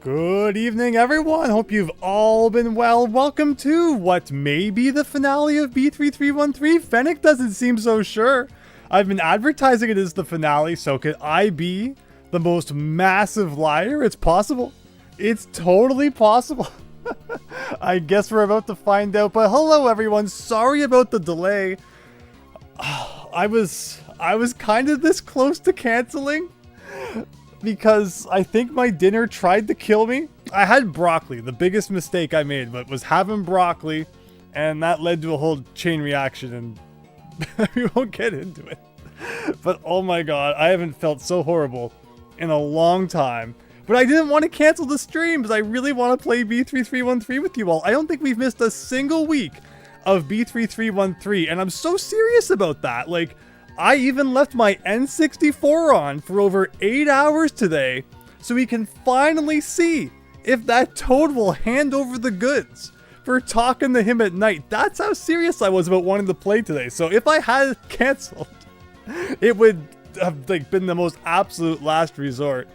Good evening, everyone. Hope you've all been well. Welcome to what may be the finale of B3313. Fennec doesn't seem so sure. I've been advertising it as the finale, so could I be the most massive liar? It's possible. It's totally possible. I guess we're about to find out, but hello, everyone. Sorry about the delay. I was kind of this close to canceling, because I think my dinner tried to kill me. I had broccoli, the biggest mistake I made, but was having broccoli, and that led to a whole chain reaction, and we won't get into it. But oh my god, I haven't felt so horrible in a long time. But I didn't want to cancel the stream, because I really want to play B3313 with you all. I don't think we've missed a single week of B3313, and I'm so serious about that. Like, I even left my N64 on for over 8 hours today so we can finally see if that toad will hand over the goods for talking to him at night. That's how serious I was about wanting to play today. So if I had canceled, it would have been the most absolute last resort.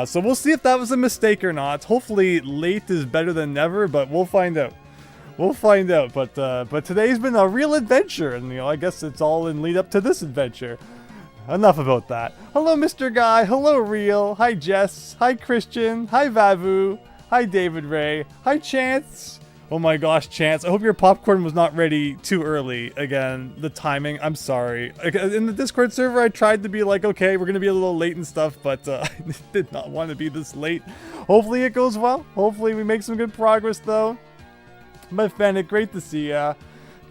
So we'll see if that was a mistake or not. Hopefully late is better than never, but we'll find out. We'll find out, but today's been a real adventure, and I guess it's all in lead up to this adventure. Enough about that. Hello, Mr. Guy. Hello, Real. Hi, Jess. Hi, Christian. Hi, Vavu. Hi, David Ray. Hi, Chance. Oh my gosh, Chance. I hope your popcorn was not ready too early. Again, the timing. I'm sorry. In the Discord server, I tried to be like, okay, we're gonna be a little late and stuff, but I did not want to be this late. Hopefully it goes well. Hopefully we make some good progress, though. My Fennec, great to see ya.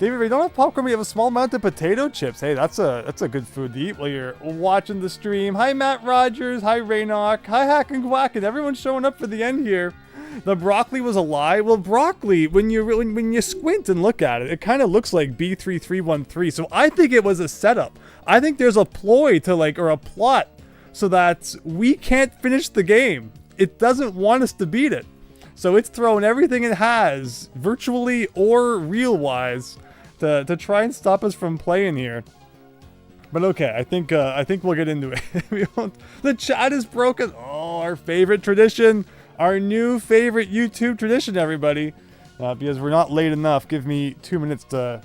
David, we don't have popcorn, we have a small amount of potato chips. Hey, that's a good food to eat while you're watching the stream. Hi, Matt Rogers. Hi, Raynock. Hi, Hack and Quack, and everyone's showing up for the end here. The broccoli was a lie. Well, broccoli, when you squint and look at it, it kind of looks like B3313. So I think it was a setup. I think there's a ploy to or a plot so that we can't finish the game. It doesn't want us to beat it. So it's throwing everything it has, virtually or real-wise, to try and stop us from playing here. But okay, I think we'll get into it. The chat is broken. Oh, our favorite tradition, our new favorite YouTube tradition, everybody. Because we're not late enough. Give me 2 minutes to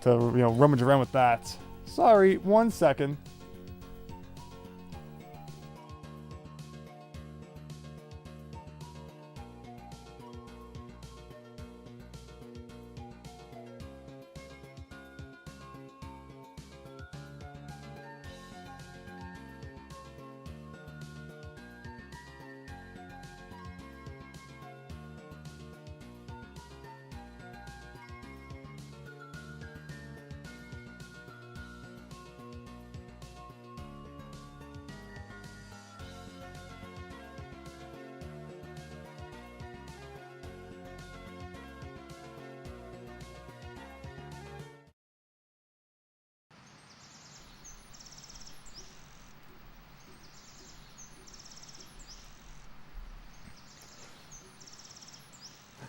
rummage around with that. Sorry, 1 second.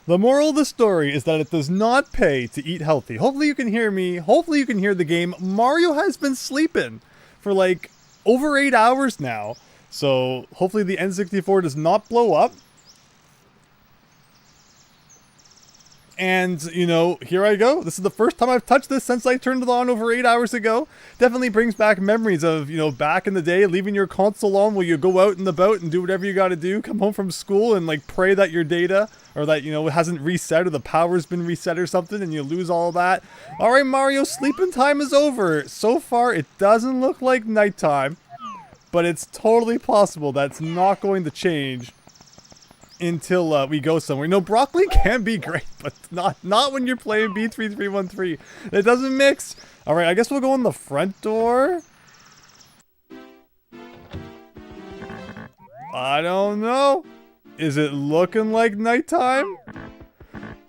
The moral of the story is that it does not pay to eat healthy. Hopefully you can hear me. Hopefully you can hear the game. Mario has been sleeping for over 8 hours now. So hopefully the N64 does not blow up. And, here I go. This is the first time I've touched this since I turned it on over 8 hours ago. Definitely brings back memories of, back in the day, leaving your console on while you go out and about and do whatever you got to do. Come home from school and, pray that your data, or that, it hasn't reset or the power's been reset or something and you lose all that. All right, Mario, sleeping time is over. So far, it doesn't look like nighttime, but it's totally possible that's not going to change until we go somewhere. Broccoli can be great, but not when you're playing B3313. It doesn't mix. All right, I guess we'll go in the front door. I don't know. Is it looking like nighttime?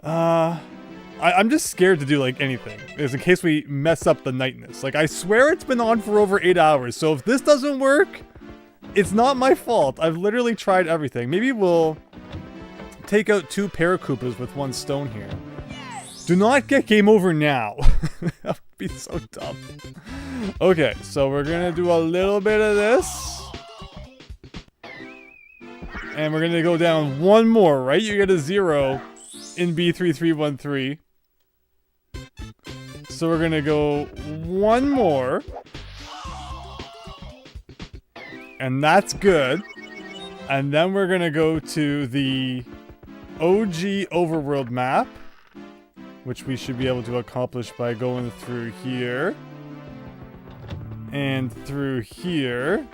I'm just scared to do anything, is in case we mess up the nightness. I swear it's been on for over 8 hours, so if this doesn't work, it's not my fault. I've literally tried everything. Maybe we'll take out 2 Paracoopas with 1 stone here. Do not get game over now. That would be so dumb. Okay, so we're gonna do a little bit of this. And we're going to go down one more, right? You get a 0 in B3313. So we're going to go one more. And that's good. And then we're going to go to the OG overworld map, which we should be able to accomplish by going through here. And through here.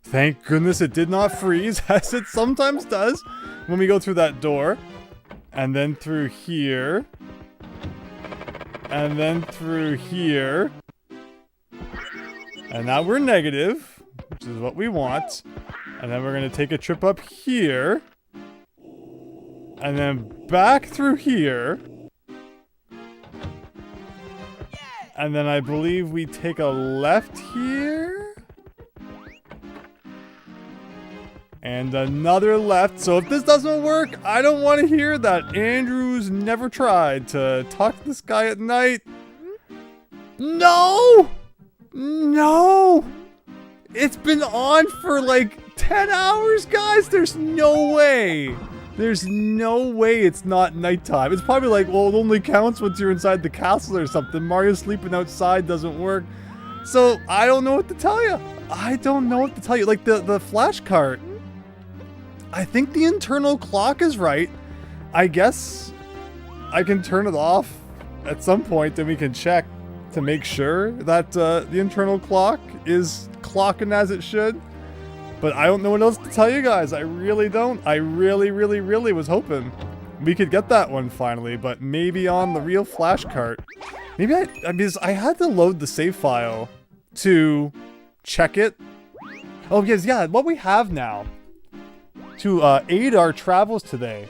Thank goodness it did not freeze, as it sometimes does when we go through that door. And then through here. And then through here. And now we're negative, which is what we want. And then we're going to take a trip up here. And then back through here. And then I believe we take a left here. And another left. So if this doesn't work, I don't want to hear that Andrew's never tried to talk to this guy at night. No! No! It's been on for like 10 hours, guys. There's no way. There's no way it's not nighttime. It's probably like, well, it only counts once you're inside the castle or something. Mario sleeping outside doesn't work. So I don't know what to tell you. I don't know what to tell you. Like the flash cart. I think the internal clock is right. I guess I can turn it off at some point and we can check to make sure that the internal clock is clocking as it should. But I don't know what else to tell you guys. I really don't. I really was hoping we could get that one finally, but maybe on the real flash cart. Maybe I had to load the save file to check it. Oh, yes, yeah, what we have now to aid our travels today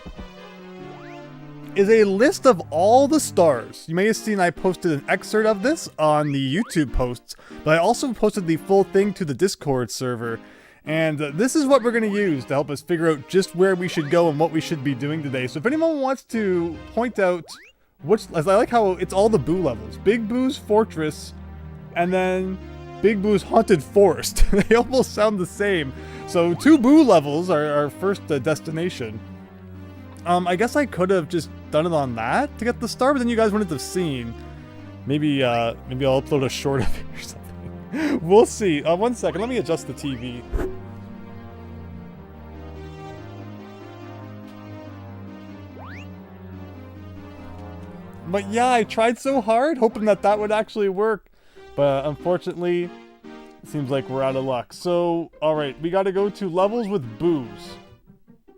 is a list of all the stars. You may have seen I posted an excerpt of this on the YouTube posts, but I also posted the full thing to the Discord server. And this is what we're going to use to help us figure out just where we should go and what we should be doing today. So if anyone wants to point out which, I like how it's all the Boo levels. Big Boo's Fortress, and then Big Boo's Haunted Forest. They almost sound the same. So 2 Boo levels are our first destination. I guess I could have just done it on that to get the star, but then you guys wouldn't have seen. Maybe I'll upload a short of it or something. We'll see. 1 second, let me adjust the TV. But yeah, I tried so hard, hoping that would actually work. But unfortunately, it seems like we're out of luck. So, alright, we gotta go to levels with Boos,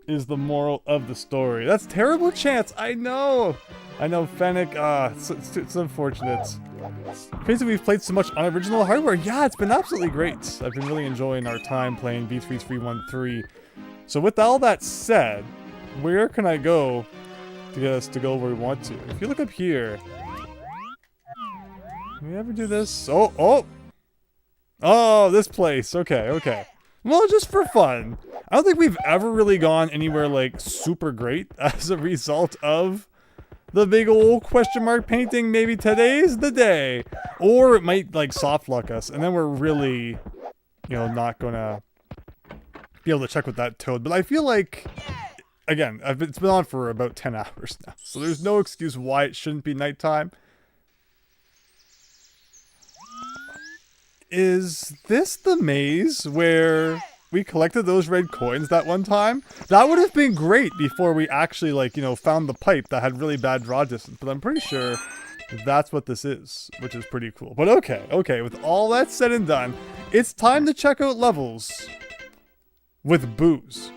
is the moral of the story. That's terrible chance, I know! I know, Fennec, it's unfortunate. It's crazy we've played so much unoriginal hardware. Yeah, it's been absolutely great. I've been really enjoying our time playing B3313. So with all that said, where can I go to get us to go where we want to? If you look up here... Can we ever do this? Oh, this place. Okay. Well, just for fun. I don't think we've ever really gone anywhere, like, super great as a result of the big old question mark painting. Maybe today's the day. Or it might, like, soft luck us, and then we're really, you know, not gonna be able to check with that toad. But I feel like, again, it's been on for about 10 hours now, so there's no excuse why it shouldn't be nighttime. Is this the maze where we collected those red coins that one time? That would have been great before we actually, like, you know, found the pipe that had really bad draw distance. But I'm pretty sure that's what this is, which is pretty cool. But okay, with all that said and done, it's time to check out levels with Boos.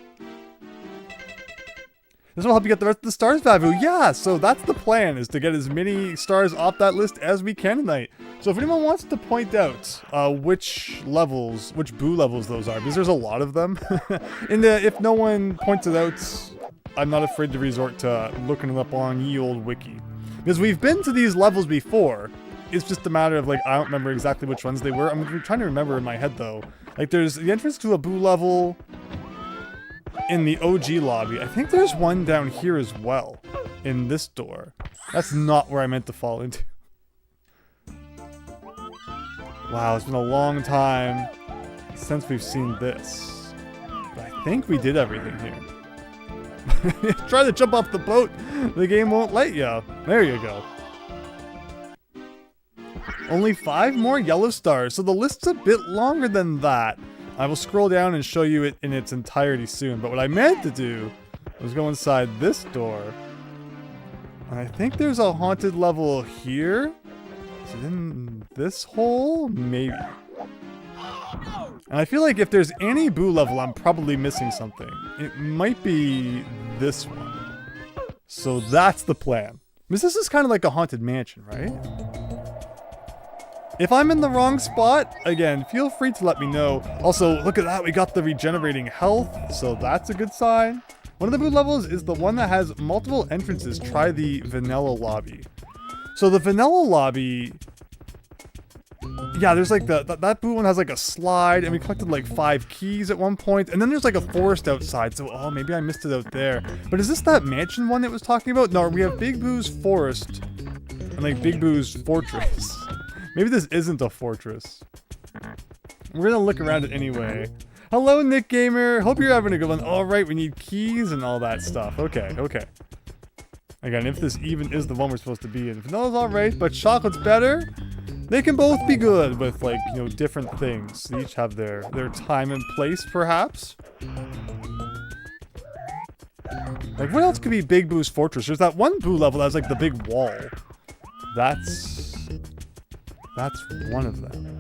This will help you get the rest of the stars, Vavu. Yeah, so that's the plan, is to get as many stars off that list as we can tonight. So if anyone wants to point out which Boo levels those are, because there's a lot of them. If no one points it out, I'm not afraid to resort to looking it up on ye old wiki. Because we've been to these levels before. It's just a matter of, like, I don't remember exactly which ones they were. I'm trying to remember in my head, though. Like, there's the entrance to a Boo level in the OG lobby. I think there's one down here as well, in this door. That's not where I meant to fall into. Wow, it's been a long time since we've seen this. But think we did everything here. Try to jump off the boat. The game won't let you. There you go. Only 5 more yellow stars, so the list's a bit longer than that. I will scroll down and show you it in its entirety soon, but what I meant to do was go inside this door. And I think there's a haunted level here. Is it in this hole? Maybe. And I feel like if there's any Boo level, I'm probably missing something. It might be this one. So that's the plan. Because this is kind of like a haunted mansion, right? If I'm in the wrong spot, again, feel free to let me know. Also, look at that, we got the regenerating health, so that's a good sign. One of the Boo levels is the one that has multiple entrances. Try the vanilla lobby. So the vanilla lobby, yeah, there's like that Boo one has like a slide, and we collected like 5 keys at one point, and then there's like a forest outside, so oh, maybe I missed it out there. But is this that mansion one it was talking about? No, we have Big Boo's forest and like Big Boo's fortress. Maybe this isn't a fortress. We're gonna look around it anyway. Hello, Nick Gamer. Hope you're having a good one. All right, we need keys and all that stuff. Okay, okay. Again, if this even is the one we're supposed to be in. Vanilla's all right, but chocolate's better. They can both be good with, like, you know, different things. They each have their time and place, perhaps. Like, what else could be Big Boo's fortress? There's that one Boo level that has, like, the big wall. That's one of them.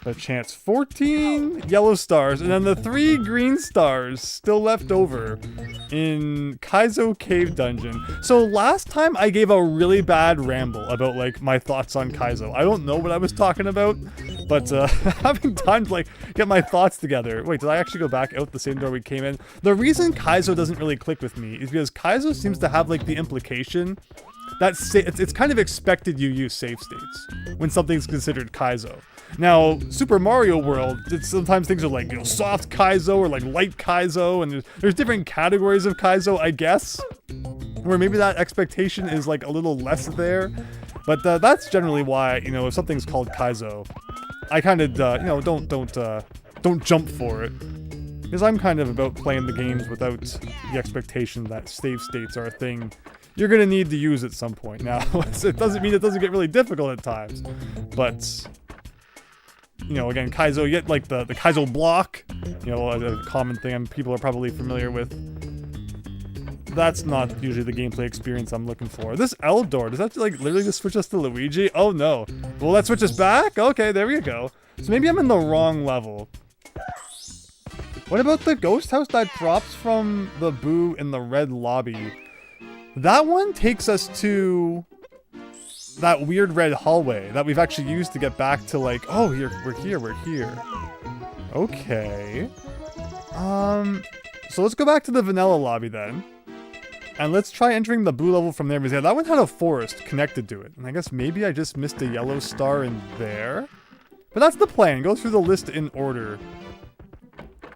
A chance 14 yellow stars, and then the 3 green stars still left over in Kaizo Cave Dungeon. So last time I gave a really bad ramble about like my thoughts on Kaizo. I don't know what I was talking about, but having time to like get my thoughts together. Wait, did I actually go back out the same door we came in? The reason Kaizo doesn't really click with me is because Kaizo seems to have like the implication that it's kind of expected you use save states when something's considered Kaizo. Now, Super Mario World, sometimes things are like, you know, soft Kaizo or like light Kaizo, and there's different categories of Kaizo, I guess, where maybe that expectation is like a little less there. But that's generally why, you know, if something's called Kaizo, I kind of, you know, don't jump for it, because I'm kind of about playing the games without the expectation that save states are a thing you're gonna need to use at some point. Now, it doesn't mean it doesn't get really difficult at times, but you know, again, Kaizo, you get like the Kaizo block, you know, a common thing people are probably familiar with. That's not usually the gameplay experience I'm looking for. This L door, does that like literally just switch us to Luigi? Oh no. Will that switch us back? Okay, there we go. So maybe I'm in the wrong level. What about the ghost house that drops from the Boo in the red lobby? That one takes us to that weird red hallway that we've actually used to get back to like, oh, we're here. Okay. So let's go back to the vanilla lobby then. And let's try entering the Boo level from there, because yeah, that one had a forest connected to it. And I guess maybe I just missed a yellow star in there. But that's the plan. Go through the list in order.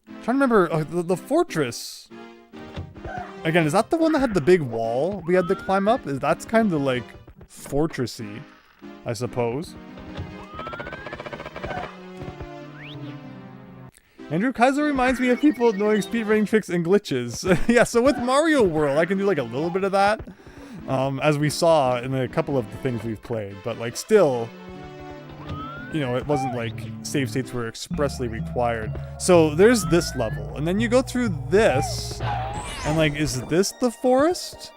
I'm trying to remember, the fortress. Again, is that the one that had the big wall we had to climb up? That's kind of like fortressy, I suppose. Andrew, Kaizo reminds me of people knowing speedrunning tricks and glitches. Yeah, so with Mario World, I can do like a little bit of that, as we saw in a couple of the things we've played. But like still, you know, it wasn't like save states were expressly required. So there's this level, and then you go through this, and like, is this the forest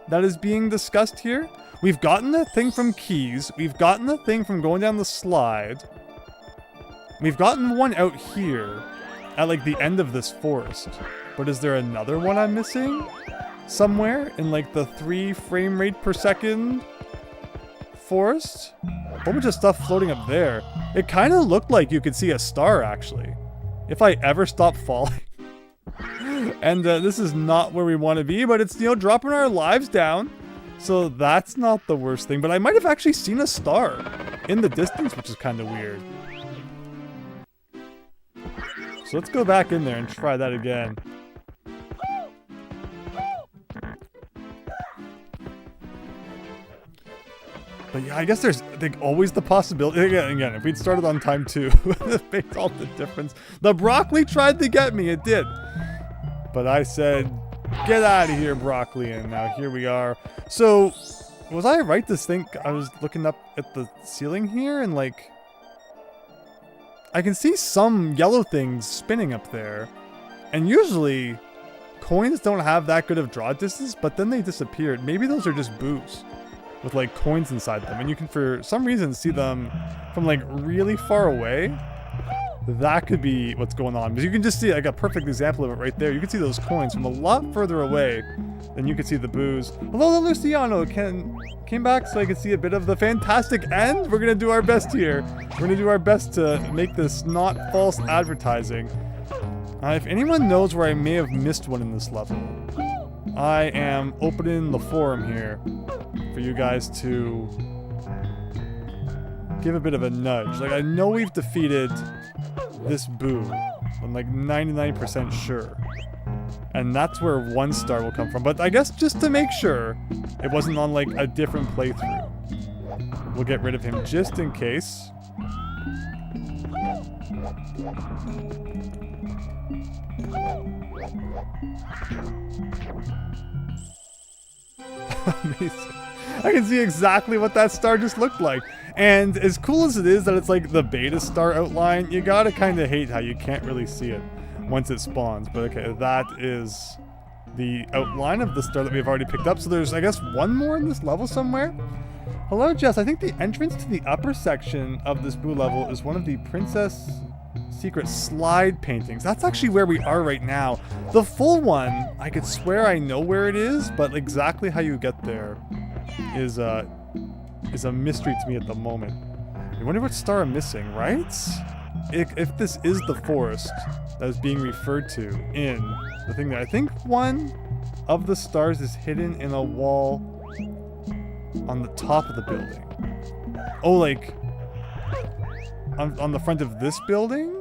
that is being discussed here? We've gotten the thing from keys. We've gotten the thing from going down the slide. We've gotten one out here at like the end of this forest. But is there another one I'm missing? Somewhere in like the 3 frame rate per second forest? A whole bunch of stuff floating up there. It kind of looked like you could see a star actually. If I ever stop falling. And this is not where we want to be, but it's, you know, dropping our lives down. So that's not the worst thing. But I might have actually seen a star in the distance, which is kind of weird. So let's go back in there and try that again. But yeah, I guess there's like always the possibility. Again, if we'd started on time 2, it makes all the difference. The broccoli tried to get me, it did. But I said, get out of here, broccoli, and now here we are. So, was I right to think I was looking up at the ceiling here and like... I can see some yellow things spinning up there. And usually, coins don't have that good of draw distance, but then they disappeared. Maybe those are just boos with like coins inside them. And you can, for some reason, see them from like really far away. That could be what's going on. Because you can just see like a perfect example of it right there. You can see those coins from a lot further away than you can see the boos. Hello, Luciano. Came back so I could see a bit of the fantastic end. We're going to do our best here. We're going to do our best to make this not false advertising. If anyone knows where I may have missed one in this level, I am opening the forum here for you guys to give a bit of a nudge. Like, I know we've defeated this boo. I'm like 99% sure. And that's where 1 star will come from. But I guess just to make sure it wasn't on like a different playthrough, we'll get rid of him just in case. Amazing. I can see exactly what that star just looked like. And as cool as it is that it's like the beta star outline, you gotta kind of hate how you can't really see it once it spawns. But okay, that is the outline of the star that we've already picked up. So there's, I guess, one more in this level somewhere. Hello, Jess. I think the entrance to the upper section of this boo level is one of the Princess Secret slide paintings. That's actually where we are right now. The full one, I could swear I know where it is, but exactly how you get there is a mystery to me at the moment. I wonder what star I'm missing, right? If this is the forest that is being referred to in the thing there, I think one of the stars is hidden in a wall on the top of the building. Oh, like on the front of this building?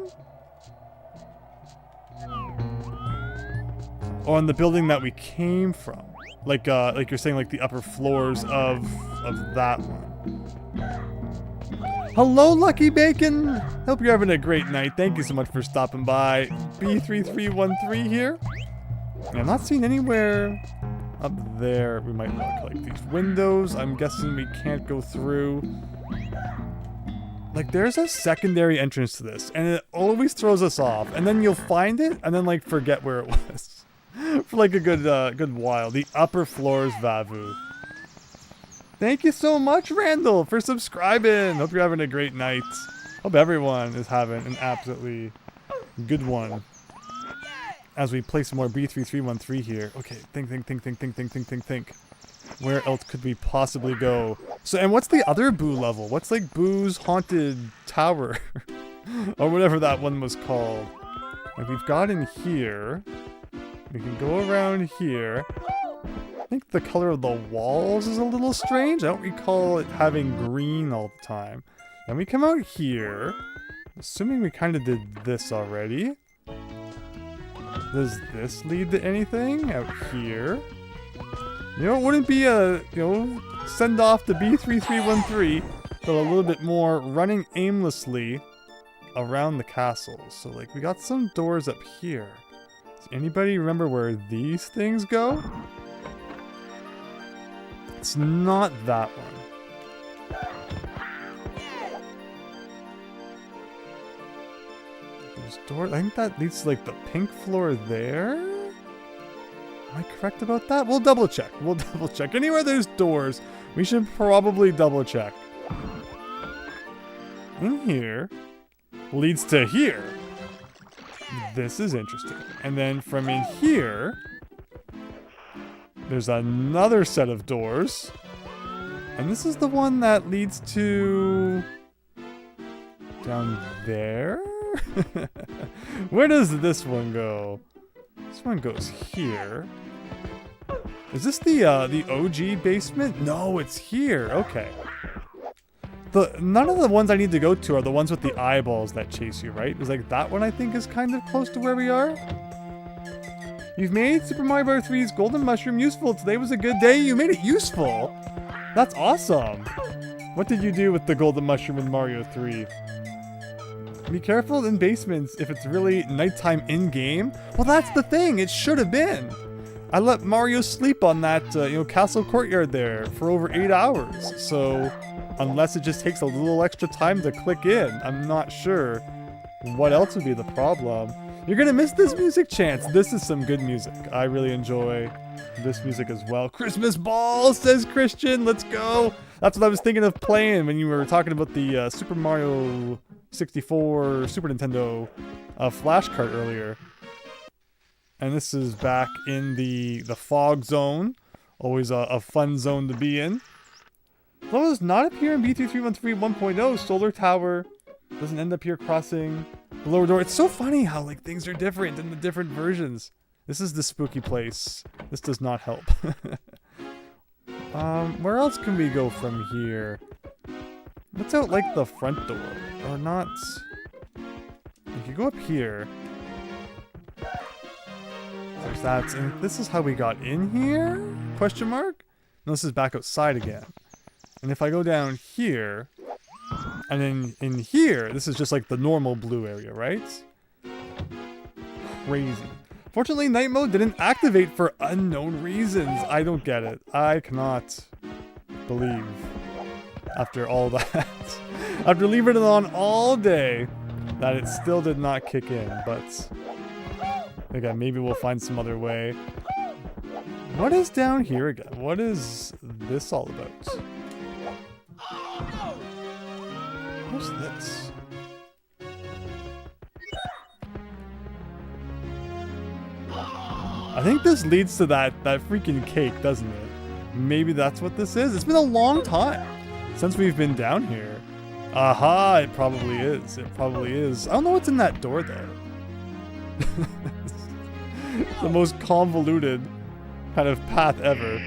Or on the building that we came from? Like you're saying, like the upper floors of that one. Hello, Lucky Bacon! Hope you're having a great night. Thank you so much for stopping by. B3313 here. And I'm not seeing anywhere up there. We might look like these windows. I'm guessing we can't go through. Like, there's a secondary entrance to this, and it always throws us off. And then you'll find it, and then, like, forget where it was. For, like, a good while. The upper floors, Vavu. Thank you so much, Randall, for subscribing. Hope you're having a great night. Hope everyone is having an absolutely good one. As we play some more B3313 here. Okay, think. Where else could we possibly go? So, and what's the other Boo level? What's like Boo's Haunted Tower? Or whatever that one was called. Like, we've got in here. We can go around here. I think the color of the walls is a little strange. I don't recall it having green all the time. Then we come out here. Assuming we kind of did this already. Does this lead to anything out here? You know, it wouldn't be a, send off to B3313, but a little bit more running aimlessly around the castle. So, like, we got some doors up here. Does anybody remember where these things go? It's not that one. There's doors. I think that leads to, like, the pink floor there? Am I correct about that? We'll double check. Anywhere there's doors, we should probably double check. In here leads to here. This is interesting. And then from in here, there's another set of doors. And this is the one that leads to down there. Where does this one go? This one goes here. Is this the OG basement? No, it's here. Okay. None of the ones I need to go to are the ones with the eyeballs that chase you, right? It's like that one I think is kind of close to where we are. You've made Super Mario Bros. 3's Golden Mushroom useful. Today was a good day. You made it useful. That's awesome. What did you do with the golden mushroom in Mario 3? Be careful in basements if it's really nighttime in-game. Well, that's the thing. It should have been. I let Mario sleep on that, castle courtyard there for over 8 hours. So, unless it just takes a little extra time to click in, I'm not sure what else would be the problem. You're gonna miss this music, Chance. This is some good music. I really enjoy this music as well. Christmas ball, says Christian. Let's go. That's what I was thinking of playing when you were talking about the Super Mario 64 Super Nintendo flash cart earlier. And this is back in the fog zone. Always a fun zone to be in. Though does not appear in B3313 1.0. Solar Tower doesn't end up here crossing the lower door. It's so funny how like things are different in the different versions. This is the spooky place. This does not help. Where else can we go from here? What's out like the front door? Or not? If you go up here, there's that. And this is how we got in here? Question mark? No, this is back outside again. And if I go down here, and then in here, this is just like the normal blue area, right? Crazy. Fortunately, night mode didn't activate for unknown reasons. I don't get it. I cannot believe, after all that, after leaving it on all day, that it still did not kick in. But again, maybe we'll find some other way. What is down here again? What is this all about? What's this? I think this leads to that freaking cake, doesn't it? Maybe that's what this is? It's been a long time since we've been down here. Aha, it probably is. It probably is. I don't know what's in that door, though. The most convoluted kind of path ever.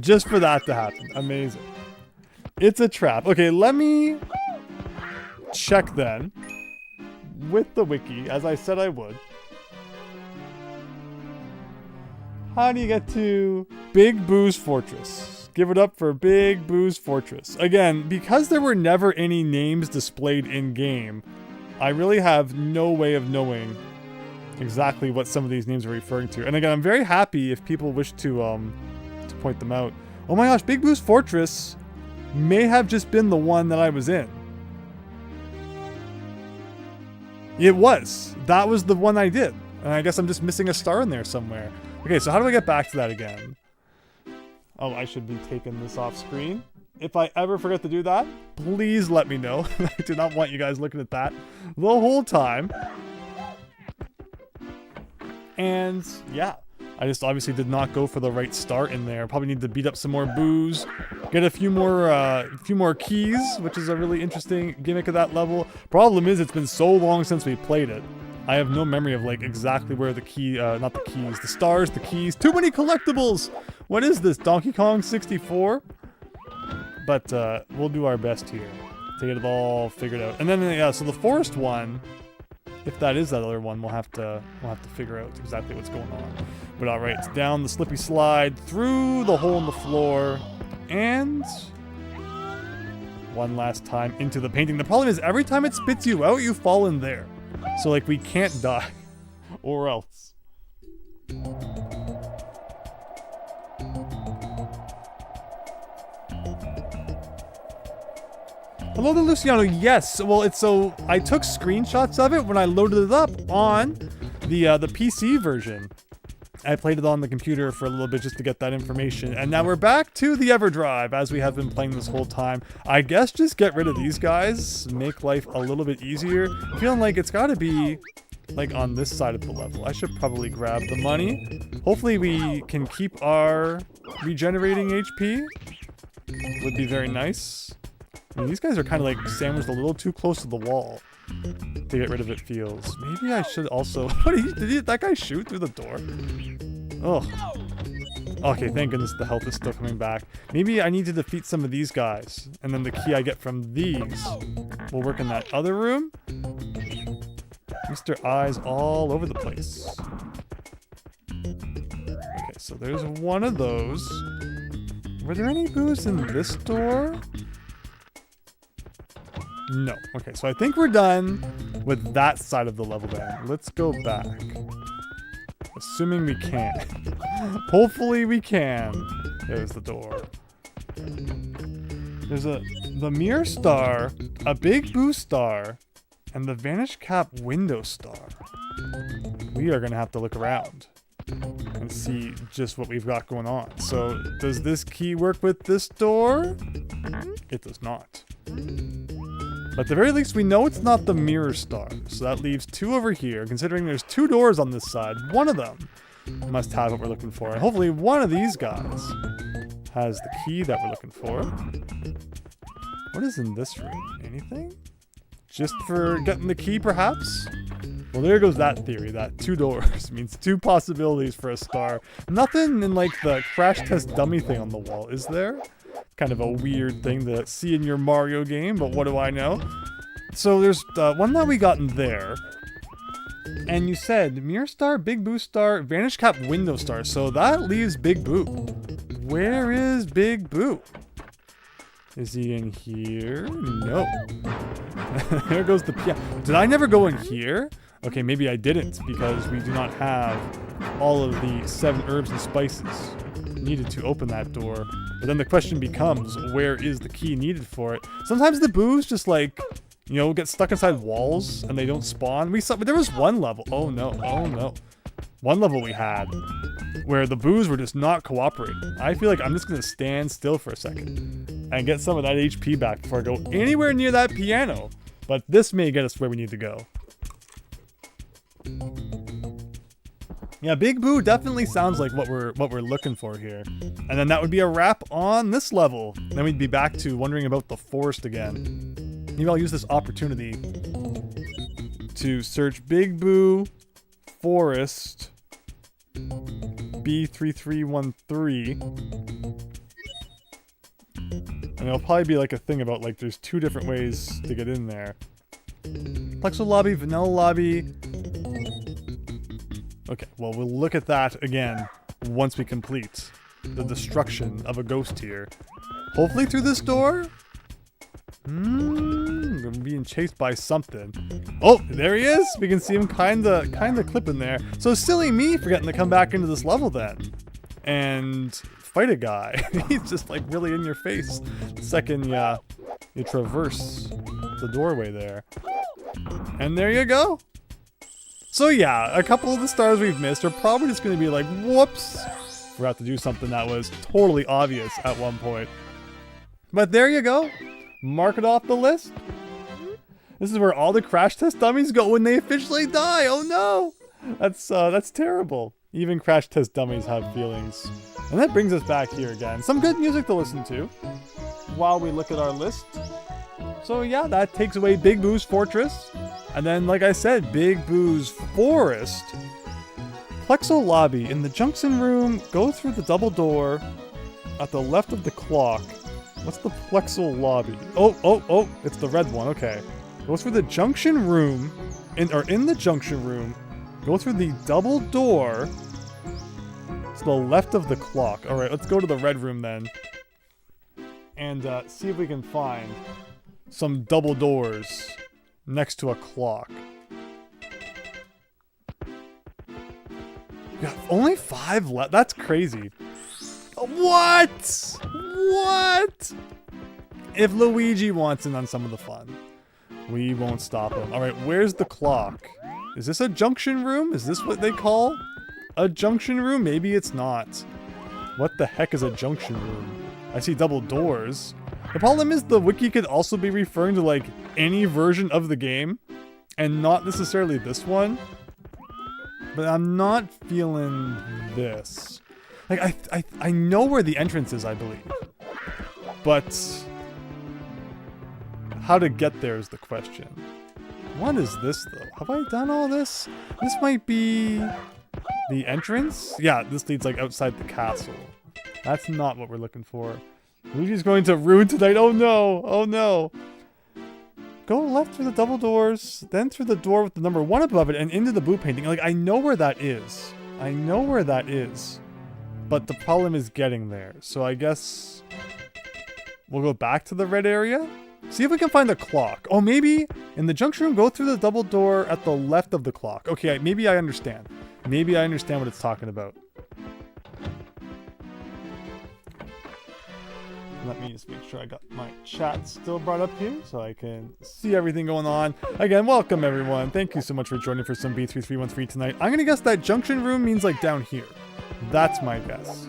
Just for that to happen. Amazing. It's a trap. Okay, let me check then with the wiki, as I said I would. How do you get to Big Boo's Fortress? Give it up for Big Boo's Fortress. Again, because there were never any names displayed in-game, I really have no way of knowing exactly what some of these names are referring to. And again, I'm very happy if people wish to point them out. Oh my gosh, Big Boo's Fortress may have just been the one that I was in. It was. That was the one I did. And I guess I'm just missing a star in there somewhere. Okay, so how do I get back to that again? Oh, I should be taking this off screen. If I ever forget to do that, please let me know. I do not want you guys looking at that the whole time. And yeah, I just obviously did not go for the right start in there. Probably need to beat up some more boos, get a few more keys, which is a really interesting gimmick of that level. Problem is, it's been so long since we played it. I have no memory of like exactly where the key, not the keys, the stars, the keys. Too many collectibles. What is this, Donkey Kong 64? But we'll do our best here to get it all figured out. And then yeah, so the forest one, if that is that other one, we'll have to figure out exactly what's going on. But all right, it's down the slippy slide, through the hole in the floor, and one last time into the painting. The problem is every time it spits you out, you fall in there. So like we can't die, or else. Hello there, Luciano. Yes, well, it's so I took screenshots of it when I loaded it up on the PC version. I played it on the computer for a little bit just to get that information, and now we're back to the EverDrive as we have been playing this whole time. I guess just get rid of these guys, make life a little bit easier. I'm feeling like it's got to be like on this side of the level. I should probably grab the money. Hopefully we can keep our regenerating HP. Would be very nice. I mean, these guys are kind of like sandwiched a little too close to the wall to get rid of it, feels. Maybe I should also... Did that guy shoot through the door? Oh. Okay, thank goodness the health is still coming back. Maybe I need to defeat some of these guys, and then the key I get from these will work in that other room. Mr. Eyes all over the place. Okay, so there's one of those. Were there any boos in this door? No. Okay, so I think we're done with that side of the level then. Let's go back. Assuming we can. Hopefully we can. There's the door. There's the mirror star, a big boo star, and the vanish cap window star. We are gonna have to look around and see just what we've got going on. So, does this key work with this door? It does not. But at the very least, we know it's not the mirror star. So that leaves 2 over here. Considering there's 2 doors on this side, one of them must have what we're looking for. And hopefully one of these guys has the key that we're looking for. What is in this room? Anything? Just for getting the key, perhaps? Well, there goes that theory, that 2 doors means 2 possibilities for a star. Nothing in, like, the crash test dummy thing on the wall, is there? Kind of a weird thing to see in your Mario game, but what do I know? So there's one that we got in there. And you said mirror star, big boo star, vanish cap window star. So that leaves Big Boo. Where is Big Boo? Is he in here? No. There goes the piano. Did I never go in here? Okay, maybe I didn't, because we do not have all of the 7 herbs and spices needed to open that door. But then the question becomes, where is the key needed for it? Sometimes the boos just, like, you know, get stuck inside walls and they don't spawn. There was one level. Oh no, oh no. One level we had where the boos were just not cooperating. I feel like I'm just gonna stand still for a second and get some of that HP back before I go anywhere near that piano. But this may get us where we need to go. Yeah, Big Boo definitely sounds like what we're looking for here. And then that would be a wrap on this level. Then we'd be back to wondering about the forest again. Maybe I'll use this opportunity to search Big Boo Forest B3313. And it'll probably be like a thing about, like, there's 2 different ways to get in there. Plexo lobby, vanilla lobby. Okay, well, we'll look at that again once we complete the destruction of a ghost here. Hopefully through this door? We're being chased by something. Oh, there he is! We can see him kinda clipping there. So silly me forgetting to come back into this level then. And fight a guy. He's just, like, really in your face. The second you traverse the doorway there. And there you go. So yeah, a couple of the stars we've missed are probably just going to be like, whoops, forgot to do something that was totally obvious at one point. But there you go. Mark it off the list. This is where all the crash test dummies go when they officially die. Oh no! That's terrible. Even crash test dummies have feelings. And that brings us back here again. Some good music to listen to while we look at our list. So yeah, that takes away Big Boo's Fortress. And then, like I said, Big Boo's Forest. Plexo Lobby. In the Junction Room, go through the double door at the left of the clock. What's the Plexo Lobby? Oh, it's the red one, okay. Go through the Junction Room, in the Junction Room, go through the double door to the left of the clock. Alright, let's go to the red room then. And see if we can find some double doors next to a clock. Yeah, only 5 left. That's crazy. What? What? If Luigi wants in on some of the fun, we won't stop him. All right, where's the clock? Is this a junction room? Is this what they call a junction room? Maybe it's not. What the heck is a junction room? I see double doors. The problem is the wiki could also be referring to, like, any version of the game and not necessarily this one. But I'm not feeling this. Like, I know where the entrance is, I believe. But how to get there is the question. What is this, though? Have I done all this? This might be the entrance? Yeah, this leads, like, outside the castle. That's not what we're looking for. Luigi's going to ruin tonight. Oh no! Oh no! Go left through the double doors, then through the door with the number 1 above it, and into the Boo painting. Like, I know where that is. I know where that is. but the problem is getting there. So I guess we'll go back to the red area. See if we can find a clock. Oh, maybe in the junction room, go through the double door at the left of the clock. Okay, maybe I understand. Maybe I understand what it's talking about. Let me just make sure I got my chat still brought up here so I can see everything going on. Again, welcome everyone. Thank you so much for joining for some B3313 tonight. I'm gonna guess that junction room means like down here. That's my guess.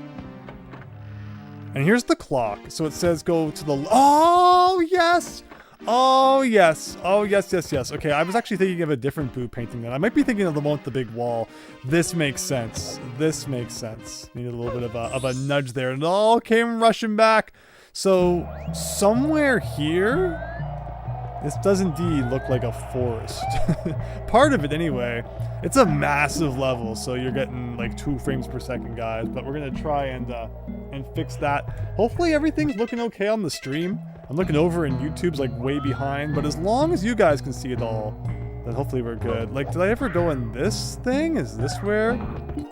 And here's the clock. So it says go to the... Oh, yes! Oh, yes. Oh, yes, yes, yes. Okay, I was actually thinking of a different Boo painting then. I might be thinking of the one with the big wall. This makes sense. This makes sense. Needed a little bit of a nudge there. And it all came rushing back. So, somewhere here, this does indeed look like a forest. Part of it anyway. It's a massive level, so you're getting like 2 frames per second, guys. But we're gonna try and fix that. Hopefully everything's looking okay on the stream. I'm looking over and YouTube's like way behind, but as long as you guys can see it all, then hopefully we're good. Like, did I ever go in this thing? Is this where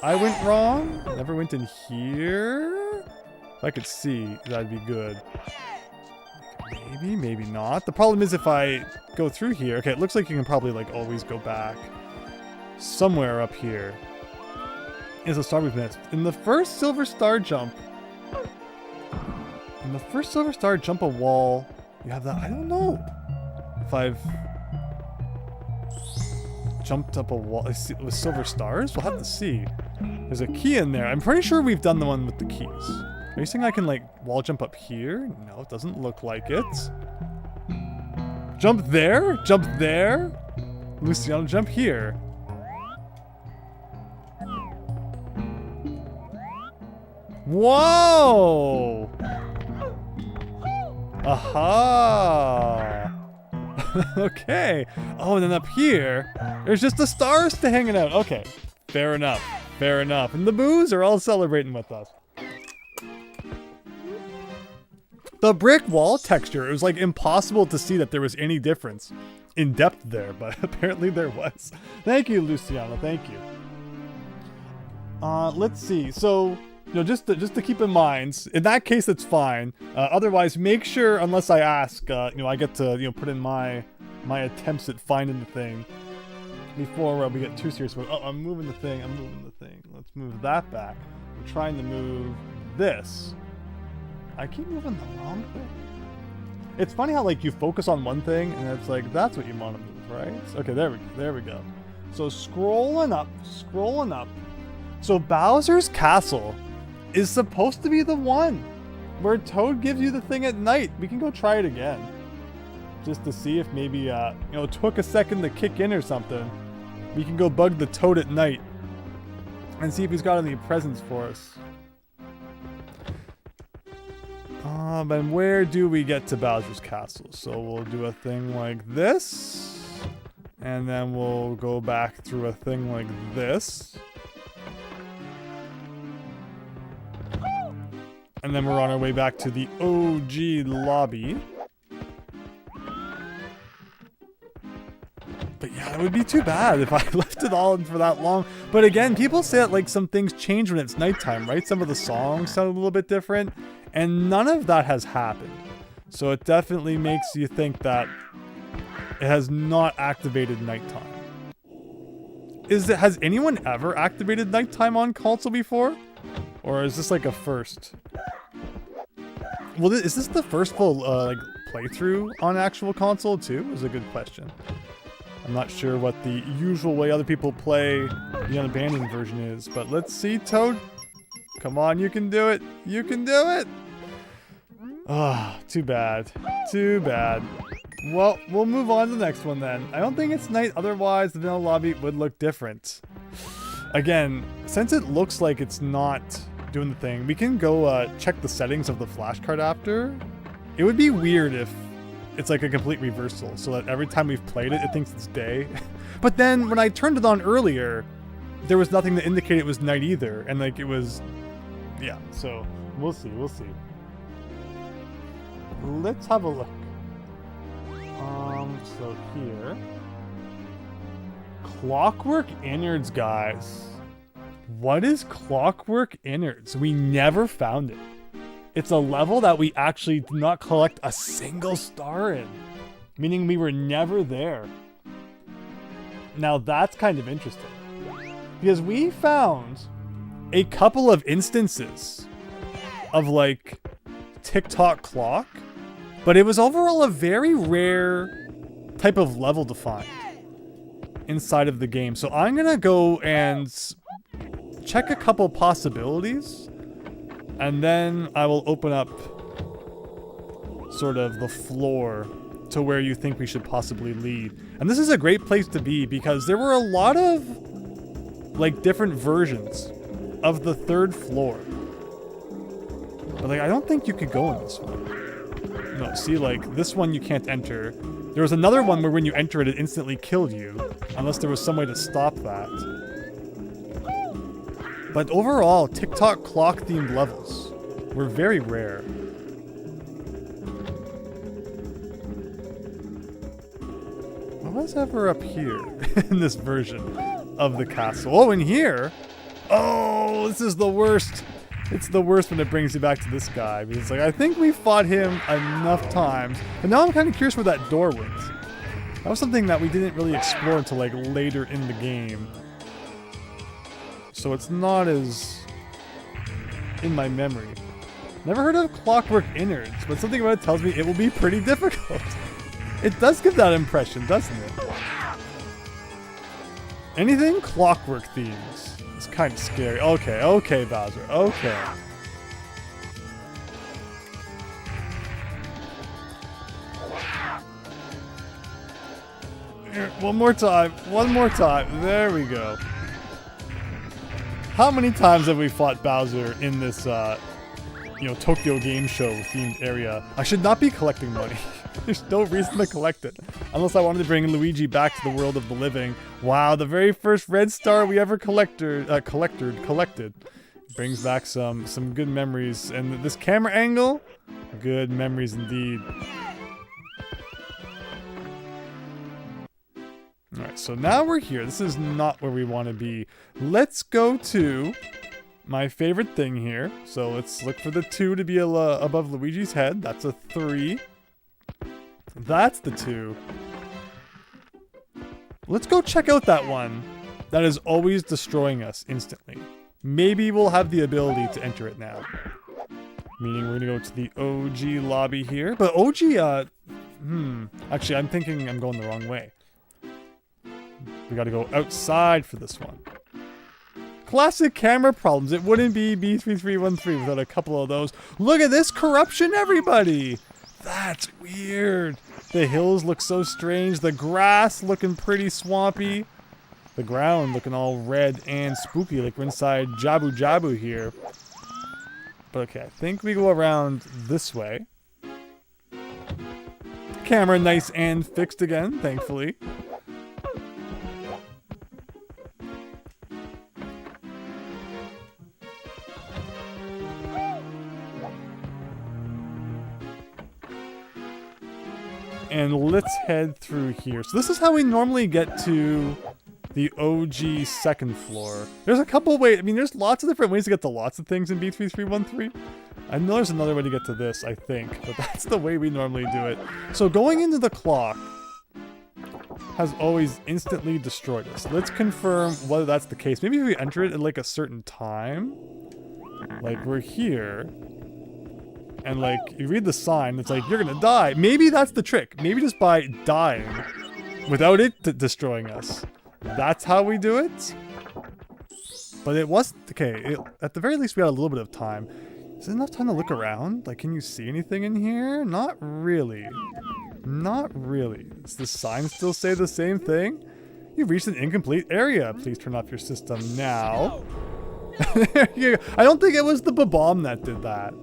I went wrong? Never went in here? If I could see, that'd be good. Maybe, maybe not. The problem is if I go through here, okay, it looks like you can probably like always go back. Somewhere up here is a star we've missed. In the first silver star jump, a wall, you have that. I don't know if I've jumped up a wall with silver stars. We'll have to see. There's a key in there. I'm pretty sure we've done the one with the keys. Are you saying I can like wall jump up here? No, it doesn't look like it. Jump there? Jump there? Luciano, jump here. Whoa! Aha! Okay. Oh, and then up here, there's just the stars to hanging out. Okay. Fair enough. Fair enough. And the Boos are all celebrating with us. The brick wall texture, it was like impossible to see that there was any difference in depth there, but apparently there was. Thank you, Luciano. Thank you. Let's see. So, you know, just to keep in mind, in that case, it's fine. Otherwise, make sure, unless I ask, you know, I get to, you know, put in my attempts at finding the thing before we get too serious about, oh, I'm moving the thing. Let's move that back. I'm trying to move this. I keep moving the wrong thing. It's funny how like you focus on one thing and it's like that's what you want to move, right? Okay, there we go. So scrolling up. So Bowser's Castle is supposed to be the one where Toad gives you the thing at night. We can go try it again, just to see if maybe you know, it took a second to kick in or something. We can go bug the Toad at night and see if he's got any presents for us. And where do we get to Bowser's Castle? So we'll do a thing like this, and then we'll go back through a thing like this. And then we're on our way back to the OG lobby. But yeah, it would be too bad if I left it all in for that long. But again, people say that like some things change when it's nighttime, right? Some of the songs sound a little bit different. And none of that has happened. So it definitely makes you think that it has not activated nighttime. Has anyone ever activated nighttime on console before? Or is this like a first? Well, is this the first full like playthrough on actual console too? Is a good question. I'm not sure what the usual way other people play the unabandoned version is, but let's see, Toad. Come on, you can do it. You can do it. Ah, too bad. Too bad. Well, we'll move on to the next one then. I don't think it's night, otherwise the vanilla lobby would look different. Again, since it looks like it's not doing the thing, we can go check the settings of the flashcard after. It would be weird if it's like a complete reversal, so that every time we've played it, it thinks it's day. But then when I turned it on earlier, there was nothing to indicate it was night either, and like it was, yeah, so we'll see. Let's have a look. So here, Clockwork Innards, guys. What is Clockwork Innards? We never found it. It's a level that we actually did not collect a single star in, meaning we were never there. Now that's kind of interesting, because we found a couple of instances of like tick-tock clock, but it was overall a very rare type of level to find inside of the game. So I'm gonna go and check a couple possibilities, and then I will open up sort of the floor to where you think we should possibly lead. And this is a great place to be because there were a lot of like different versions of the third floor. But like I don't think you could go in this one. No, see, like this one you can't enter. There was another one where when you enter it, it instantly killed you, unless there was some way to stop that. But overall, TikTok clock themed levels were very rare. What was ever up here in this version of the castle? Oh, in here? Oh, this is the worst. It's the worst when it brings you back to this guy. Because it's like, I think we fought him enough times. And now I'm kind of curious where that door went. That was something that we didn't really explore until like later in the game. So it's not as in my memory. Never heard of Clockwork Innards, but something about it tells me it will be pretty difficult. It does give that impression, doesn't it? Anything clockwork themes is kind of scary. Okay, okay, Bowser, okay. Here, one more time, there we go. How many times have we fought Bowser in this, you know, Tokyo Game Show themed area? I should not be collecting money. There's no reason to collect it. Unless I wanted to bring Luigi back to the world of the living. Wow, the very first red star we ever collected. Brings back some good memories. And this camera angle, good memories indeed. Alright, so now we're here. This is not where we want to be. Let's go to my favorite thing here. So let's look for the 2 to be above Luigi's head. That's a 3. That's the 2. Let's go check out that one that is always destroying us instantly. Maybe we'll have the ability to enter it now. Meaning we're gonna go to the OG lobby here. But OG, actually I'm thinking I'm going the wrong way. We gotta go outside for this one. Classic camera problems. It wouldn't be B3313 without a couple of those. Look at this corruption, everybody! That's weird. The hills look so strange. The grass looking pretty swampy. The ground looking all red and spooky like we're inside Jabu Jabu here. But okay, I think we go around this way. Camera nice and fixed again, thankfully. And let's head through here. So this is how we normally get to the OG second floor. There's a couple ways. I mean, there's lots of different ways to get to lots of things in B3313. I know there's another way to get to this, I think. But that's the way we normally do it. So going into the clock has always instantly destroyed us. Let's confirm whether that's the case. Maybe if we enter it at like a certain time. Like we're here. And like, you read the sign, it's like, you're gonna die. Maybe that's the trick. Maybe just by dying without it destroying us. That's how we do it. But it wasn't, okay, at the very least we had a little bit of time. Is there enough time to look around? Like, can you see anything in here? Not really. Not really. Does the sign still say the same thing? You've reached an incomplete area. Please turn off your system now. There you go. I don't think it was the bomb that did that.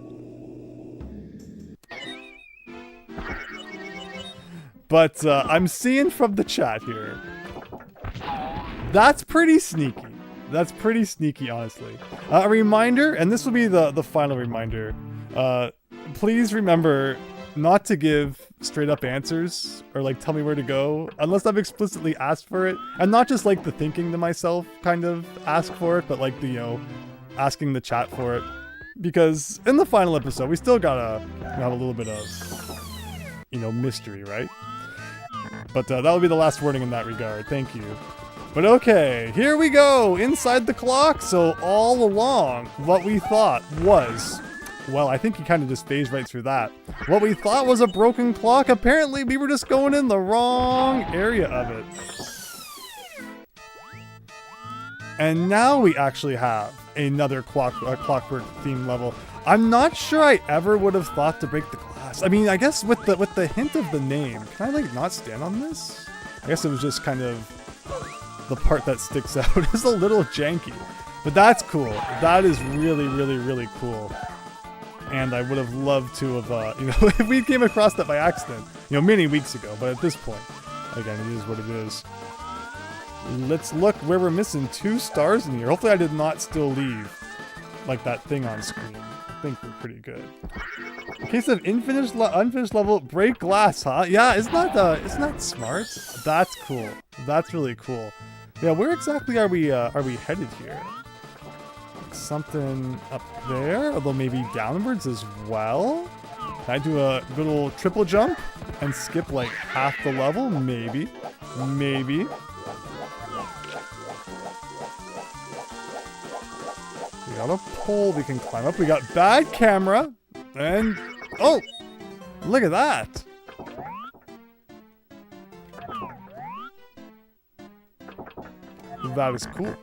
But I'm seeing from the chat here. That's pretty sneaky. That's pretty sneaky, honestly. A reminder, and this will be the final reminder. Please remember not to give straight up answers or like tell me where to go unless I've explicitly asked for it, and not just like the thinking to myself kind of ask for it, but like the, you know, asking the chat for it, because in the final episode we still gotta have a little bit of, you know, mystery, right? But that will be the last warning in that regard. Thank you. But okay, here we go inside the clock. So all along, what we thought was, well, I think he kind of just phased right through that. What we thought was a broken clock, apparently we were just going in the wrong area of it. And now we actually have another clockwork theme level. I'm not sure I ever would have thought to break the glass. I mean, I guess with the hint of the name, can I like not stand on this? I guess it was just kind of the part that sticks out is a little janky, but that's cool. That is really, really, really cool. And I would have loved to have, you know, if we came across that by accident, you know, many weeks ago. But at this point, again, it is what it is. Let's look where we're missing 2 stars in here. Hopefully I did not still leave like that thing on screen. I think we're pretty good. In case of unfinished level, break glass, huh? Yeah, isn't that smart? That's cool. That's really cool. Yeah, where exactly are we headed here? Something up there, although maybe downwards as well. Can I do a good old triple jump and skip like half the level? Maybe. Maybe. We got a pole we can climb up. We got bad camera. And, oh, look at that. That is cool.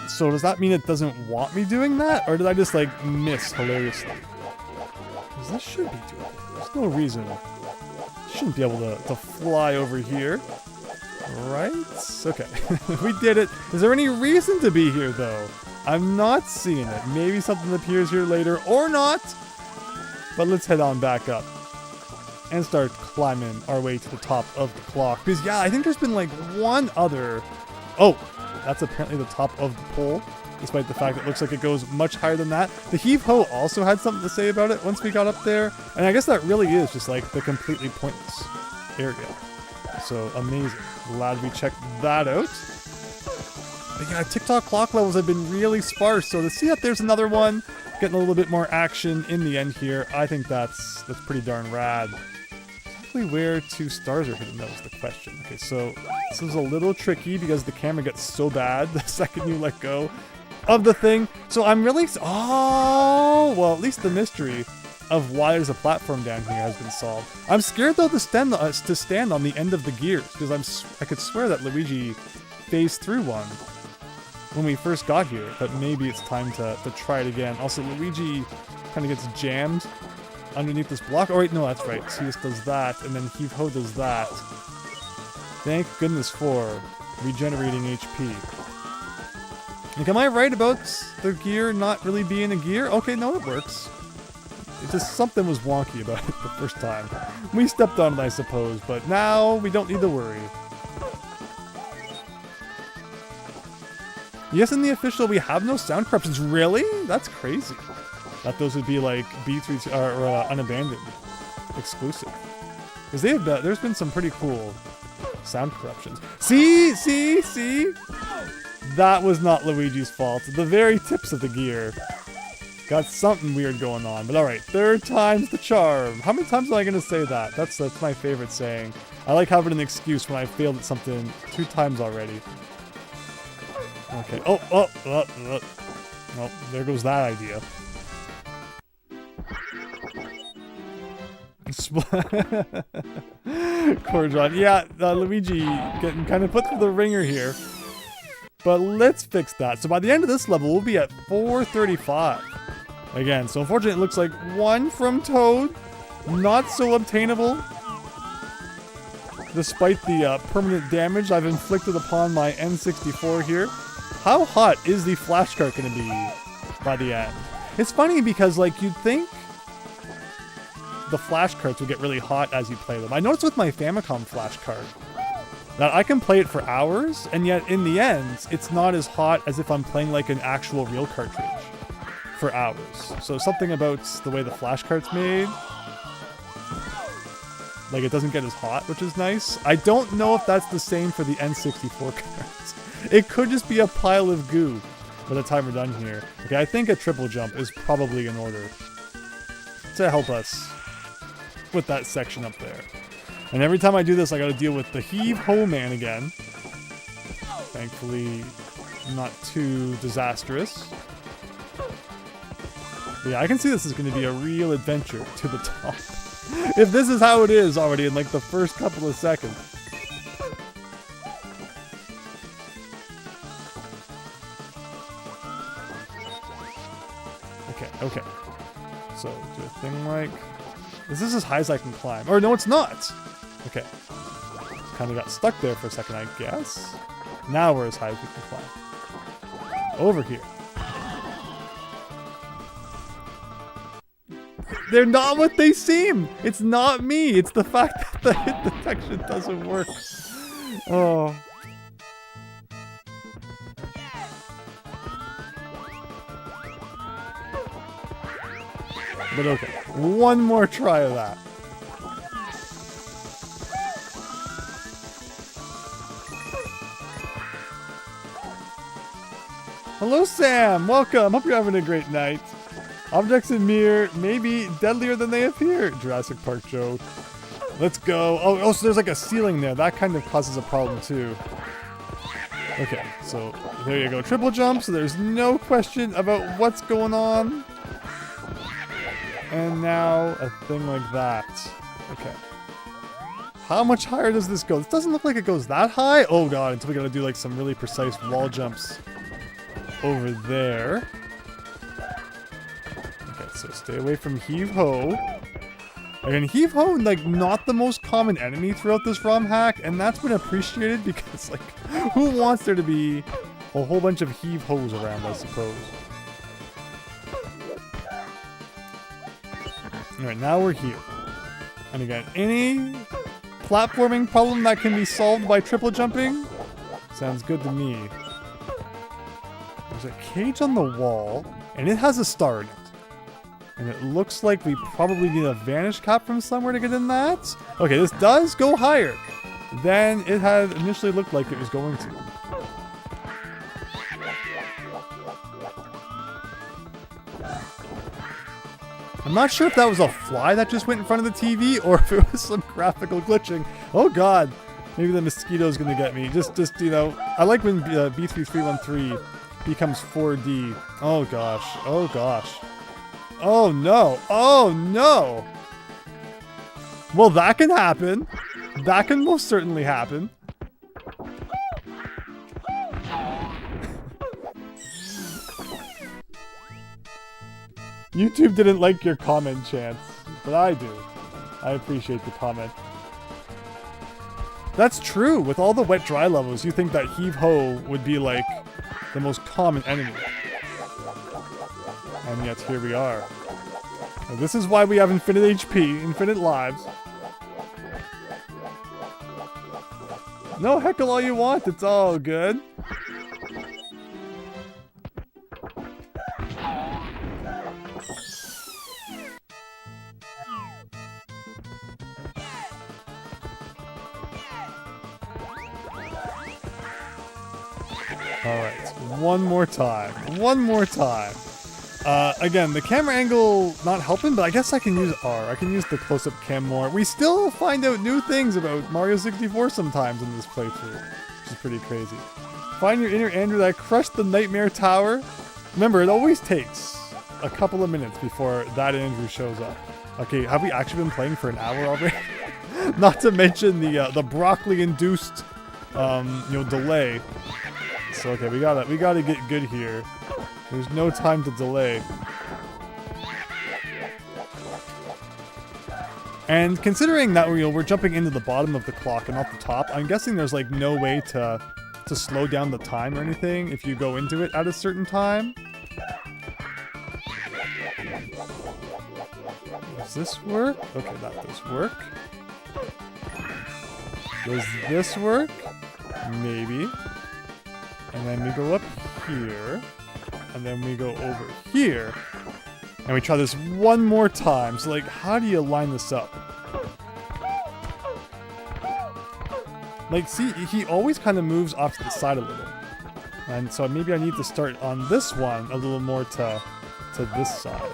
So does that mean it doesn't want me doing that? Or did I just like miss hilariously? Because this should be doing it. There's no reason. Shouldn't be able to fly over here. Right? Okay. We did it. Is there any reason to be here though? I'm not seeing it. Maybe something appears here later or not. But let's head on back up and start climbing our way to the top of the clock. Because yeah, I think there's been like one other... Oh, that's apparently the top of the pole, despite the fact that it looks like it goes much higher than that. The heave-ho also had something to say about it once we got up there. And I guess that really is just like the completely pointless area. So amazing. Glad we checked that out. But yeah, TikTok clock levels have been really sparse. So to see that there's another one, getting a little bit more action in the end here, I think that's pretty darn rad. Exactly where 2 stars are hidden, that was the question. Okay, so this is a little tricky because the camera gets so bad the second you let go of the thing. So I'm really... Oh, well, at least the mystery of why there's a platform down here has been solved. I'm scared though to stand on the end of the gears because I could swear that Luigi phased through one when we first got here, but maybe it's time to try it again. Also, Luigi kind of gets jammed underneath this block. Oh wait, no, that's right. So he just does that, and then Heave-Ho does that. Thank goodness for regenerating HP. Like, am I right about the gear not really being a gear? Okay, no, it works. It's just something was wonky about it the first time. We stepped on it, I suppose, but now we don't need to worry. Yes, in the official, we have no sound corruptions. Really? That's crazy. Thought those would be like B3 or Unabandoned exclusive. Because there's been some pretty cool sound corruptions. See? That was not Luigi's fault. The very tips of the gear got something weird going on. But alright, 3rd time's the charm. How many times am I going to say that? That's my favorite saying. I like having an excuse when I failed at something 2 times already. Okay. Oh, there goes that idea. Cordron. Yeah, Luigi getting kind of put through the ringer here. But let's fix that. So by the end of this level, we'll be at 435. Again, so unfortunately it looks like 1 from Toad. Not so obtainable. Despite the permanent damage I've inflicted upon my N64 here. How hot is the flash cart going to be by the end? It's funny because, like, you'd think the flash carts would get really hot as you play them. I noticed with my Famicom flash cart that I can play it for hours, and yet in the end, it's not as hot as if I'm playing like an actual real cartridge. for hours. So something about the way the flashcart's made. Like, it doesn't get as hot, which is nice. I don't know if that's the same for the N64 cards. It could just be a pile of goo by the time we're done here. Okay, I think a triple jump is probably in order to help us with that section up there. And every time I do this, I gotta deal with the heave-ho man again. Thankfully, not too disastrous. But yeah, I can see this is gonna be a real adventure to the top. If this is how it is already in like the first couple of seconds. Okay. So do a thing like... Is this as high as I can climb? Or no, it's not! Okay. Kind of got stuck there for a second, I guess. Now we're as high as we can climb. Over here. They're not what they seem! It's not me! It's the fact that the hit detection doesn't work. Oh. But okay, one more try of that. Hello, Sam! Welcome! Hope you're having a great night. Objects in mirror may be deadlier than they appear. Jurassic Park joke. Let's go. Oh, so there's like a ceiling there. That kind of causes a problem too. Okay, so there you go. Triple jump, so there's no question about what's going on. And now a thing like that. Okay. How much higher does this go? This doesn't look like it goes that high. Oh god, until we gotta do like some really precise wall jumps over there. Okay, so stay away from heave-ho. Again, heave-ho, like, not the most common enemy throughout this ROM hack, and that's been appreciated because, like, who wants there to be a whole bunch of heave-hos around, I suppose. Alright, now we're here. And again, any platforming problem that can be solved by triple jumping sounds good to me. There's a cage on the wall, and it has a star in it. And it looks like we probably need a vanish cap from somewhere to get in that. Okay, this does go higher than it had initially looked like it was going to. I'm not sure if that was a fly that just went in front of the TV or if it was some graphical glitching. Oh god, maybe the mosquito's gonna get me. Just you know, I like when B3313 becomes 4D. Oh gosh, oh gosh. Oh no, oh no! Well, that can happen. That can most certainly happen. YouTube didn't like your comment, Chance, but I do. I appreciate the comment. That's true. With all the wet-dry levels, you think that heave-ho would be like the most common enemy. And yet here we are. Now, this is why we have infinite HP, infinite lives. No, heckle all you want, it's all good. Alright, one more time. One more time. Again, the camera angle not helping, but I guess I can use R. I can use the close-up cam more. We still find out new things about Mario 64 sometimes in this playthrough, which is pretty crazy. Find your inner Andrew that crushed the Nightmare Tower. Remember, it always takes a couple of minutes before that Andrew shows up. Okay, have we actually been playing for an hour already? Not to mention the broccoli-induced, delay. So okay, we gotta get good here. There's no time to delay. And considering that we're jumping into the bottom of the clock and not the top, I'm guessing there's like no way to slow down the time or anything if you go into it at a certain time. Does this work? Okay, that does work. Does this work? Maybe. And then we go up here. And then we go over here. And we try this one more time. So, like, how do you line this up? Like, see, he always kind of moves off to the side a little. And so maybe I need to start on this one a little more to this side.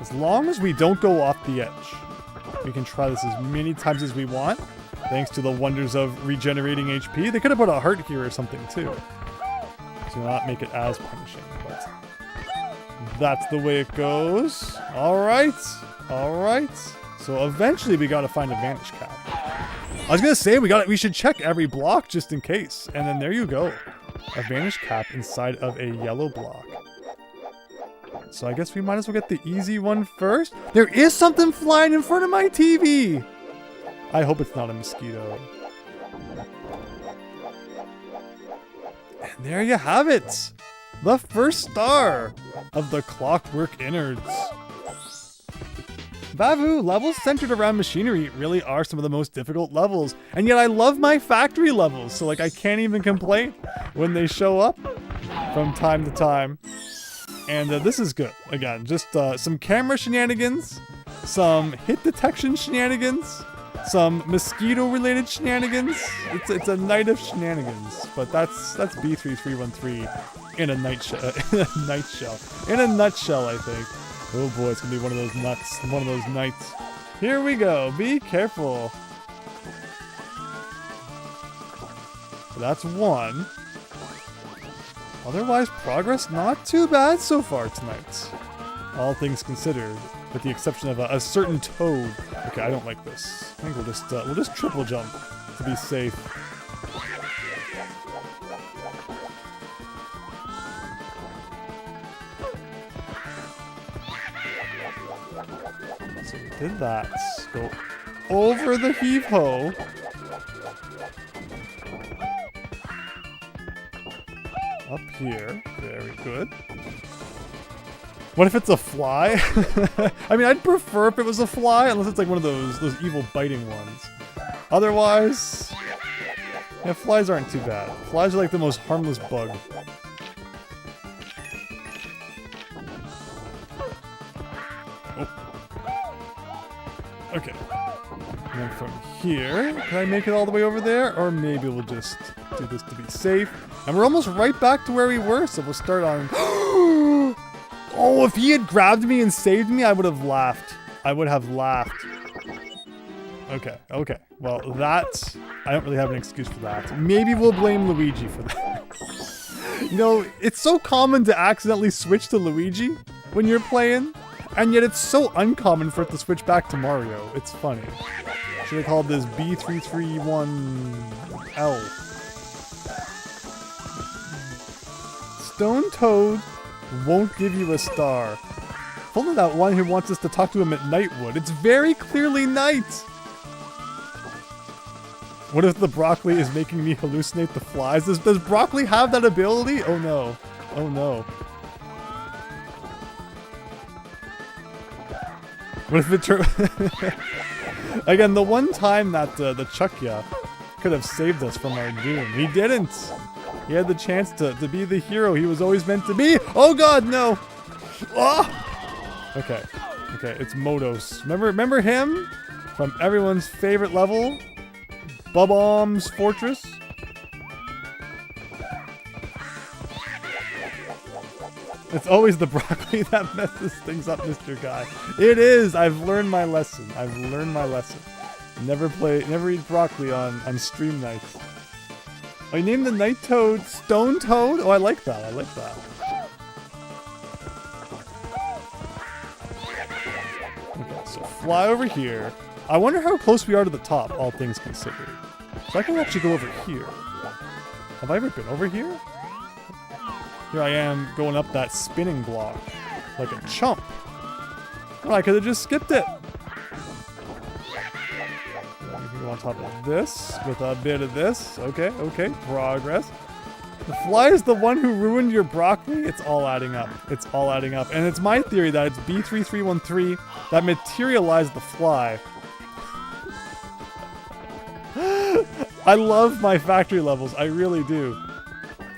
As long as we don't go off the edge, we can try this as many times as we want. Thanks to the wonders of regenerating HP. They could have put a heart here or something too. To not make it as punishing, but that's the way it goes. Alright. Alright. So eventually we gotta find a vanish cap. I was gonna say we should check every block just in case. And then there you go. A vanish cap inside of a yellow block. So I guess we might as well get the easy one first. There is something flying in front of my TV! I hope it's not a mosquito. And there you have it! The first star of the Clockwork Innards. Vavu, levels centered around machinery really are some of the most difficult levels, and yet I love my factory levels, so like I can't even complain when they show up from time to time. And this is good. Again, just some camera shenanigans, some hit detection shenanigans, some mosquito-related shenanigans. It's a night of shenanigans, but that's B3313 in a nutshell. In a nutshell, I think. Oh boy, it's gonna be one of those nuts, one of those nights. Here we go. Be careful. So that's one. Otherwise, progress not too bad so far tonight. All things considered, with the exception of a certain toad. Okay, I don't like this. I think we'll just triple jump to be safe. So we did that. Go over the heave-ho. Up here. Very good. What if it's a fly? I mean, I'd prefer if it was a fly, unless it's like one of those evil biting ones. Otherwise, yeah, flies aren't too bad. Flies are like the most harmless bug. Oh. Okay. And then from here, can I make it all the way over there? Or maybe we'll just do this to be safe. And we're almost right back to where we were, so we'll start on... Oh, if he had grabbed me and saved me, I would have laughed. I would have laughed. Okay, okay. Well, that... I don't really have an excuse for that. Maybe we'll blame Luigi for that. You know, it's so common to accidentally switch to Luigi when you're playing, and yet it's so uncommon for it to switch back to Mario. It's funny. Should have called this B3313L. Stone Toad won't give you a star. If only that one who wants us to talk to him at night would. It's very clearly night! What if the broccoli is making me hallucinate the flies? Does broccoli have that ability? Oh no. Oh no. What if it Again, the one time that the Chukya could have saved us from our doom. He didn't! He had the chance to be the hero he was always meant to be. Oh god, no! Oh! Okay. Okay, it's Modos. Remember him? From everyone's favorite level? Bob-omb's Fortress? It's always the broccoli that messes things up, Mr. Guy. It is! I've learned my lesson. I've learned my lesson. Never eat broccoli on stream nights. I named the Night Toad Stone Toad? Oh, I like that. I like that. Okay, so fly over here. I wonder how close we are to the top, all things considered. So I can actually go over here. Have I ever been over here? Here I am going up that spinning block like a chump. Oh, I could have just skipped it. Go on top of this with a bit of this. Okay, okay, progress. The fly is the one who ruined your broccoli. It's all adding up. It's all adding up. And it's my theory that it's B3313 that materialized the fly. I love my factory levels. I really do.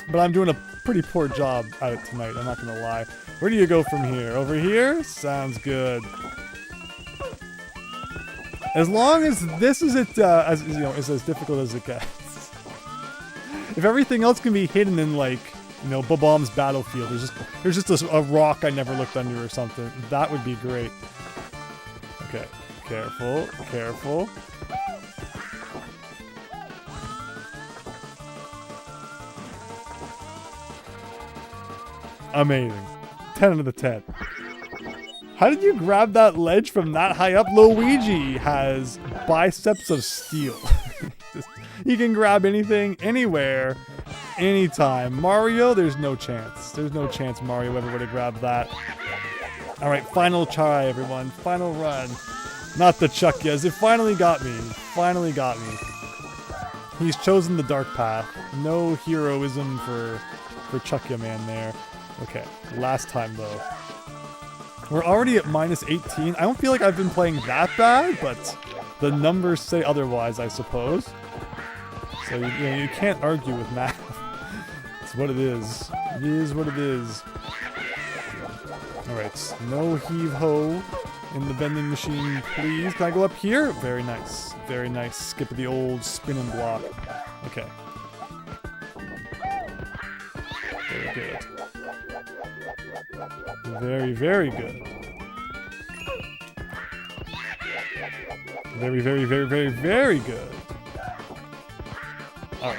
But I'm doing a pretty poor job at it tonight, I'm not gonna lie. Where do you go from here? Over here? Sounds good. As long as this is as difficult as it gets. If everything else can be hidden in, like, you know, Bob-omb's battlefield, there's just a rock I never looked under or something, that would be great. Okay, careful, careful. Amazing. 10 out of 10. How did you grab that ledge from that high up? Luigi has biceps of steel. He can grab anything, anywhere, anytime. Mario, there's no chance. There's no chance Mario ever would have grabbed that. Alright, final try, everyone. Final run. Not the Chuckyas. It finally got me. Finally got me. He's chosen the dark path. No heroism for Chuckya Man there. Okay, last time though. We're already at minus 18. I don't feel like I've been playing that bad, but the numbers say otherwise, I suppose. So you can't argue with math. It's what it is. It is what it is. Alright, no heave-ho in the vending machine, please. Can I go up here? Very nice. Very nice. Skip the old spinning block. Okay. Very good. Very, very good. Very, very, very, very, very good. Alright.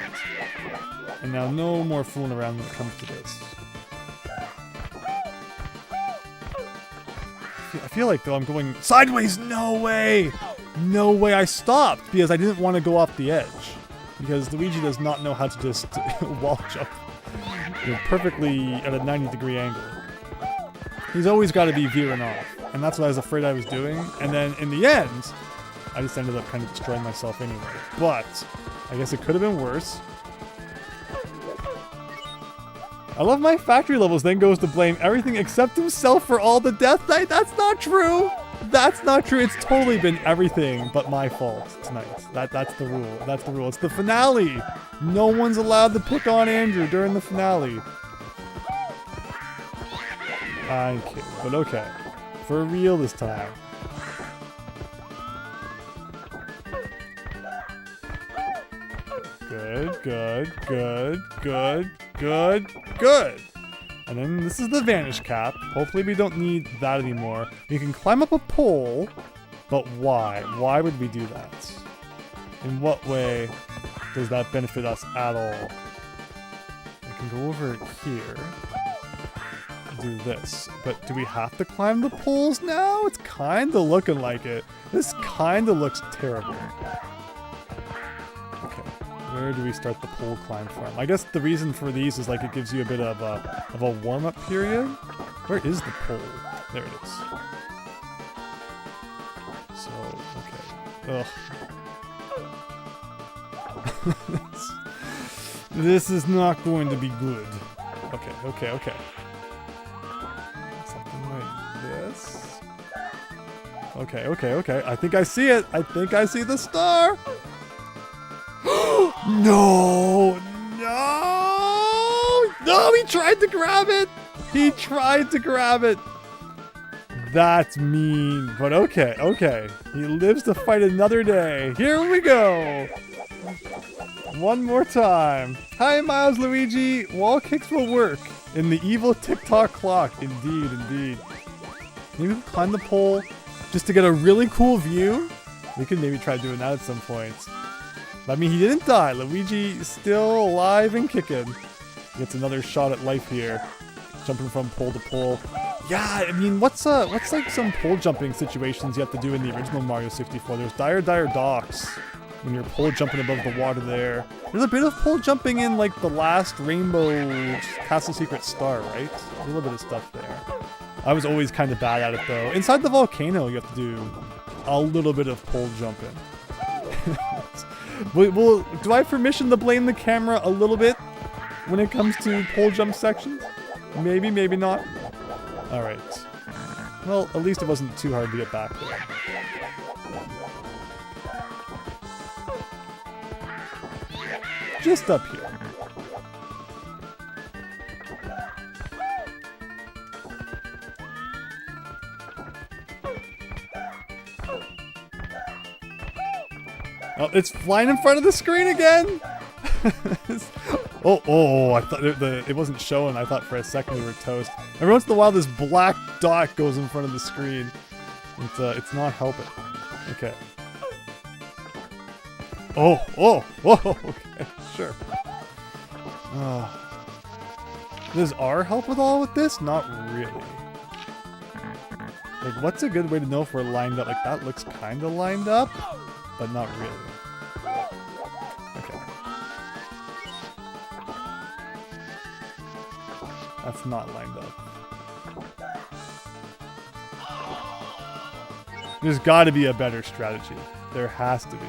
And now no more fooling around when it comes to this. I feel like, though, I'm going sideways. No way! No way. I stopped because I didn't want to go off the edge. Because Luigi does not know how to just wall jump perfectly at a 90-degree angle. He's always got to be veering off. And that's what I was afraid I was doing. And then in the end, I just ended up kind of destroying myself anyway. But I guess it could have been worse. I love my factory levels then goes to blame everything except himself for all the death. That's not true. That's not true. It's totally been everything but my fault tonight. That's the rule. That's the rule. It's the finale. No one's allowed to pick on Andrew during the finale. I'm kidding, but okay. For real this time. Good, good, good, good, good, good. And then this is the vanish cap. Hopefully we don't need that anymore. We can climb up a pole, but why? Why would we do that? In what way does that benefit us at all? I can go over here. Do this, but do we have to climb the poles now? It's kind of looking like it. This kind of looks terrible. Okay, where do we start the pole climb from? I guess the reason for these is like it gives you a bit of a warm-up period. Where is the pole? There it is. So, okay. Ugh. This is not going to be good. Okay, okay, okay. This. Okay, okay, okay. I think I see it. I think I see the star. No! No! No, he tried to grab it! He tried to grab it! That's mean, but okay, okay. He lives to fight another day. Here we go! One more time. Hi, Miles Luigi. Wall kicks will work. In the evil TikTok clock. Indeed, indeed. Maybe we can climb the pole just to get a really cool view. We could maybe try doing that at some point. I mean, he didn't die. Luigi is still alive and kicking. Gets another shot at life here. Jumping from pole to pole. Yeah, I mean, what's like some pole jumping situations you have to do in the original Mario 64? There's Dire Docks when you're pole jumping above the water there. There's a bit of pole jumping in like the last Rainbow Castle Secret Star, right? A little bit of stuff there. I was always kind of bad at it though. Inside the volcano, you have to do a little bit of pole jumping. Well, do I have permission to blame the camera a little bit when it comes to pole jump sections? Maybe, maybe not. Alright. Well, at least it wasn't too hard to get back there. Just up here. Oh, it's flying in front of the screen again. Oh, I thought it wasn't showing. I thought for a second we were toast. Every once in a while, this black dot goes in front of the screen. It's not helping. Okay. Oh, okay, sure. Does R help at all with this? Not really. Like, what's a good way to know if we're lined up? Like, that looks kind of lined up, but not really. Okay. That's not lined up. There's got to be a better strategy. There has to be.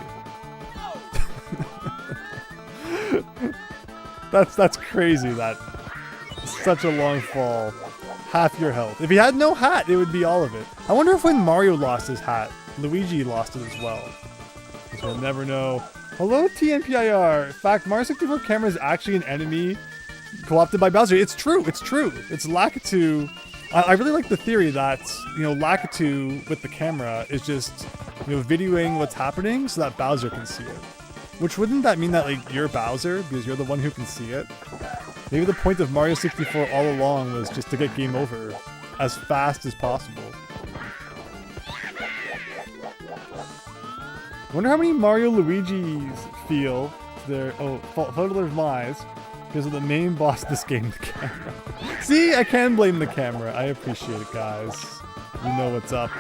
That's crazy. That such a long fall. Half your health. If he had no hat, it would be all of it. I wonder if when Mario lost his hat, Luigi lost it as well. We'll never know. Hello, TNPIR. In fact, Mario 64 camera is actually an enemy co-opted by Bowser. It's true. It's true. It's Lakitu. I really like the theory that, you know, Lakitu with the camera is just, you know, videoing what's happening so that Bowser can see it. Which wouldn't that mean that, like, you're Bowser because you're the one who can see it? Maybe the point of Mario 64 all along was just to get game over as fast as possible. I wonder how many Mario Luigis feel their Photoler's Mize because of the main boss of this game, the camera. See, I can blame the camera. I appreciate it, guys. You know what's up.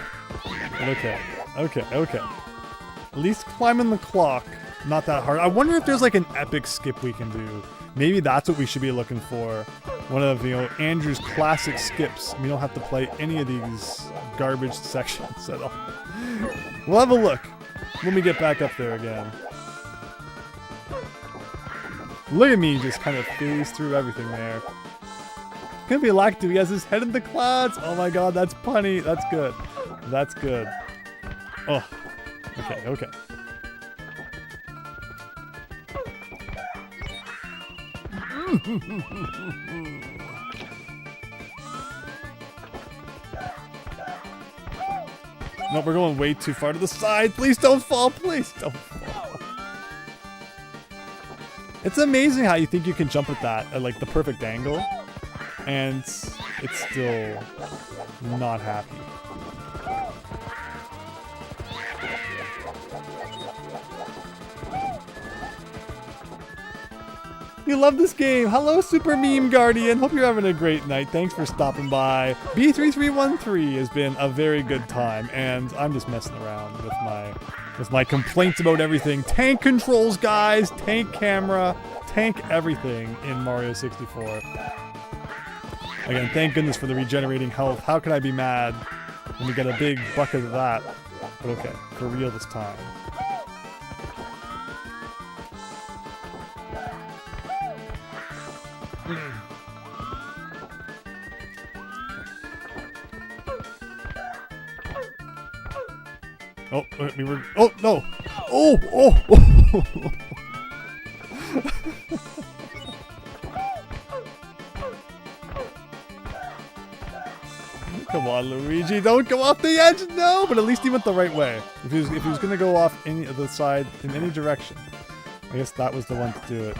But okay. At least climbing the clock, not that hard. I wonder if there's like an epic skip we can do. Maybe that's what we should be looking for. One of, you know, Andrew's classic skips. We don't have to play any of these garbage sections at all. We'll have a look when we get back up there again. Look at me just kind of phase through everything there. Could be Lakitu. He has his head in the clouds. Oh my god, that's punny. That's good. That's good. Oh. Okay. No, we're going way too far to the side. Please don't fall. Please don't fall. It's amazing how you think you can jump at that at like the perfect angle, and it's still not happy. You love this game. Hello, Super Meme Guardian. Hope you're having a great night. Thanks for stopping by. B3313 has been a very good time, and I'm just messing around with my complaints about everything. Tank controls, guys. Tank camera. Tank everything in Mario 64. Again, thank goodness for the regenerating health. How can I be mad when we get a big bucket of that? But okay, for real this time. Oh, we were. Oh no! Oh! Come on, Luigi! Don't go off the edge! No! But at least he went the right way. If he was gonna go off any of the side in any direction, I guess that was the one to do it.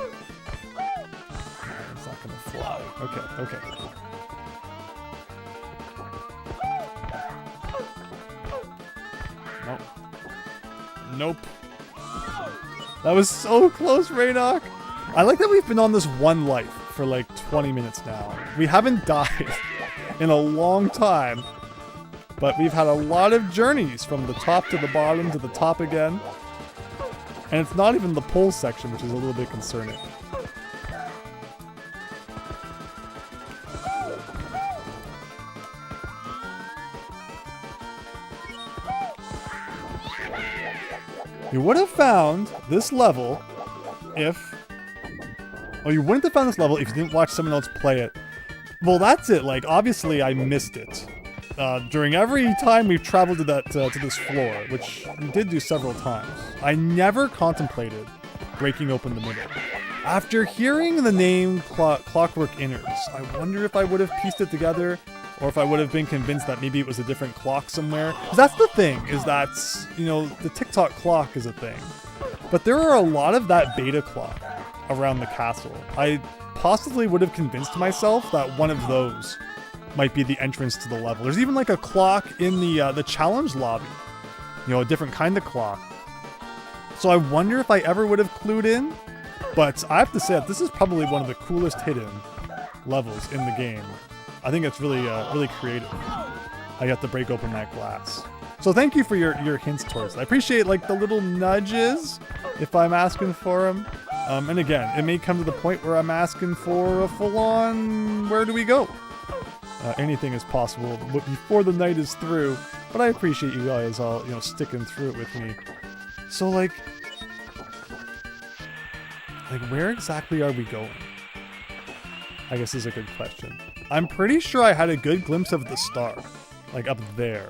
It's not gonna fly. Okay. Nope. That was so close, Raynok. I like that we've been on this one life for like 20 minutes now. We haven't died in a long time, but we've had a lot of journeys from the top to the bottom to the top again. And it's not even the pole section, which is a little bit concerning. You would have found this level if... Oh, you wouldn't have found this level if you didn't watch someone else play it. Well, that's it. Like, obviously, I missed it. During every time we've traveled to this floor, which we did do several times, I never contemplated breaking open the middle. After hearing the name Clockwork Innards, I wonder if I would have pieced it together, or if I would have been convinced that maybe it was a different clock somewhere. Because that's the thing, is that, you know, the TikTok clock is a thing. But there are a lot of that beta clock around the castle. I possibly would have convinced myself that one of those might be the entrance to the level. There's even like a clock in the challenge lobby. You know, a different kind of clock. So I wonder if I ever would have clued in. But I have to say that this is probably one of the coolest hidden levels in the game. I think it's really, really creative. I have to break open that glass. So thank you for your hints towards it. I appreciate like the little nudges if I'm asking for them. And again, it may come to the point where I'm asking for a full-on, where do we go? Anything is possible before the night is through. But I appreciate you guys all, you know, sticking through it with me. So like where exactly are we going? I guess is a good question. I'm pretty sure I had a good glimpse of the star, like up there.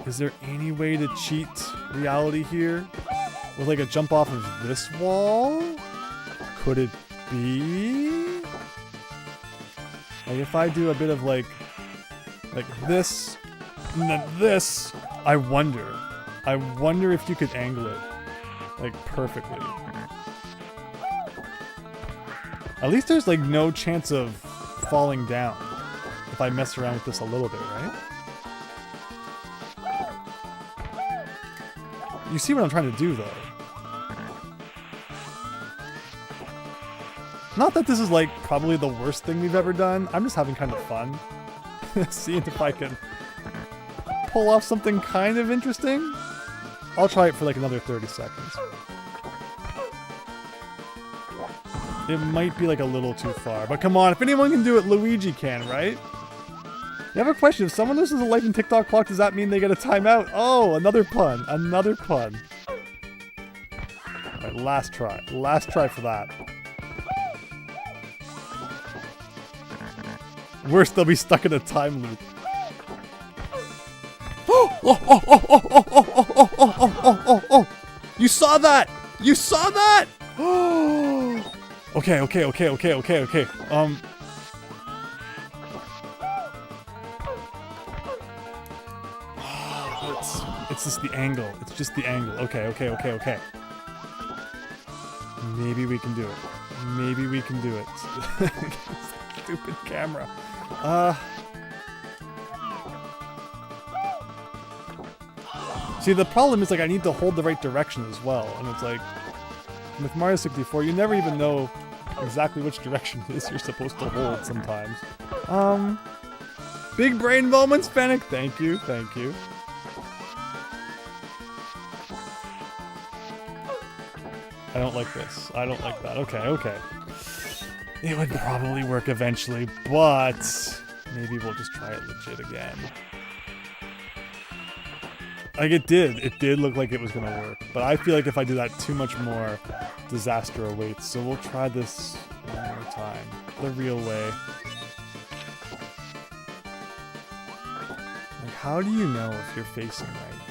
Is there any way to cheat reality here? With like a jump off of this wall? Could it be? Like if I do a bit of like this, and then this, I wonder if you could angle it like perfectly. At least there's like no chance of falling down if I mess around with this a little bit, right? You see what I'm trying to do though. Not that this is like probably the worst thing we've ever done. I'm just having kind of fun. Seeing if I can pull off something kind of interesting. I'll try it for like another 30 seconds. It might be like a little too far, but come on, if anyone can do it, Luigi can, right? You have a question, if someone loses a life in TikTok clock, does that mean they get a timeout? Oh, another pun, another pun. Alright, last try for that. Worse, they'll be stuck in a time loop. Oh! You saw that! You saw that! Okay. It's just the angle. It's just the angle. Okay. Maybe we can do it. Stupid camera. See, the problem is like I need to hold the right direction as well, and it's like with Mario 64, you never even know exactly which direction it is you're supposed to hold sometimes. Big brain moments, Fennec. Thank you. I don't like this. I don't like that. Okay. It would probably work eventually, but maybe we'll just try it legit again. Like it did look like it was gonna work, but I feel like if I do that too much more, disaster awaits. So we'll try this one more time, the real way. Like, how do you know if you're facing right?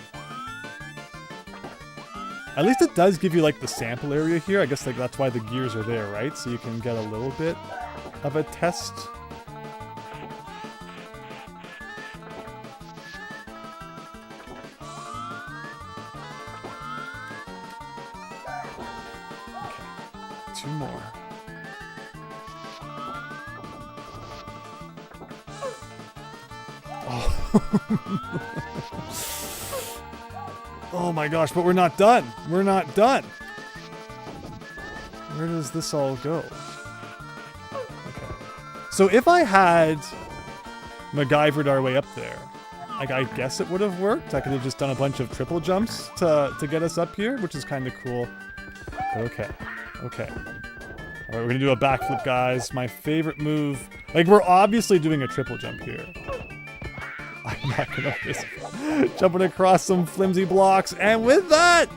At least it does give you like the sample area here. I guess like that's why the gears are there, right? So you can get a little bit of a test. Two more. Oh my gosh, but we're not done. We're not done. Where does this all go? Okay. So if I had MacGyvered our way up there, like I guess it would have worked. I could have just done a bunch of triple jumps to get us up here, which is kind of cool. Okay. Alright, we're gonna do a backflip, guys. My favorite move. Like, we're obviously doing a triple jump here. I'm not gonna risk jumping across some flimsy blocks. And with that,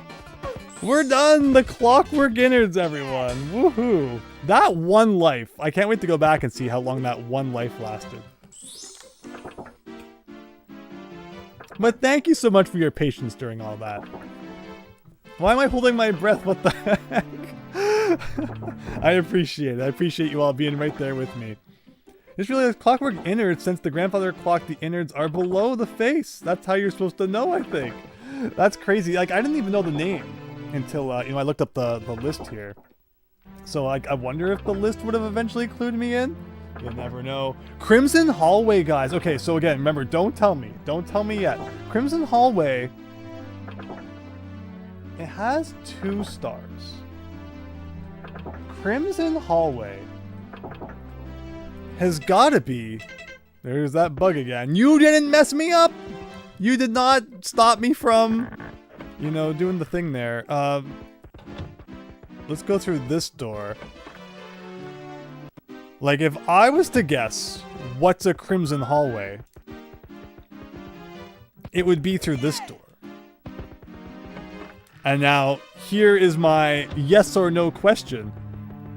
we're done. The Clockwork Innards, everyone. Woohoo. That one life. I can't wait to go back and see how long that one life lasted. But thank you so much for your patience during all that. Why am I holding my breath? What the heck? I appreciate it. I appreciate you all being right there with me. Just realized Clockwork Innards, since the grandfather clock, the innards are below the face. That's how you're supposed to know, I think. That's crazy. Like, I didn't even know the name until, you know, I looked up the list here. So I wonder if the list would have eventually clued me in. You'll never know. Crimson Hallway, guys. Okay, so again, remember, don't tell me. Don't tell me yet. Crimson Hallway, it has 2 stars. Crimson Hallway has got to be... There's that bug again. You didn't mess me up! You did not stop me from, you know, doing the thing there. Let's go through this door. Like, if I was to guess what's a Crimson Hallway, it would be through this door. And now, here is my yes or no question.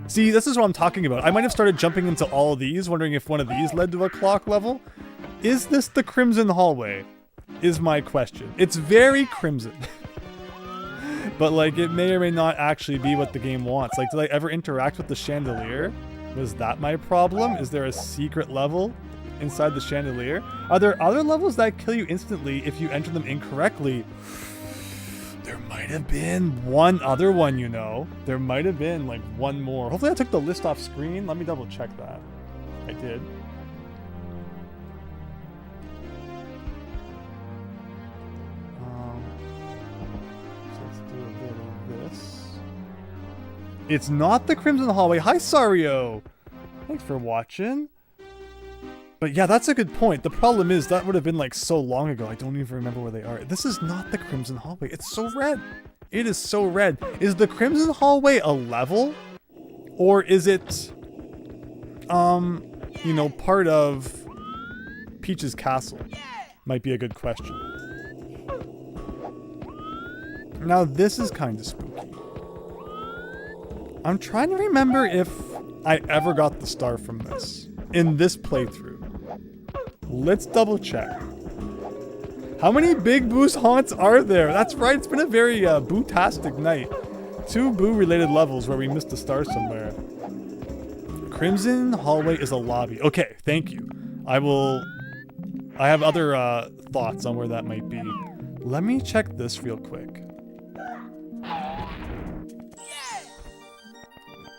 See, this is what I'm talking about. I might have started jumping into all of these, wondering if one of these led to a clock level. Is this the Crimson Hallway? Is my question. It's very crimson. But, like, it may or may not actually be what the game wants. Like, did I ever interact with the chandelier? Was that my problem? Is there a secret level inside the chandelier? Are there other levels that kill you instantly if you enter them incorrectly? There might have been one other one, you know. There might have been, like, one more. Hopefully I took the list off screen. Let me double check that. I did. So let's do a bit of this. It's not the Crimson Hallway. Hi, Sario! Thanks for watching. But yeah, that's a good point. The problem is that would have been like so long ago. I don't even remember where they are. This is not the Crimson Hallway. It's so red. It is so red. Is the Crimson Hallway a level? Or is it, you know, part of Peach's castle? Might be a good question. Now this is kind of spooky. I'm trying to remember if I ever got the star from this in this playthrough. Let's double check. How many Big Boo's haunts are there? That's right, it's been a very boo-tastic night. 2 boo-related levels where we missed a star somewhere. Crimson Hallway is a lobby. Okay, thank you. I have other thoughts on where that might be. Let me check this real quick.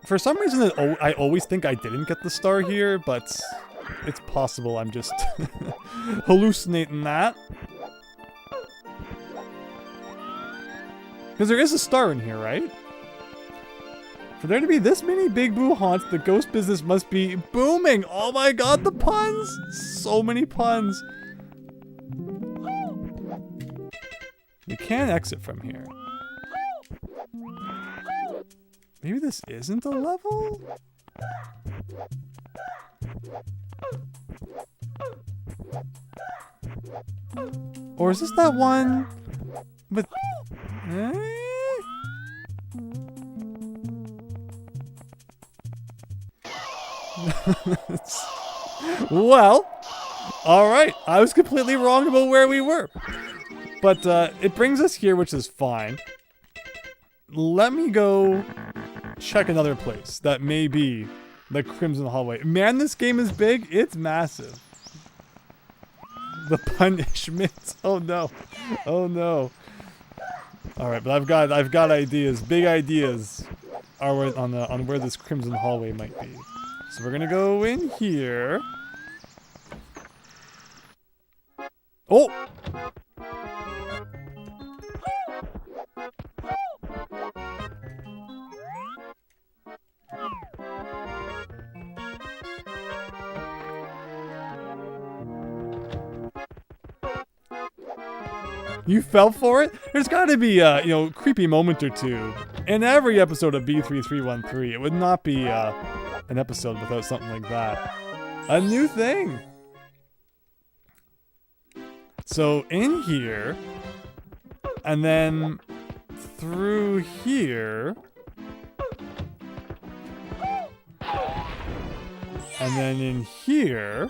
For some reason, I always think I didn't get the star here, but it's possible I'm just hallucinating that. Because there is a star in here, right? For there to be this many Big Boo haunts, the ghost business must be booming! Oh my god, the puns! So many puns! We can exit from here. Maybe this isn't a level? Or is this that one with... Well, alright. I was completely wrong about where we were. But it brings us here, which is fine. Let me go check another place that may be the Crimson Hallway. Man, this game is big. It's massive. The punishment. Oh no. Oh no. Alright, but I've got ideas. Big ideas are on where this Crimson Hallway might be. So we're gonna go in here. Oh! You fell for it? There's gotta be a, you know, creepy moment or two in every episode of B3313. It would not be an episode without something like that. A new thing! So in here, and then through here, and then in here,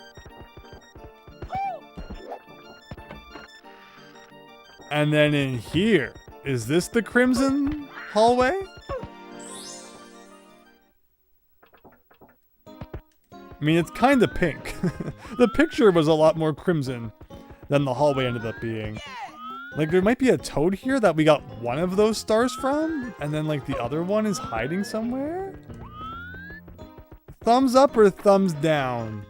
and then in here. Is this the Crimson Hallway? I mean, it's kind of pink. The picture was a lot more crimson than the hallway ended up being. Like, there might be a toad here that we got one of those stars from, and then, like, the other one is hiding somewhere? Thumbs up or thumbs down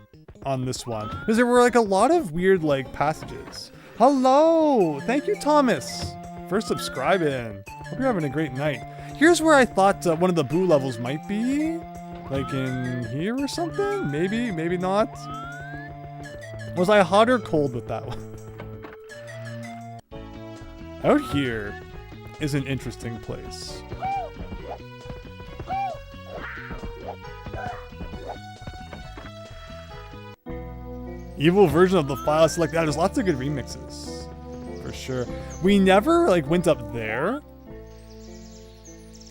on this one? Because there were, like, a lot of weird, like, passages. Hello! Thank you, Thomas, for subscribing. Hope you're having a great night. Here's where I thought one of the Boo levels might be. Like, in here or something? Maybe, maybe not. Was I hot or cold with that one? Out here is an interesting place. Evil version of the file select that. There's lots of good remixes. For sure. We never like went up there.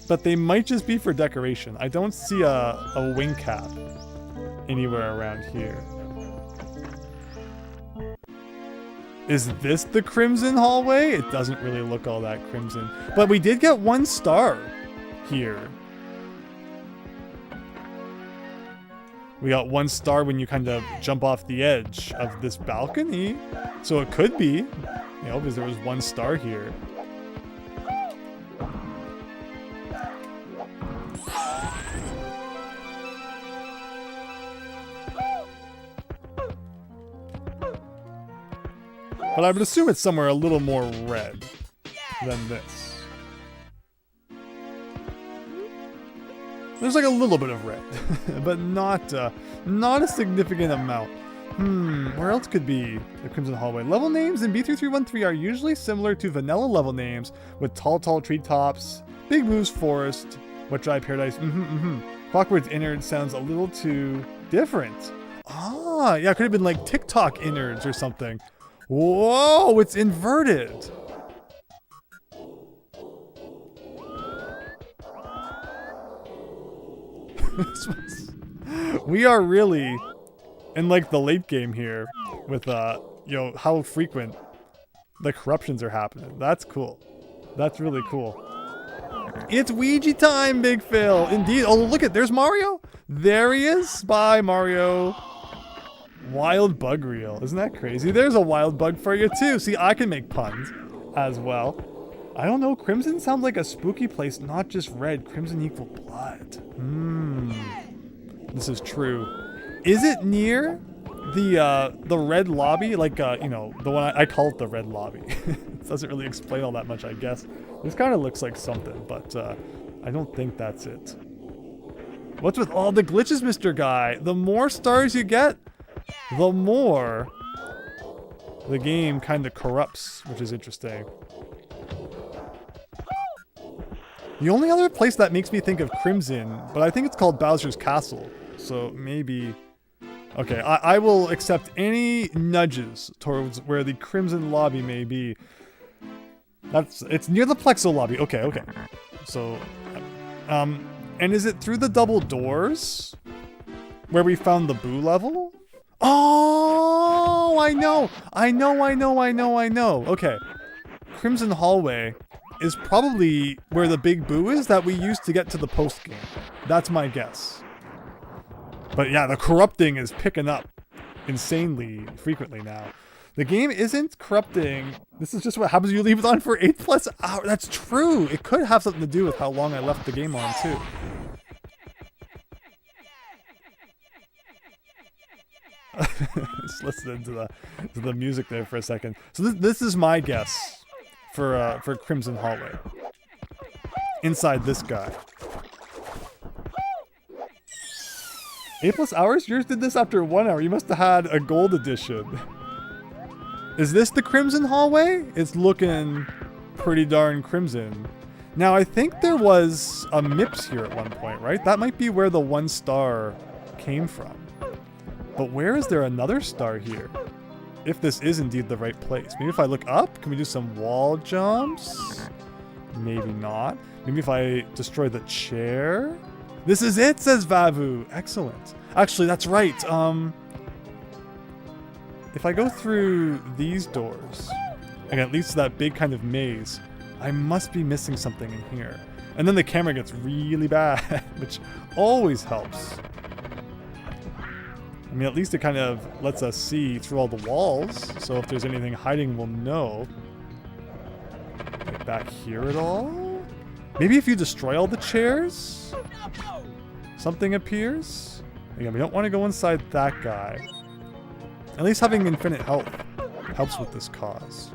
But they might just be for decoration. I don't see a wing cap anywhere around here. Is this the crimson hallway? It doesn't really look all that crimson. But we did get 1 star here. We got 1 star when you kind of jump off the edge of this balcony. So it could be, you know, because there was 1 star here. But I would assume it's somewhere a little more red than this. There's like a little bit of red, but not a significant amount. Where else could be the Crimson Hallway? Level names in B3313 are usually similar to vanilla level names, with tall treetops, big moves forest, wet dry paradise, Clockwork's innards sounds a little too different. Ah, yeah, it could have been like TikTok innards or something. Whoa, it's inverted. We are really in like the late game here with you know, how frequent the corruptions are happening. That's cool. That's really cool. It's Ouija time, Big Phil. Indeed. Oh, look at, there's Mario. There he is. Bye, Mario. Wild bug reel. Isn't that crazy? There's a wild bug for you too. See, I can make puns as well. I don't know. Crimson sounds like a spooky place, not just red. Crimson equal blood. This is true. Is it near the red lobby? Like, you know, the one I call it the red lobby. It doesn't really explain all that much, I guess. This kind of looks like something, but I don't think that's it. What's with all the glitches, Mr. Guy? The more stars you get, the more the game kind of corrupts, which is interesting. The only other place that makes me think of Crimson, but I think it's called Bowser's Castle, so maybe... Okay, I will accept any nudges towards where the Crimson lobby may be. It's near the Plexo lobby. Okay. So, and is it through the double doors where we found the Boo level? Oh, I know. Okay. Crimson Hallway is probably where the big Boo is that we used to get to the post game. That's my guess. But yeah, the corrupting is picking up insanely frequently now. The game isn't corrupting. This is just what happens when you leave it on for 8+ hours. That's true. It could have something to do with how long I left the game on too. Just listening to the music there for a second. So this is my guess for Crimson Hallway. Inside this guy. 8+ hours? Yours did this after 1 hour. You must have had a gold edition. Is this the Crimson Hallway? It's looking pretty darn crimson. Now, I think there was a MIPS here at one point, right? That might be where the 1 star came from. But where is there another star here? If this is indeed the right place. Maybe if I look up, can we do some wall jumps? Maybe not. Maybe if I destroy the chair? This is it, says Vavu. Excellent. Actually, that's right. If I go through these doors, and it leads to that big kind of maze, I must be missing something in here. And then the camera gets really bad, which always helps. I mean, at least it kind of lets us see through all the walls, so if there's anything hiding, we'll know. back here at all? Maybe if you destroy all the chairs, something appears? Again, we don't want to go inside that guy. At least having infinite health helps with this cause.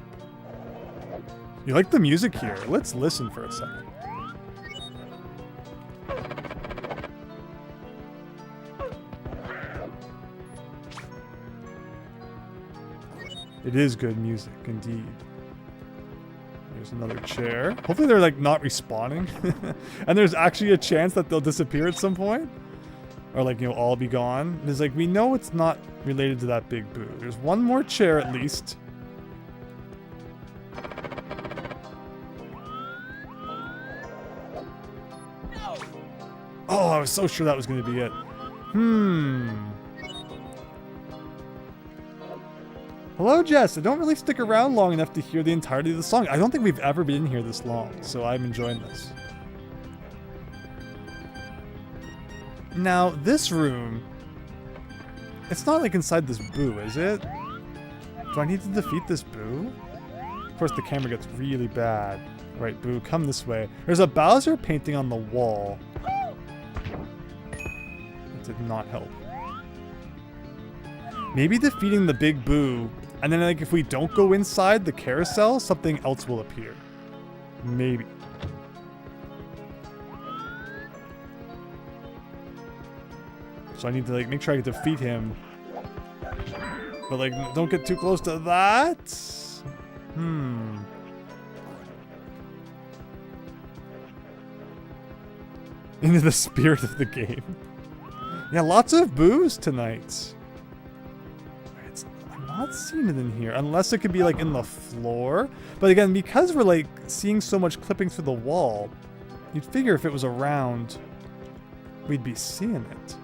You like the music here? Let's listen for a second. It is good music, indeed. There's another chair. Hopefully they're like not respawning. And there's actually a chance that they'll disappear at some point. Or like, you know, all be gone. It's like, we know it's not related to that big boo. There's one more chair at least. Oh, I was so sure that was going to be it. Hello, Jess. I don't really stick around long enough to hear the entirety of the song. I don't think we've ever been here this long, so I'm enjoying this. Now, this room, it's not like inside this boo, is it? Do I need to defeat this boo? Of course, the camera gets really bad. Right, boo, come this way. There's a Bowser painting on the wall. It did not help. Maybe defeating the big boo, and then like if we don't go inside the carousel, something else will appear. Maybe. So I need to like make sure I defeat him. But like, don't get too close to that. Into the spirit of the game. Yeah, lots of boos tonight. I'm not seeing it in here, unless it could be like in the floor. But again, because we're like seeing so much clipping through the wall, you'd figure if it was around, we'd be seeing it.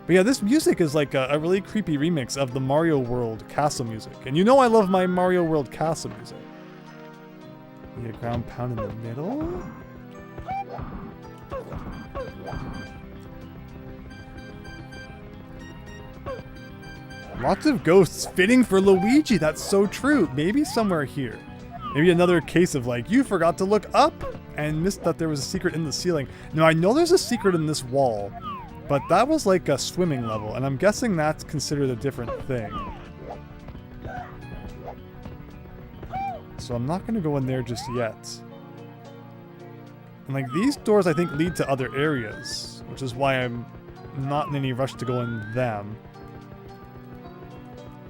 But yeah, this music is like a really creepy remix of the Mario World castle music. And you know I love my Mario World castle music. You get ground pound in the middle. Lots of ghosts fitting for Luigi. That's so true. Maybe somewhere here. Maybe another case of like, you forgot to look up and missed that there was a secret in the ceiling. Now I know there's a secret in this wall, but that was like a swimming level, and I'm guessing that's considered a different thing. So I'm not going to go in there just yet. And like these doors I think lead to other areas, which is why I'm not in any rush to go in them.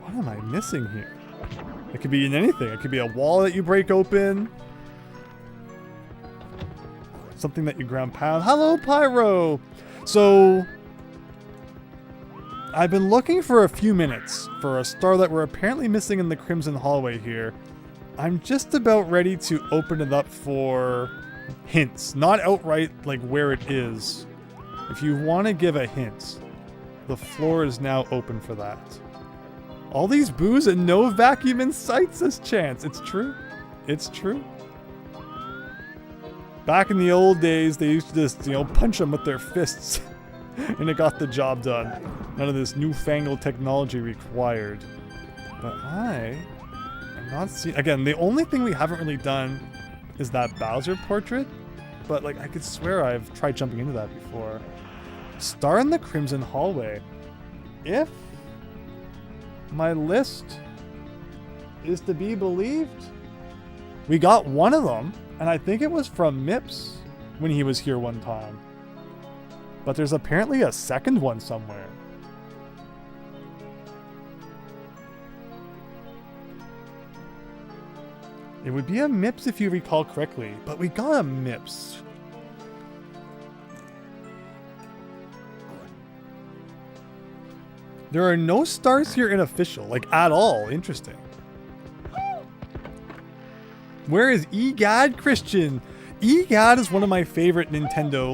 What am I missing here? It could be in anything. It could be a wall that you break open. Something that you ground pound. Hello, Pyro! So, I've been looking for a few minutes for a star that we're apparently missing in the Crimson Hallway here. I'm just about ready to open it up for hints. Not outright like where it is. If you want to give a hint, the floor is now open for that. All these boos and no vacuum in sight, says Chance. It's true. It's true. Back in the old days, they used to just, you know, punch them with their fists. And it got the job done. None of this newfangled technology required. But I am not seeing... Again, the only thing we haven't really done is that Bowser portrait. But, like, I could swear I've tried jumping into that before. Star in the Crimson Hallway. If my list is to be believed, we got one of them. And I think it was from Mips when he was here one time. But there's apparently a second one somewhere. It would be a Mips if you recall correctly, but we got a Mips. There are no stars here in official, like at all. Interesting. Where is EGAD Christian? EGAD is one of my favorite Nintendo,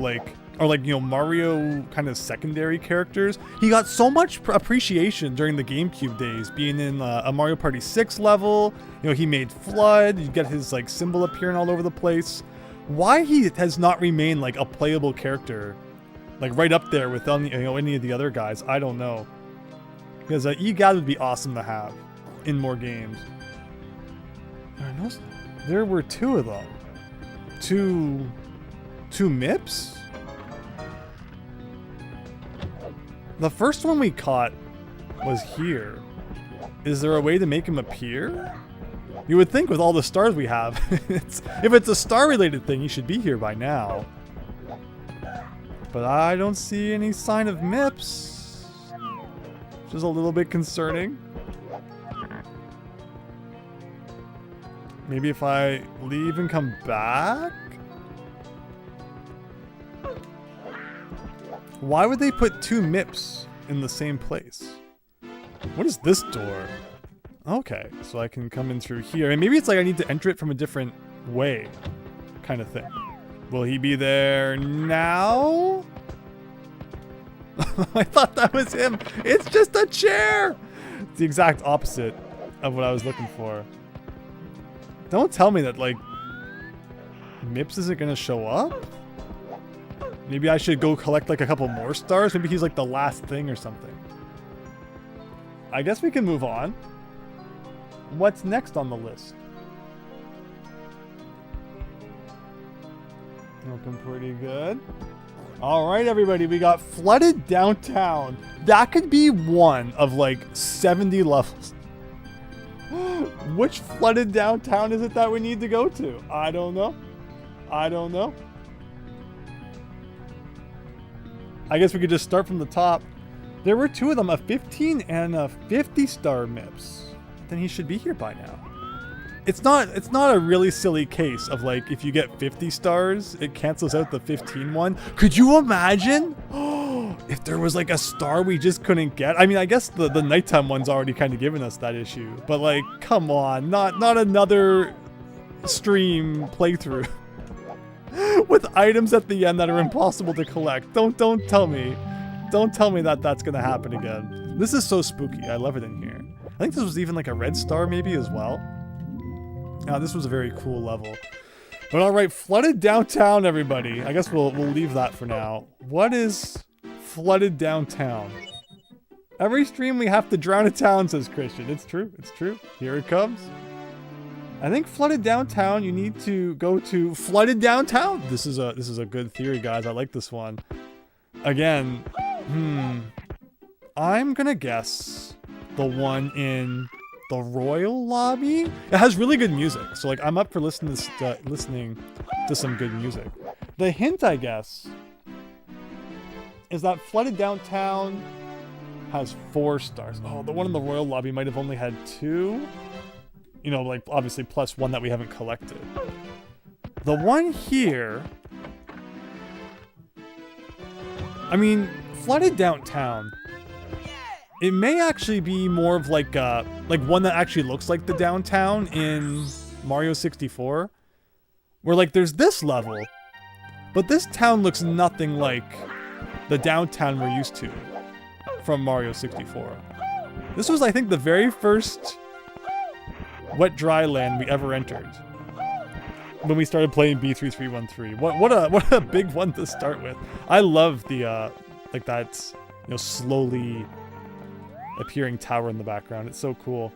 Mario kind of secondary characters. He got so much appreciation during the GameCube days, being in a Mario Party 6 level. You know, he made Flood. You get his like symbol appearing all over the place. Why he has not remained like a playable character, like right up there with any of the other guys, I don't know. Because EGAD would be awesome to have in more games. There are no... There were two of them. Two MIPS? The first one we caught was here. Is there a way to make him appear? You would think with all the stars we have, if it's a star-related thing, he should be here by now. But I don't see any sign of MIPS, which is a little bit concerning. Maybe if I leave and come back? Why would they put two MIPS in the same place? What is this door? Okay, so I can come in through here. And maybe it's like I need to enter it from a different way, kind of thing. Will he be there now? I thought that was him. It's just a chair! It's the exact opposite of what I was looking for. Don't tell me that, like, MIPS isn't gonna show up? Maybe I should go collect, like, a couple more stars? Maybe he's, like, the last thing or something. I guess we can move on. What's next on the list? Looking pretty good. Alright, everybody, we got Flooded Downtown. That could be one of, like, 70 levels. Which Flooded Downtown is it that we need to go to? I don't know. I don't know. I guess we could just start from the top. There were two of them, a 15 and a 50 star MIPS. Then he should be here by now. It's not a really silly case of like, if you get 50 stars, it cancels out the 15 one. Could you imagine? If there was like a star we just couldn't get? I mean, I guess the nighttime one's already kind of given us that issue. But like, come on, not another stream playthrough. With items at the end that are impossible to collect. Don't tell me. Don't tell me that that's gonna happen again. This is so spooky. I love it in here. I think this was even like a red star maybe as well. This was a very cool level. But alright, Flooded Downtown, everybody. I guess we'll leave that for now. What is Flooded Downtown? Every stream we have to drown a town, says Christian. It's true. It's true. Here it comes. I think Flooded Downtown, you need to go to Flooded Downtown. This is a good theory, guys. I like this one. Again, I'm gonna guess the one in the Royal Lobby. It has really good music, so like I'm up for listening to some good music. The hint, I guess, is that Flooded Downtown has 4 stars. Oh, the one in the Royal Lobby might have only had 2. You know, like obviously plus 1 that we haven't collected. The one here, I mean, Flooded Downtown, it may actually be more of like one that actually looks like the downtown in Mario 64. Where like there's this level, but this town looks nothing like the downtown we're used to from Mario 64. This was, I think, the very first wet dry land we ever entered when we started playing B3313. What a big one to start with. I love the like that, you know, slowly appearing tower in the background. It's so cool.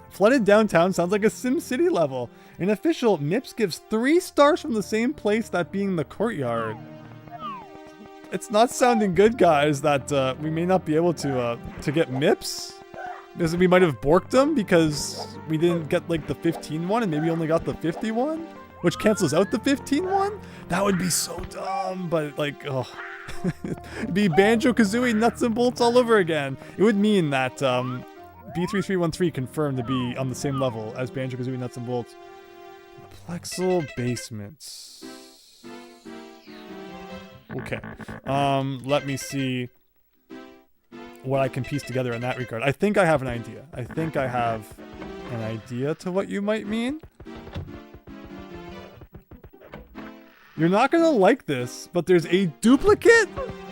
Flooded Downtown sounds like a SimCity level. An official, MIPS gives 3 stars from the same place, that being the courtyard. It's not sounding good, guys, that we may not be able to get MIPS. Because we might have borked them because we didn't get like the 15 one and maybe only got the 50 one, which cancels out the 15 one. That would be so dumb, but like, oh. It'd be Banjo-Kazooie nuts and bolts all over again. It would mean that B3313 confirmed to be on the same level as Banjo-Kazooie nuts and bolts. Plexel basements. Okay. Let me see what I can piece together in that regard. I think I have an idea. I think I have an idea to what you might mean. You're not gonna like this, but there's a duplicate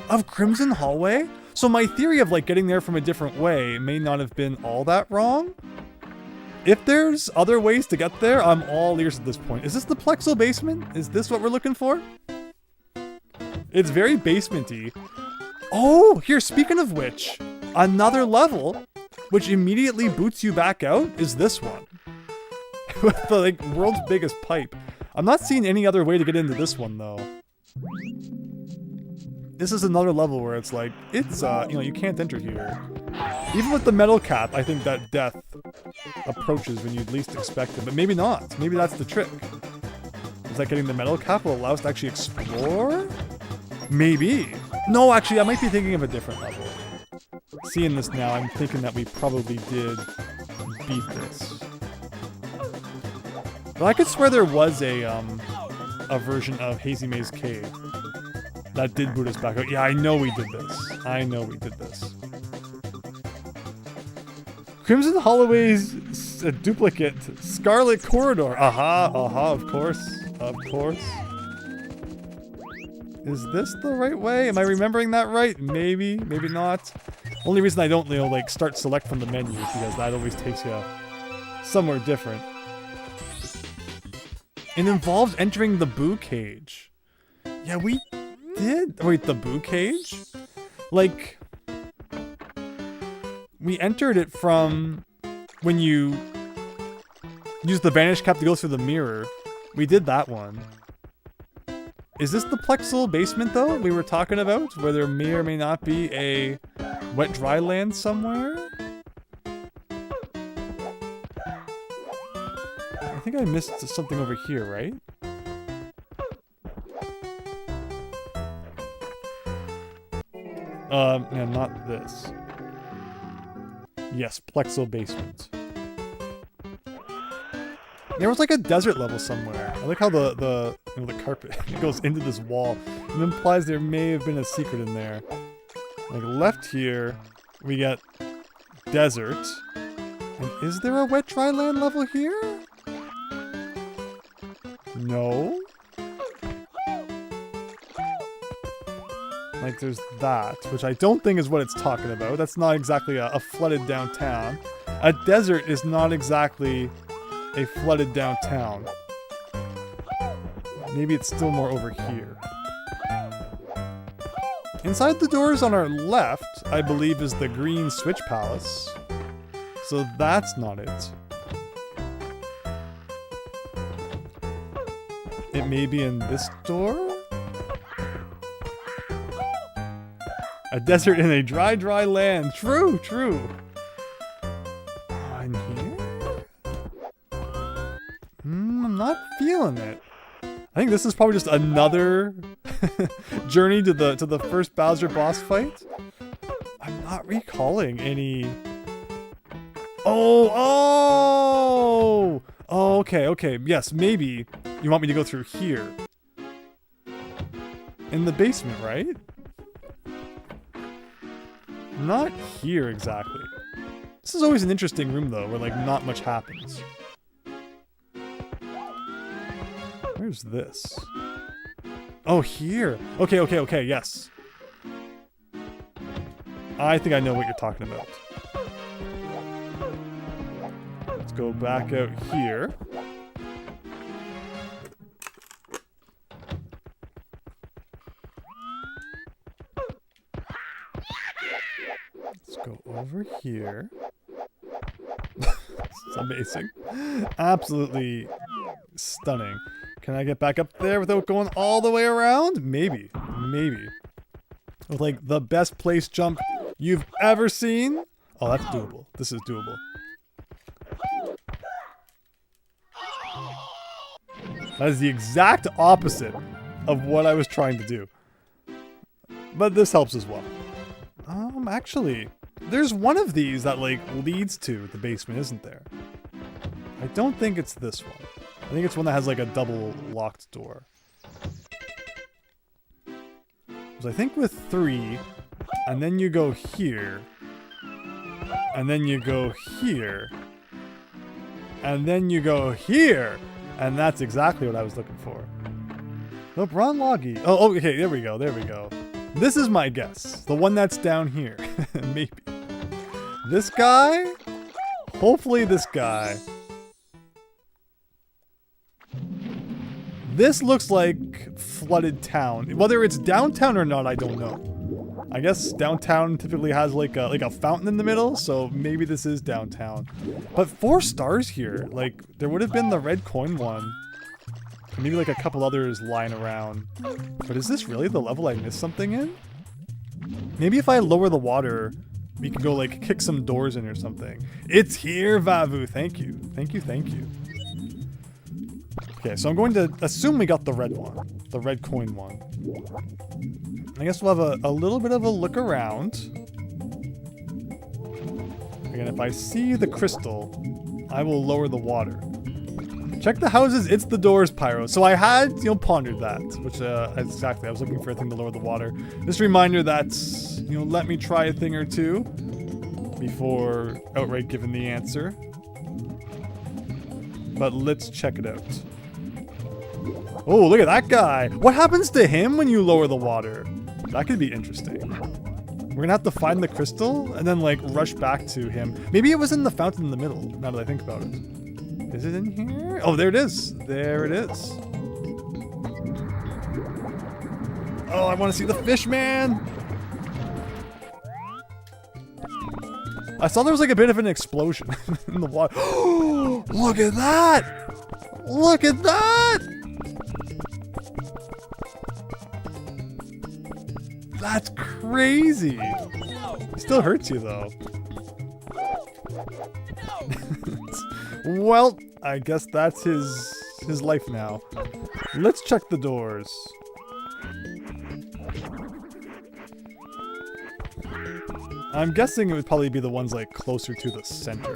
of Crimson Hallway. So my theory of like getting there from a different way may not have been all that wrong. If there's other ways to get there, I'm all ears at this point. Is this the Plexel basement? Is this what we're looking for? It's very basement-y. Oh, here, speaking of which, another level, which immediately boots you back out, is this one. with the like world's biggest pipe. I'm not seeing any other way to get into this one though. This is another level where it's like, it's, you know, you can't enter here. Even with the metal cap, I think that death approaches when you'd least expect it, but maybe not. Maybe that's the trick. Is that getting the metal cap will allow us to actually explore? Maybe. No, actually, I might be thinking of a different level. Seeing this now, I'm thinking that we probably did beat this. But I could swear there was a version of Hazy Maze Cave that did boot us back out. Yeah, I know we did this. I know we did this. Crimson Holloway's a duplicate. Scarlet Corridor. Aha, aha, of course. Of course. Is this the right way? Am I remembering that right? Maybe, maybe not. Only reason I don't, you know, like start select from the menu is because that always takes you somewhere different. It involves entering the Boo Cage. Yeah, we did. Wait, the Boo Cage? Like, we entered it from when you use the Vanish Cap to go through the mirror. We did that one. Is this the Plexel basement, though, we were talking about? Where there may or may not be a wet dry land somewhere? I think I missed something over here, right? Yeah, not this. Yes, Plexel basement. There was like a desert level somewhere. I like how the carpet goes into this wall. It implies there may have been a secret in there. Like left here, we get desert. And is there a wet dry land level here? No. Like there's that, which I don't think is what it's talking about. That's not exactly a flooded downtown. A desert is not exactly a flooded downtown. Maybe it's still more over here. Inside the doors on our left, I believe, is the Green Switch Palace. So that's not it. It may be in this door? A desert in a dry, dry land. True, true. In here? I'm not feeling it. I think this is probably just another journey to the first Bowser boss fight. I'm not recalling any. Oh, okay, okay. Yes, maybe you want me to go through here. In the basement, right? Not here exactly. This is always an interesting room though, where like not much happens. Where's this? Oh, here. Okay, okay, okay, yes. I think I know what you're talking about. Let's go back out here. Let's go over here. It's amazing. Absolutely stunning. Can I get back up there without going all the way around? Maybe. Maybe. With like the best place jump you've ever seen? Oh, that's doable. This is doable. That is the exact opposite of what I was trying to do. But this helps as well. Actually, there's one of these that like leads to the basement, isn't there? I don't think it's this one. I think it's one that has like a double locked door. Because I think with 3, and then you go here, and then you go here, and then you go here, and that's exactly what I was looking for. Nope, wrong loggy. Oh, okay, there we go, there we go. This is my guess. The one that's down here. Maybe. This guy? Hopefully this guy. This looks like flooded town. Whether it's downtown or not, I don't know. I guess downtown typically has like a fountain in the middle, so maybe this is downtown. But 4 stars here. Like, there would have been the red coin one. Maybe like a couple others lying around. But is this really the level I missed something in? Maybe if I lower the water, we can go like kick some doors in or something. It's here, Vavu. Thank you. Thank you, thank you. Okay, so I'm going to assume we got the red one. The red coin one. I guess we'll have a little bit of a look around. Again, if I see the crystal, I will lower the water. Check the houses, it's the doors, Pyro. So I had, pondered that, which, exactly, I was looking for a thing to lower the water. Just a reminder that, let me try a thing or two before outright giving the answer. But let's check it out. Oh, look at that guy. What happens to him when you lower the water? That could be interesting. We're gonna have to find the crystal and then, like, rush back to him. Maybe it was in the fountain in the middle, now that I think about it. Is it in here? Oh, there it is. There it is. Oh, I want to see the fish, man. I saw there was like a bit of an explosion in the water. Look at that! Look at that! That's crazy. Still hurts you though. Well, I guess that's his life now. Let's check the doors. I'm guessing it would probably be the ones like closer to the center.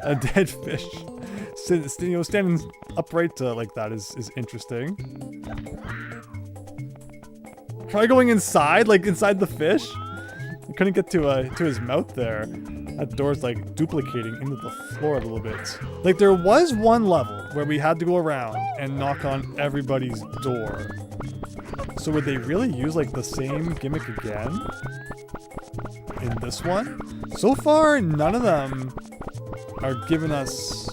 A dead fish. Standing upright like that is interesting. Try going inside, like inside the fish. I couldn't get to his mouth there. That door's like duplicating into the floor a little bit. Like there was one level where we had to go around and knock on everybody's door. So would they really use like the same gimmick again in this one? So far, none of them are giving us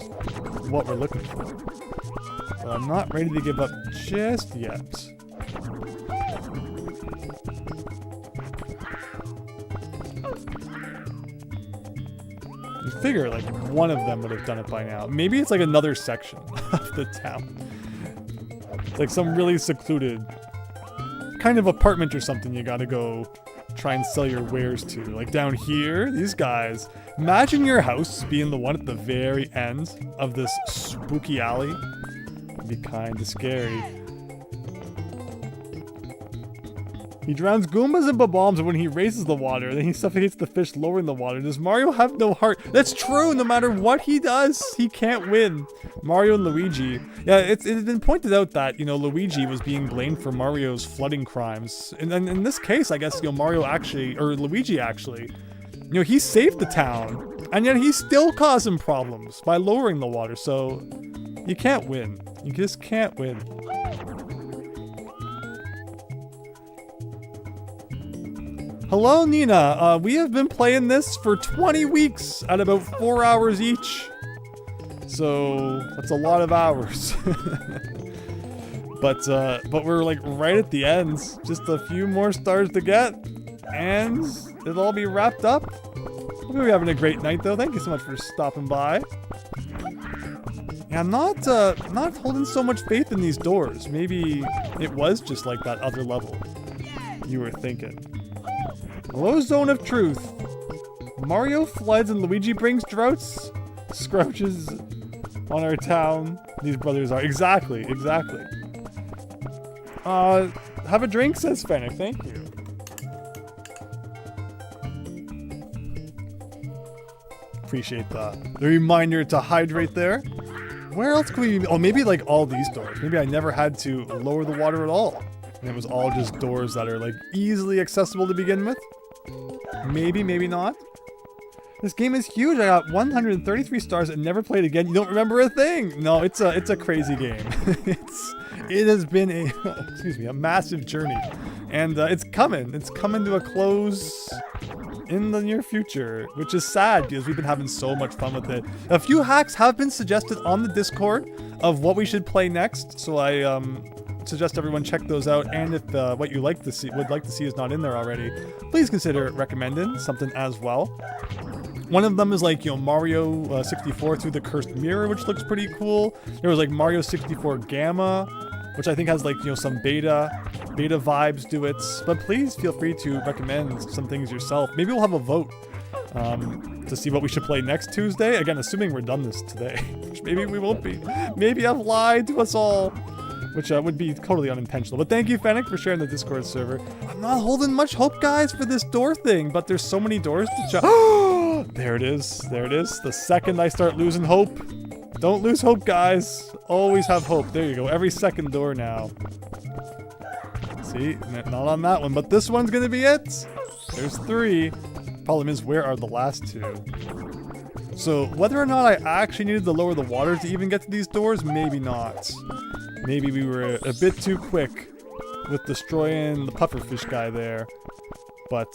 what we're looking for. But I'm not ready to give up just yet. Figure like one of them would have done it by now. Maybe it's like another section of the town. It's like some really secluded kind of apartment or something you gotta go try and sell your wares to. Like down here, these guys. Imagine your house being the one at the very end of this spooky alley. It'd be kind of scary. He drowns Goombas and Bob-ombs when he raises the water, then he suffocates the fish lowering the water. Does Mario have no heart? That's true, no matter what he does, he can't win. Mario and Luigi. Yeah, it's been pointed out that, Luigi was being blamed for Mario's flooding crimes. And in this case, I guess, Mario actually, or Luigi actually, he saved the town, and yet he still caused him problems by lowering the water, so you can't win. You just can't win. Hello, Nina. We have been playing this for 20 weeks at about 4 hours each. So that's a lot of hours. But we're like right at the end. Just a few more stars to get, and it'll all be wrapped up. Hope you're having a great night, though. Thank you so much for stopping by. Yeah, I'm not holding so much faith in these doors. Maybe it was just like that other level you were thinking. Low zone of truth. Mario floods and Luigi brings droughts. Scrouches on our town. These brothers are. Exactly. Have a drink, says Fennec. Thank you. Appreciate the reminder to hydrate there. Where else could we... Oh, maybe like all these doors. Maybe I never had to lower the water at all. And it was all just doors that are like easily accessible to begin with. Maybe, maybe not. This game is huge. I got 133 stars and never played again. You don't remember a thing. No, it's a crazy game. It has been a massive journey, and it's coming to a close in the near future, which is sad because we've been having so much fun with it. A few hacks have been suggested on the Discord of what we should play next, so I suggest everyone check those out. And if what you would like to see is not in there already, please consider recommending something as well. One of them is like, you know, Mario 64 Through the Cursed Mirror, which looks pretty cool. There was like Mario 64 Gamma, which I think has like, you know, some beta vibes to it. But please feel free to recommend some things yourself. Maybe we'll have a vote to see what we should play next Tuesday. Again, assuming we're done this today, which maybe we won't be. Maybe I've lied to us all, which would be totally unintentional. But thank you, Fennec, for sharing the Discord server. I'm not holding much hope, guys, for this door thing, but there's so many doors to check. There it is. There it is. The second I start losing hope. Don't lose hope, guys. Always have hope. There you go. Every second door now. See? Not on that one, but this one's gonna be it. There's 3. Problem is, where are the last 2? So, whether or not I actually needed to lower the water to even get to these doors, maybe not. Maybe we were a bit too quick with destroying the pufferfish guy there. But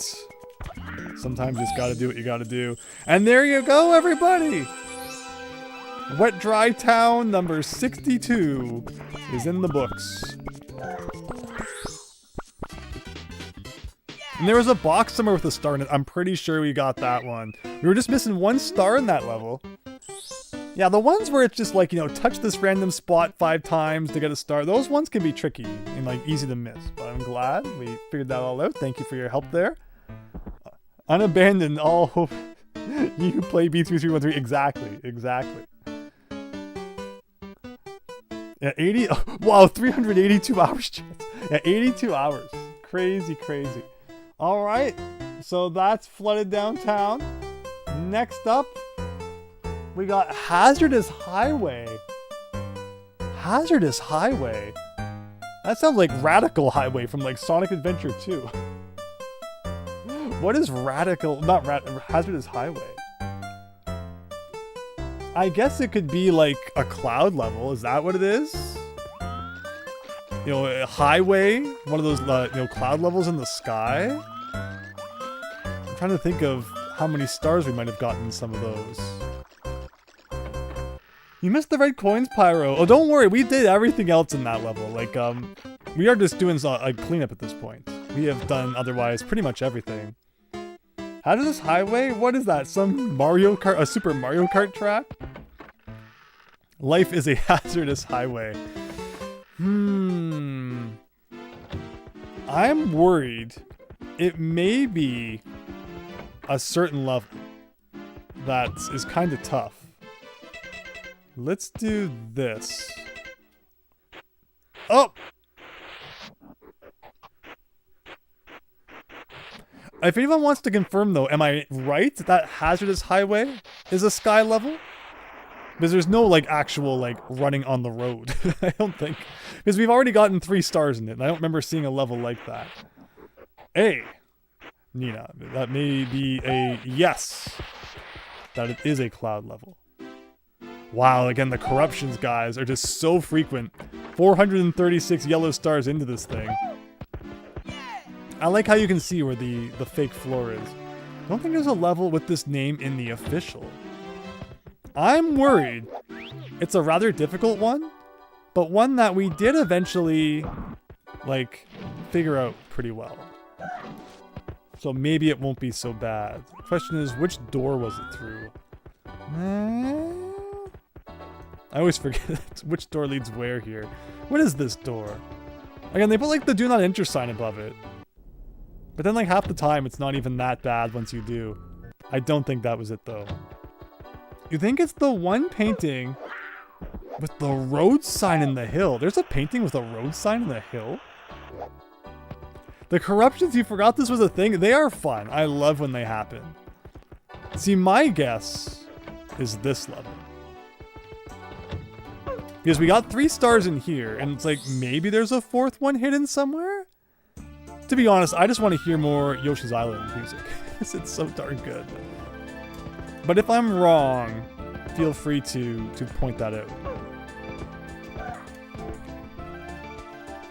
sometimes you just gotta do what you gotta do. And there you go, everybody! Wet Dry Town number 62 is in the books. And there was a box somewhere with a star in it. I'm pretty sure we got that one. We were just missing 1 star in that level. Yeah, the ones where it's just like, you know, touch this random spot 5 times to get a star, those ones can be tricky and like easy to miss. But I'm glad we figured that all out. Thank you for your help there. Unabandoned all hope. You who play B3313. Exactly. Yeah, 80. Oh, wow, 382 hours chance. Yeah, 82 hours. Crazy. All right, so that's flooded downtown. Next up, we got Hazardous Highway. Hazardous Highway? That sounds like Radical Highway from like Sonic Adventure 2. What is Hazardous Highway? I guess it could be like a cloud level. Is that what it is? You know, a highway? One of those, you know, cloud levels in the sky? I'm trying to think of how many stars we might have gotten in some of those. You missed the red coins, Pyro. Oh, don't worry. We did everything else in that level. Like, we are just doing a cleanup at this point. We have done otherwise pretty much everything. Hazardous Highway? What is that? Some Mario Kart, a Super Mario Kart track? Life is a hazardous highway. I'm worried it may be a certain level that is kind of tough. Let's do this. Oh! If anyone wants to confirm though, am I right that Hazardous Highway is a sky level? Because there's no like actual like running on the road. I don't think. Because we've already gotten 3 stars in it, and I don't remember seeing a level like that. Hey, Nina, that may be a yes. That it is a cloud level. Wow, again, the corruptions guys are just so frequent. 436 yellow stars into this thing. I like how you can see where the fake floor is. I don't think there's a level with this name in the official. I'm worried it's a rather difficult one, but one that we did eventually, like, figure out pretty well. So maybe it won't be so bad. The question is, which door was it through? I always forget which door leads where here. What is this door? Again, they put like the do not enter sign above it. But then like half the time it's not even that bad once you do. I don't think that was it though. You think it's the one painting with the road sign in the hill? There's a painting with a road sign in the hill? The corruptions, you forgot this was a thing? They are fun. I love when they happen. See, my guess is this level. Because we got 3 stars in here, and it's like, maybe there's a 4th one hidden somewhere? To be honest, I just want to hear more Yoshi's Island music. It's so darn good. But if I'm wrong, feel free to point that out.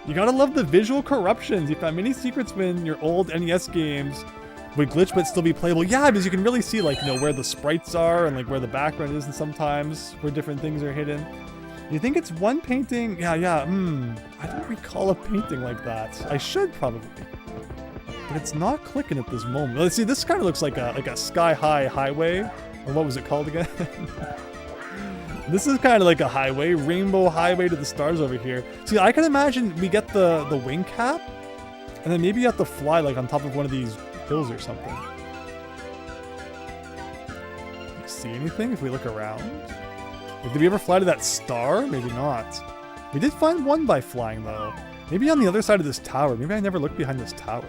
You gotta love the visual corruptions. You found many secrets when your old NES games would glitch but still be playable. Yeah, because you can really see like, you know, where the sprites are and like where the background is, and sometimes where different things are hidden. You think it's one painting? Yeah. I don't recall a painting like that. I should probably. But it's not clicking at this moment. Let's see, this kind of looks like a sky-high highway. Or what was it called again? This is kind of like a highway, rainbow highway to the stars over here. See, I can imagine we get the wing cap, and then maybe you have to fly like on top of one of these hills or something. Do you see anything if we look around? Like, did we ever fly to that star? Maybe not. We did find one by flying though. Maybe on the other side of this tower. Maybe I never looked behind this tower.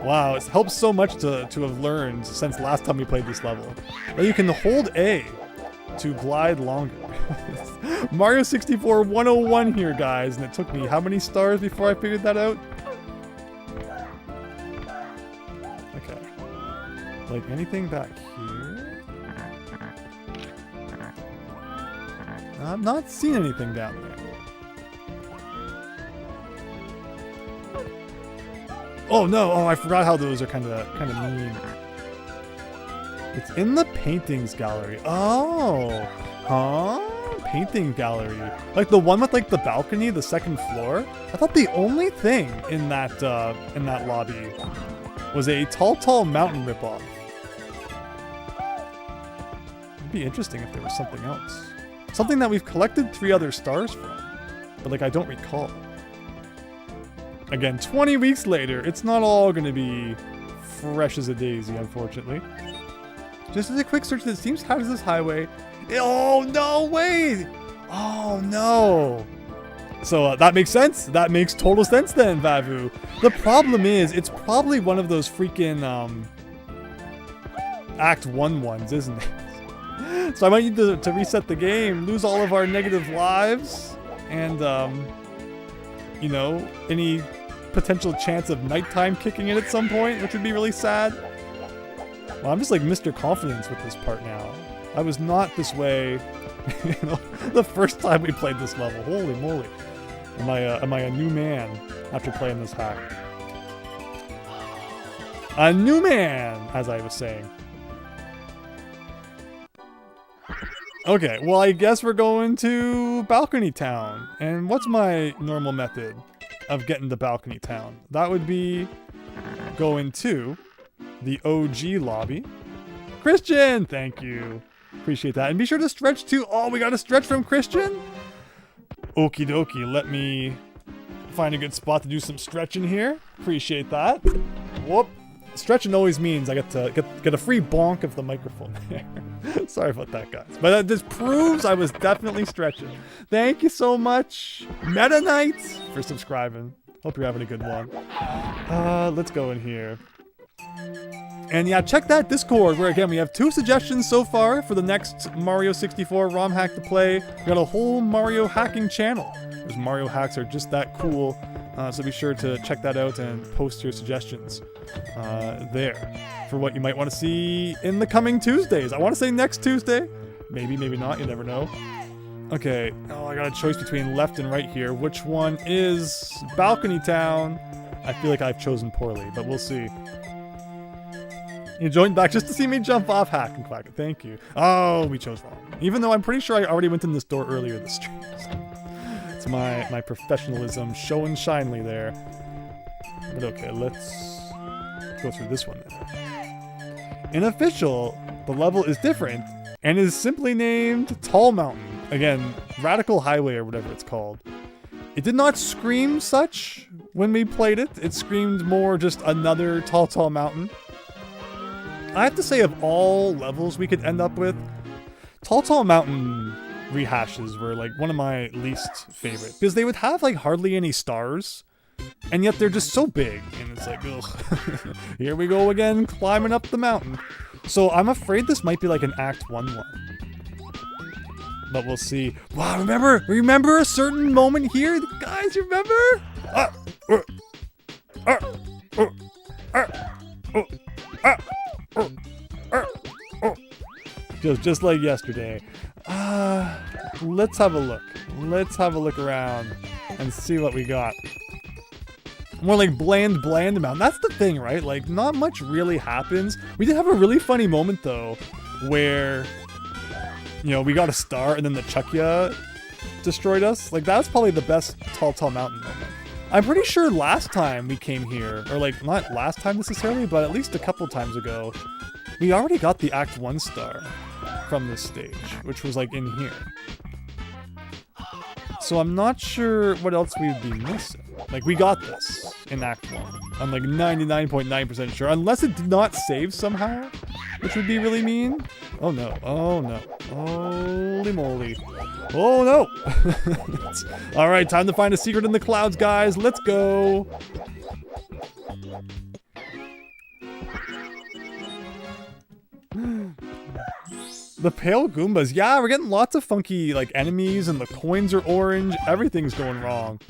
Wow, it helps so much to have learned since last time we played this level. Now you can hold A to glide longer. Mario 64 101 here, guys, and it took me how many stars before I figured that out? Okay. Like anything back here? I'm not seeing anything down there. Oh no! Oh, I forgot how those are kind of mean. It's in the paintings gallery. Oh, huh? Painting gallery, like the one with like the balcony, the second floor. I thought the only thing in that lobby was a tall mountain ripoff. It'd be interesting if there was something else, something that we've collected 3 other stars from, but like I don't recall. Again, 20 weeks later, it's not all going to be fresh as a daisy, unfortunately. Just as a quick search, it seems how does this highway... Oh, no, wait! Oh, no! So that makes sense. That makes total sense then, Vavu. The problem is, it's probably one of those freaking Act 1 ones, isn't it? So I might need to reset the game, lose all of our negative lives, and, you know, any potential chance of nighttime kicking in at some point, which would be really sad. Well, I'm just like Mr. Confidence with this part now. I was not this way, you know, the first time we played this level. Holy moly. Am I a new man after playing this hack? A new man, as I was saying. Okay, well, I guess we're going to Balcony Town. And what's my normal method of getting to Balcony Town? That would be going to the OG lobby. Christian, thank you. Appreciate that. And be sure to stretch too. Oh, we got a stretch from Christian? Okie dokie, let me find a good spot to do some stretching here. Appreciate that. Whoop. Stretching always means I get to get a free bonk of the microphone there. Sorry about that, guys. But this proves I was definitely stretching. Thank you so much, Meta Knight, for subscribing. Hope you're having a good one. Let's go in here. And yeah, check that Discord, where again, we have 2 suggestions so far for the next Mario 64 ROM hack to play. We got a whole Mario hacking channel. Those Mario hacks are just that cool. So be sure to check that out and post your suggestions there for what you might want to see in the coming Tuesdays. I want to say next Tuesday. Maybe, maybe not. You never know. Okay. Oh, I got a choice between left and right here. Which one is Balcony Town? I feel like I've chosen poorly, but we'll see. You joined back just to see me jump off hack and quack it. Thank you. Oh, we chose wrong. Even though I'm pretty sure I already went in this door earlier this stream. It's my professionalism showing shinely there. But okay, let's go through this one then. In official, the level is different and is simply named Tall Mountain. Again, Radical Highway or whatever it's called. It did not scream such when we played it. It screamed more just another tall mountain. I have to say, of all levels we could end up with, Tall Mountain rehashes were like one of my least favorite, because they would have like hardly any stars, and yet they're just so big, and it's like, ugh, here we go again, climbing up the mountain. So I'm afraid this might be like an Act 1 one. But we'll see. Wow, remember a certain moment here? Guys, remember? Just like yesterday. Let's have a look. Let's have a look around and see what we got. More like bland amount. That's the thing, right? Like, not much really happens. We did have a really funny moment, though, where you know, we got a star and then the Chuckya destroyed us. Like, that's probably the best Tall Mountain moment. I'm pretty sure last time we came here, or like, not last time necessarily, but at least a couple times ago, we already got the Act 1 star from this stage, which was like in here. So I'm not sure what else we'd be missing. Like, we got this in Act 1. I'm like 99.9% sure, unless it did not save somehow, which would be really mean. Oh no, oh no, holy moly. Oh no! Alright, time to find a secret in the clouds, guys. Let's go! The pale Goombas. Yeah, we're getting lots of funky like enemies, and the coins are orange. Everything's going wrong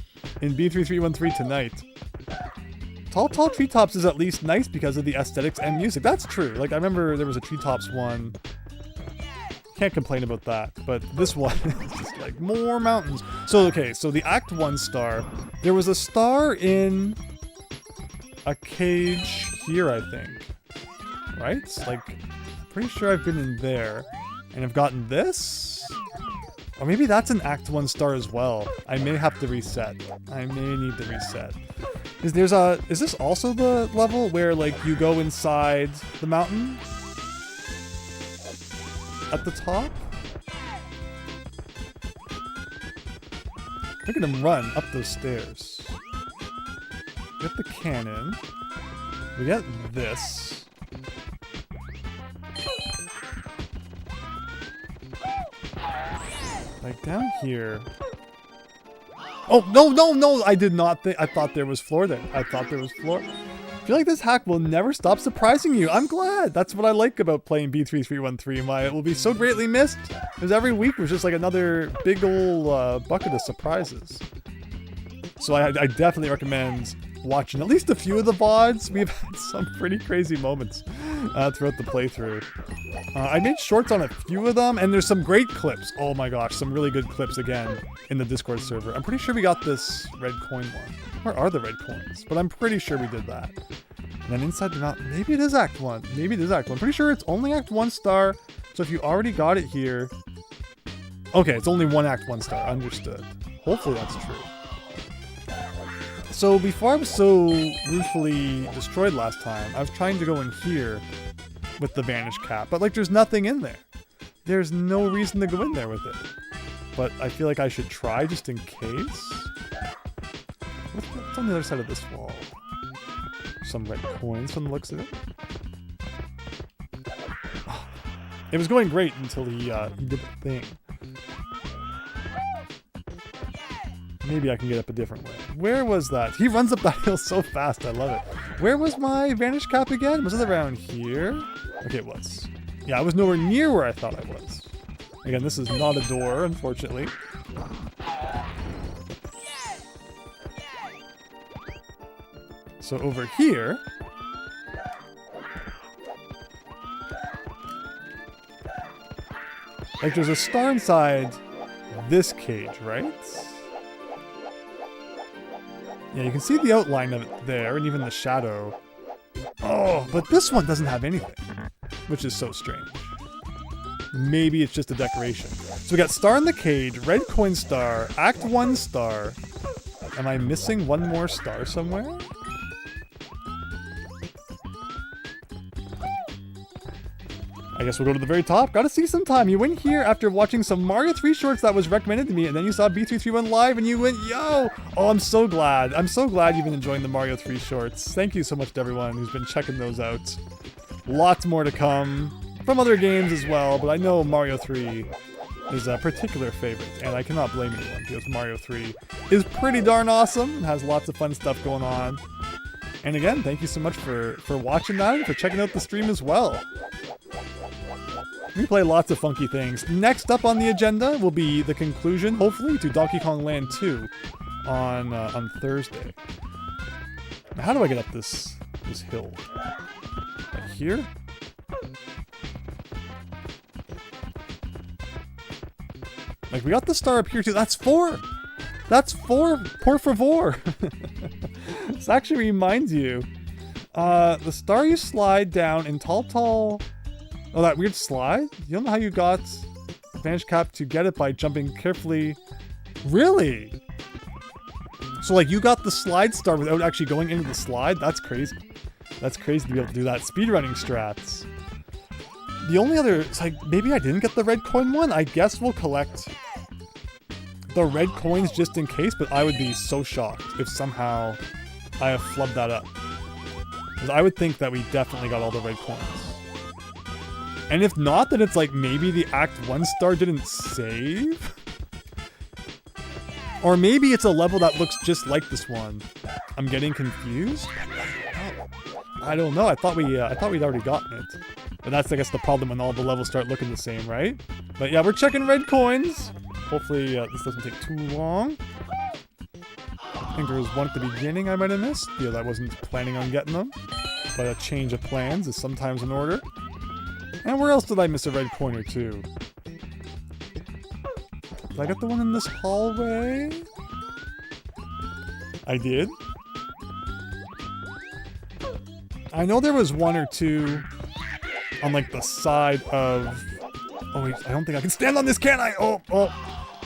in B3313 tonight. Tall Treetops is at least nice because of the aesthetics and music. That's true. Like, I remember there was a Treetops one. Can't complain about that. But this one is just like more mountains. So, okay, so the Act 1 star. There was a star in a cage here, I think. Right? Like, I'm pretty sure I've been in there. And I've gotten this? Or maybe that's an Act 1 star as well. I may have to reset. I may need to reset. Is this also the level where like you go inside the mountain? At the top? Look at him run up those stairs. Get the cannon. We get this. Like down here. Oh, no, I did not think, I thought there was floor there. I feel like this hack will never stop surprising you. I'm glad. That's what I like about playing B3313. Why it will be so greatly missed. Because every week was just like another big old bucket of surprises. So I definitely recommend watching at least a few of the VODs. We've had some pretty crazy moments throughout the playthrough. I made shorts on a few of them, and there's some great clips. Oh my gosh, some really good clips again in the Discord server. I'm pretty sure we got this red coin one. Where are the red coins? But I'm pretty sure we did that. And then inside the mountain, maybe it is Act 1. Maybe it is Act 1. I'm pretty sure it's only Act 1 star. So if you already got it here... Okay, it's only one Act 1 star. Understood. Hopefully that's true. So before I was so ruefully destroyed last time, I was trying to go in here with the Vanish Cap, but like there's nothing in there. There's no reason to go in there with it. But I feel like I should try just in case. What's on the other side of this wall? Some red coins from the looks of it. It was going great until he did the thing. Maybe I can get up a different way. Where was that? He runs up that hill so fast, I love it. Where was my Vanish Cap again? Was it around here? Okay, it was. Yeah, I was nowhere near where I thought I was. Again, this is not a door, unfortunately. So over here... like there's a star inside this cage, right? Yeah, you can see the outline of it there, and even the shadow. Oh, but this one doesn't have anything, which is so strange. Maybe it's just a decoration. So we got star in the cage, red coin star, Act 1 star. Am I missing one more star somewhere? I guess we'll go to the very top. Gotta see some time. You went here after watching some Mario 3 shorts that was recommended to me, and then you saw B331 live and you went, yo! Oh, I'm so glad. I'm so glad you've been enjoying the Mario 3 shorts. Thank you so much to everyone who's been checking those out. Lots more to come from other games as well, but I know Mario 3 is a particular favorite, and I cannot blame anyone because Mario 3 is pretty darn awesome and has lots of fun stuff going on. And again, thank you so much for watching that and for checking out the stream as well. We play lots of funky things. Next up on the agenda will be the conclusion, hopefully, to Donkey Kong Land 2 on Thursday. Now, how do I get up this hill? Right here? Like, we got the star up here too. That's 4! That's 4! Por favor! This actually reminds you. The star you slide down in tall... Oh, that weird slide? You don't know how you got Advantage cap to get it by jumping carefully. Really? So like you got the slide star without actually going into the slide? That's crazy. That's crazy to be able to do that. Speedrunning strats. The only other, it's like maybe I didn't get the red coin one. I guess we'll collect the red coins just in case, but I would be so shocked if somehow I have flubbed that up. Because I would think that we definitely got all the red coins. And if not, then it's like maybe the Act 1 star didn't save? Or maybe it's a level that looks just like this one. I'm getting confused? I don't know. I thought we'd already gotten it. But that's, I guess, the problem when all the levels start looking the same, right? But yeah, we're checking red coins. Hopefully this doesn't take too long. I think there was one at the beginning I might have missed. Yeah, I wasn't planning on getting them. But a change of plans is sometimes in order. And where else did I miss a red coin or two? Did I get the one in this hallway? I did. I know there was one or two on like the side of... Oh wait, I don't think I can stand on this, can I? Oh.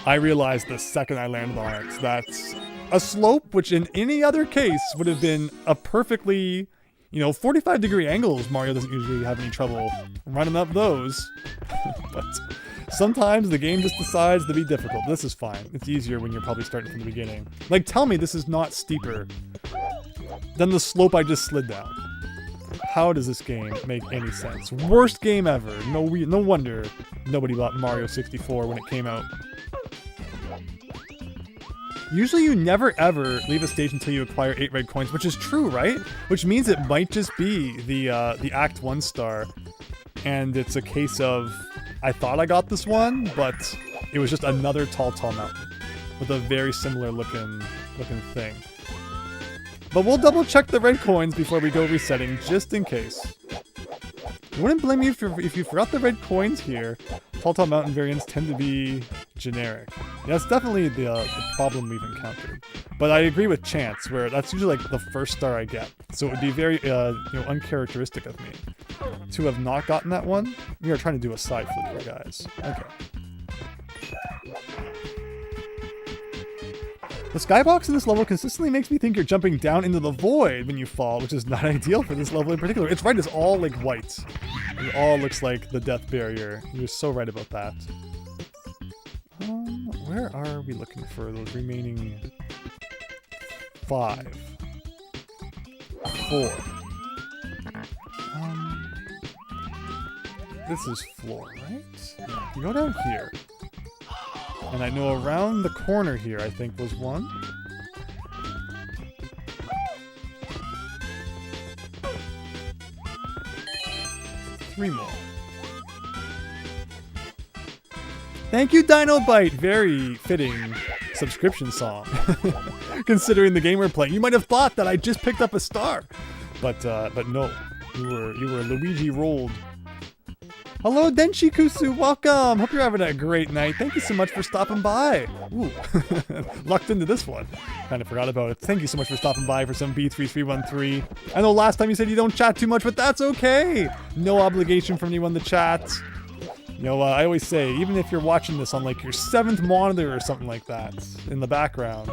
I realized the second I landed on it. That's a slope, which in any other case would have been a perfectly, 45-degree angles. Mario doesn't usually have any trouble running up those. But sometimes the game just decides to be difficult. This is fine. It's easier when you're probably starting from the beginning. Like, tell me this is not steeper than the slope I just slid down. How does this game make any sense? Worst game ever. No wonder nobody bought Mario 64 when it came out. Usually you never ever leave a stage until you acquire 8 red coins, which is true, right? Which means it might just be the Act 1 star. And it's a case of, I thought I got this one, but it was just another tall mountain with a very similar looking thing. But we'll double check the red coins before we go resetting, just in case. I wouldn't blame you if you forgot the red coins here. Tall mountain variants tend to be generic. Yeah, that's definitely the problem we've encountered. But I agree with Chance, where that's usually like the first star I get. So it would be very uncharacteristic of me to have not gotten that one. We are trying to do a side flip here, guys. Okay. The skybox in this level consistently makes me think you're jumping down into the void when you fall, which is not ideal for this level in particular. It's right, it's all like white. It all looks like the death barrier. You're so right about that. Where are we looking for those remaining 5? 4. This is floor, right? Yeah, you go down here. And I know around the corner here, I think, was one. Three more. Thank you, Dinobite! Very fitting subscription song. Considering the game we're playing. You might have thought that I just picked up a star. But no. You were Luigi rolled. Hello, Denshikusu, welcome! Hope you're having a great night. Thank you so much for stopping by. Ooh, lucked into this one. Kind of forgot about it. Thank you so much for stopping by for some B3313. I know last time you said you don't chat too much, but that's okay! No obligation from anyone to chat. I always say, even if you're watching this on like your 7th monitor or something like that in the background,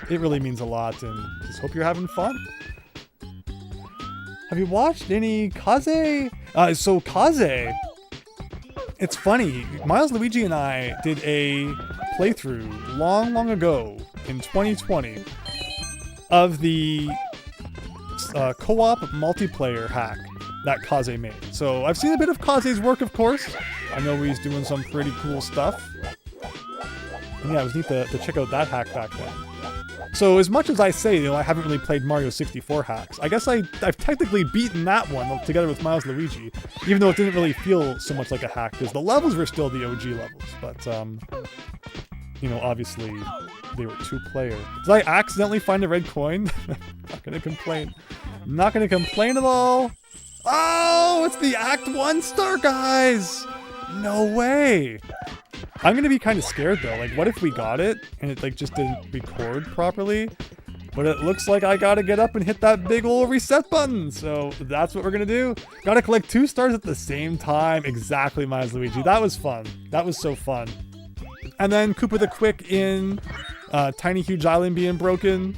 it really means a lot, and just hope you're having fun. Have you watched any Kaze? So Kaze... It's funny, Miles, Luigi, and I did a playthrough long ago in 2020 of the co-op multiplayer hack that Kaze made. So I've seen a bit of Kaze's work, of course. I know he's doing some pretty cool stuff. And yeah, it was neat to check out that hack back then. So as much as I say, I haven't really played Mario 64 hacks, I guess I've technically beaten that one together with Miles Luigi, even though it didn't really feel so much like a hack, because the levels were still the OG levels, but, obviously they were 2-player. Did I accidentally find a red coin? Not gonna complain. Not gonna complain at all. Oh, it's the Act 1 star, guys! No way! I'm gonna be kind of scared though. Like, what if we got it and it like just didn't record properly? But it looks like I gotta get up and hit that big ol' reset button. So that's what we're gonna do. Gotta collect 2 stars at the same time. Exactly, Miles Luigi. That was fun. That was so fun. And then Koopa the Quick in Tiny Huge Island being broken.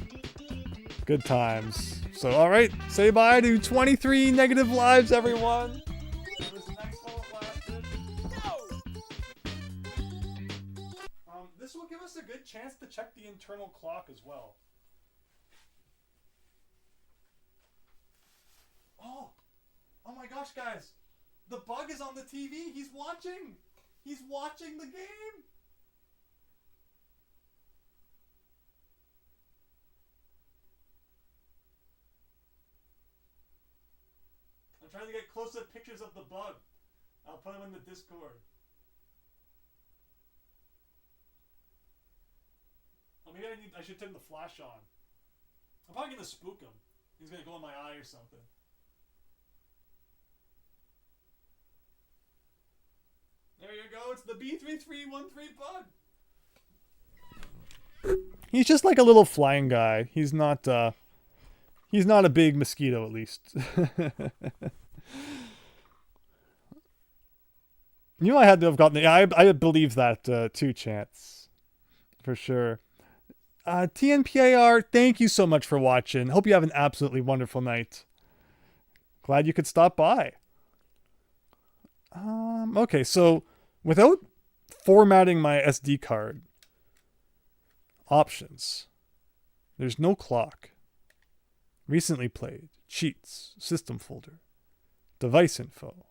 Good times. So, alright. Say bye to 23 negative lives, everyone. It was nice while it lasted. This will give us a good chance to check the internal clock as well. Oh my gosh, guys. The bug is on the TV. He's watching. He's watching the game. I'm trying to get close-up pictures of the bug. I'll put them in the Discord. Oh, maybe I should turn the flash on. I'm probably gonna spook him. He's gonna go in my eye or something. There you go. It's the B3313 bug. He's just like a little flying guy. He's not a big mosquito, at least. You know, I had to have gotten the... I believe that, too, Chance. For sure. TNPAR, thank you so much for watching. Hope you have an absolutely wonderful night. Glad you could stop by. Okay, so without formatting my SD card, options. There's no clock. Recently played. Cheats. System folder. Device info.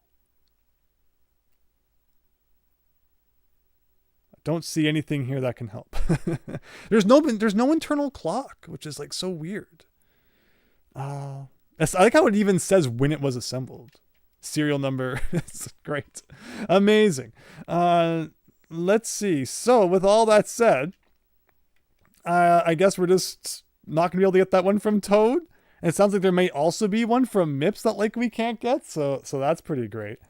I don't see anything here that can help. There's no internal clock, which is like so weird. I like how it even says when it was assembled. Serial number. It's great. Amazing. Let's see. So with all that said, I guess we're just not gonna be able to get that one from Toad. And it sounds like there may also be one from Mips that like we can't get, so that's pretty great.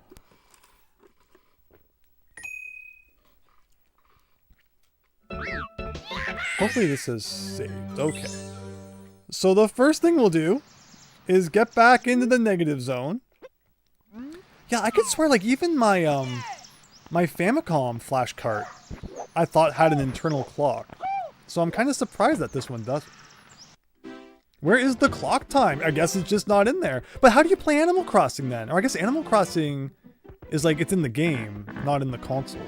Hopefully this is saved. Okay. So the first thing we'll do is get back into the negative zone. Yeah, I could swear like even my my Famicom flash cart I thought had an internal clock. So I'm kind of surprised that this one doesn't. Where is the clock time? I guess it's just not in there. But how do you play Animal Crossing then? Or I guess Animal Crossing is like it's in the game, not in the console.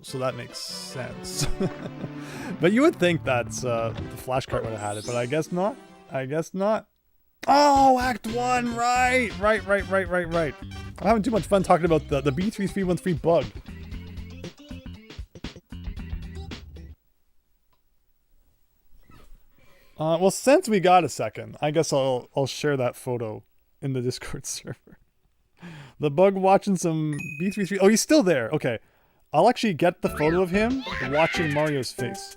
So that makes sense. But you would think that's the flash cart would have had it, but I guess not. I guess not. Oh, Act 1, right. I'm having too much fun talking about the B3313 bug. Well, since we got a second, I guess I'll share that photo in the Discord server. The bug watching some B33. Oh, he's still there. Okay. I'll actually get the photo of him watching Mario's face.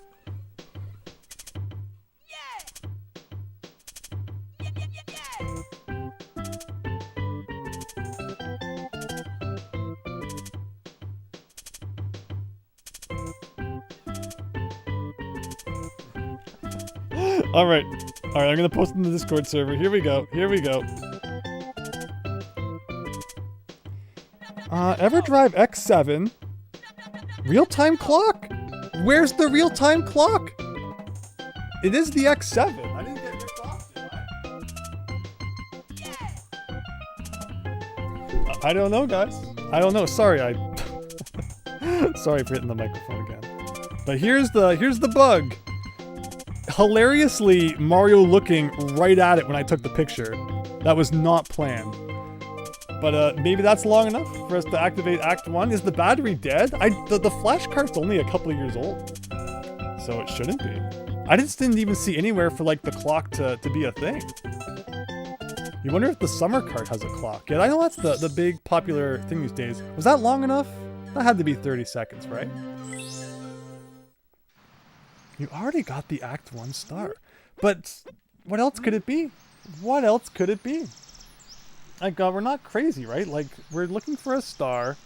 All right, I'm gonna post it in the Discord server. Here we go. EverDrive X7. Real-time clock? Where's the real-time clock? It is the X7. I didn't get ripped off, did I? I don't know, guys. I don't know. Sorry, sorry for hitting the microphone again. But here's the bug. Hilariously, Mario looking right at it when I took the picture. That was not planned. But maybe that's long enough for us to activate Act 1. Is the battery dead? The flash cart's only a couple of years old. So it shouldn't be. I just didn't even see anywhere for like the clock to be a thing. You wonder if the summer cart has a clock. Yeah, I know that's the big popular thing these days. Was that long enough? That had to be 30 seconds, right? You already got the Act 1 star. But what else could it be? What else could it be? Like, we're not crazy, right? Like, we're looking for a star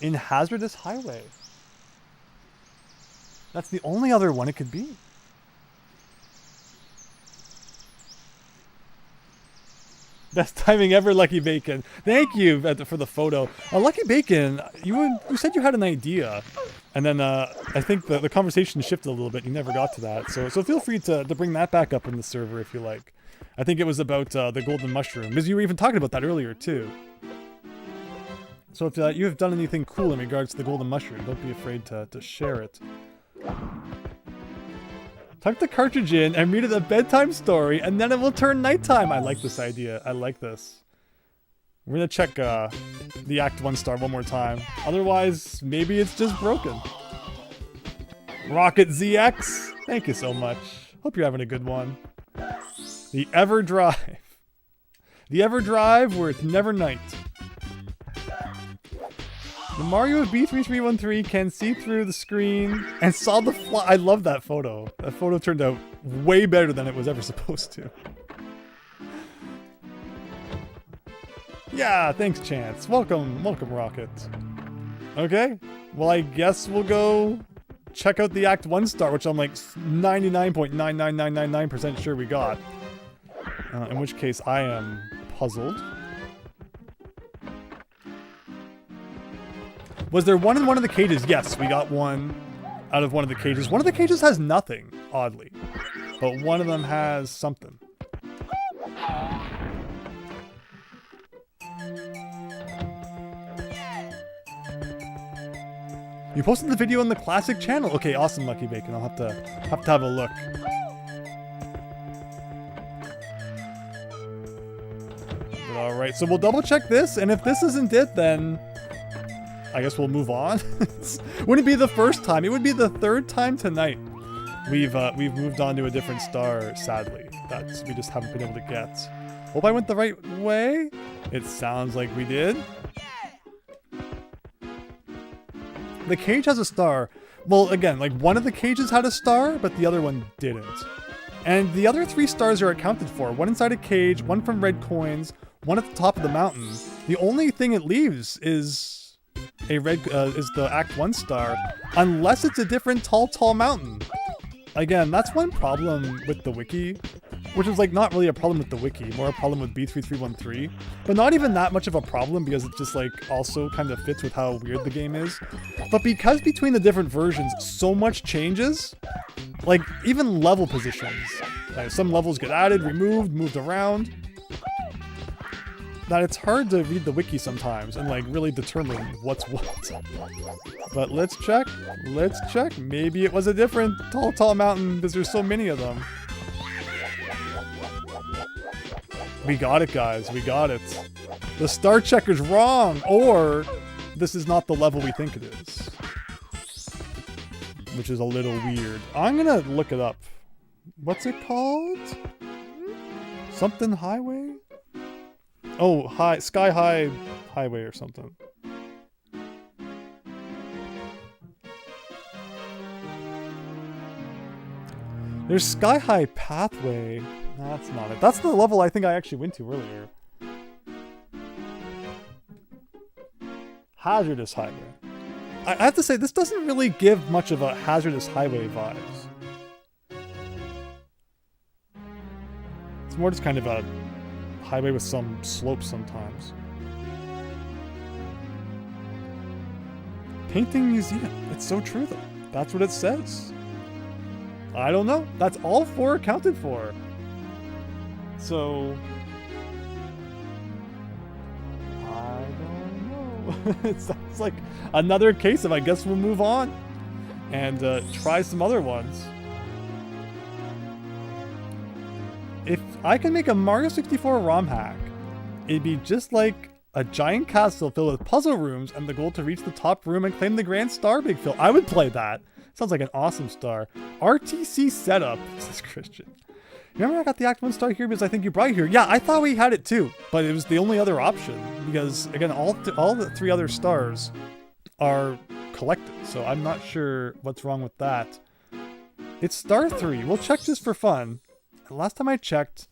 in Hazardous Highway. That's the only other one it could be. Best timing ever, Lucky Bacon. Thank you for the photo. Lucky Bacon, you said you had an idea. And then I think the conversation shifted a little bit. You never got to that. So feel free to bring that back up in the server if you like. I think it was about the golden mushroom. Because you were even talking about that earlier too. So if you have done anything cool in regards to the golden mushroom, don't be afraid to share it. Tuck the cartridge in and read it a bedtime story, and then it will turn nighttime. I like this idea. I like this. We're gonna check the Act 1 star one more time. Otherwise, maybe it's just broken. Rocket ZX, thank you so much. Hope you're having a good one. The Everdrive. The Everdrive where it's never night. The Mario of B3313 can see through the screen and saw the fly. I love that photo. That photo turned out way better than it was ever supposed to. Yeah, thanks, Chance. Welcome, Rocket. Okay, well, I guess we'll go check out the Act 1 star, which I'm like 99.99999% sure we got. In which case, I am puzzled. Was there one in one of the cages? Yes, we got one out of one of the cages. One of the cages has nothing, oddly. But one of them has something. You posted the video on the classic channel. Okay, awesome, Lucky Bacon. I'll have to have a look. All right, so we'll double check this, and if this isn't it, then I guess we'll move on. Wouldn't be the first time. It would be the third time tonight. We've moved on to a different star, sadly. That's we just haven't been able to get. Hope I went the right way. It sounds like we did. The cage has a star. Well, again, like one of the cages had a star, but the other one didn't. And the other 3 stars are accounted for. One inside a cage, one from red coins, one at the top of the mountain. The only thing it leaves is a red is the Act 1 star, unless it's a different tall mountain. Again, that's one problem with the wiki, which is like not really a problem with the wiki, more a problem with B3313, but not even that much of a problem because it just like also kind of fits with how weird the game is. But because between the different versions so much changes, like even level positions, like some levels get added, removed, moved around, that it's hard to read the wiki sometimes and like really determine what's what. But let's check. Maybe it was a different tall mountain because there's so many of them. We got it, guys. We got it. The star checker's wrong, or this is not the level we think it is. Which is a little weird. I'm gonna look it up. What's it called? Something Highway? Oh, Sky High Highway or something. There's Sky High Pathway. No, that's not it. That's the level I think I actually went to earlier. Hazardous Highway. I have to say, this doesn't really give much of a Hazardous Highway vibes. It's more just kind of a highway with some slopes sometimes. Painting Museum. It's so true though. That's what it says. I don't know. That's all 4 accounted for. So I don't know. It sounds like another case of I guess we'll move on and try some other ones. If I can make a Mario 64 ROM hack, it'd be just like a giant castle filled with puzzle rooms and the goal to reach the top room and claim the Grand Star, Big Phil. I would play that. Sounds like an awesome star. RTC setup, says Christian. Remember I got the Act 1 star here because I think you brought it here. Yeah, I thought we had it too, but it was the only other option because, again, all the 3 other stars are collected, so I'm not sure what's wrong with that. It's star 3. We'll check just for fun. Last time I checked,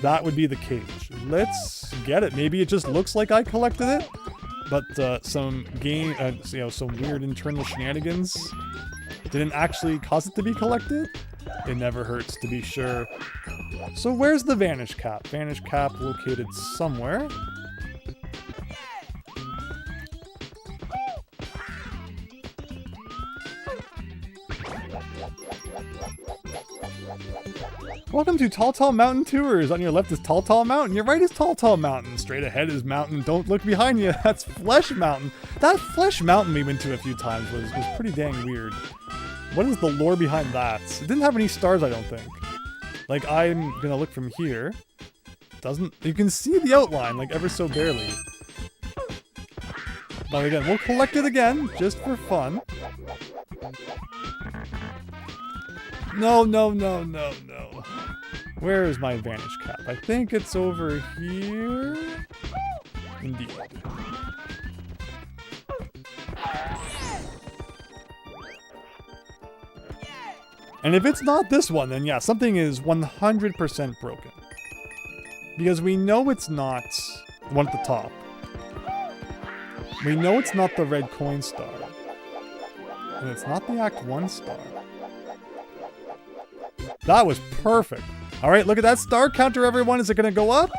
that would be the cage. Let's get it. Maybe it just looks like I collected it, but some weird internal shenanigans didn't actually cause it to be collected. It never hurts to be sure. So where's the Vanish Cap? Vanish Cap located somewhere. Welcome to Tall Mountain Tours. On your left is Tall Mountain. Your right is Tall Mountain. Straight ahead is Mountain. Don't look behind you. That's Flesh Mountain. That Flesh Mountain we've been to a few times was pretty dang weird. What is the lore behind that? It didn't have any stars, I don't think. Like, I'm gonna look from here. Doesn't... You can see the outline, like, ever so barely. But again, we'll collect it again, just for fun. No, no, no, no, no. Where is my Vanish Cap? I think it's over here. Indeed. And if it's not this one, then yeah, something is 100% broken. Because we know it's not the one at the top. We know it's not the red coin star. And it's not the Act 1 star. That was perfect. Alright, look at that star counter, everyone. Is it going to go up?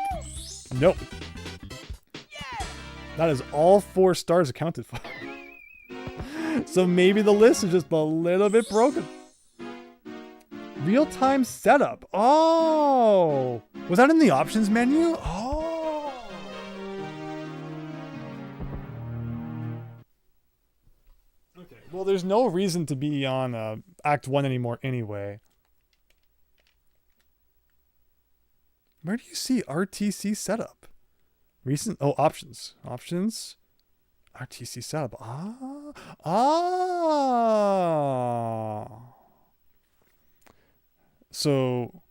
Nope. That is all 4 stars accounted for. So maybe the list is just a little bit broken. Real-time setup. Oh! Was that in the options menu? Oh! Okay, well, there's no reason to be on Act 1 anymore anyway. Where do you see RTC setup? Recent... Oh, options. Options. RTC setup. So,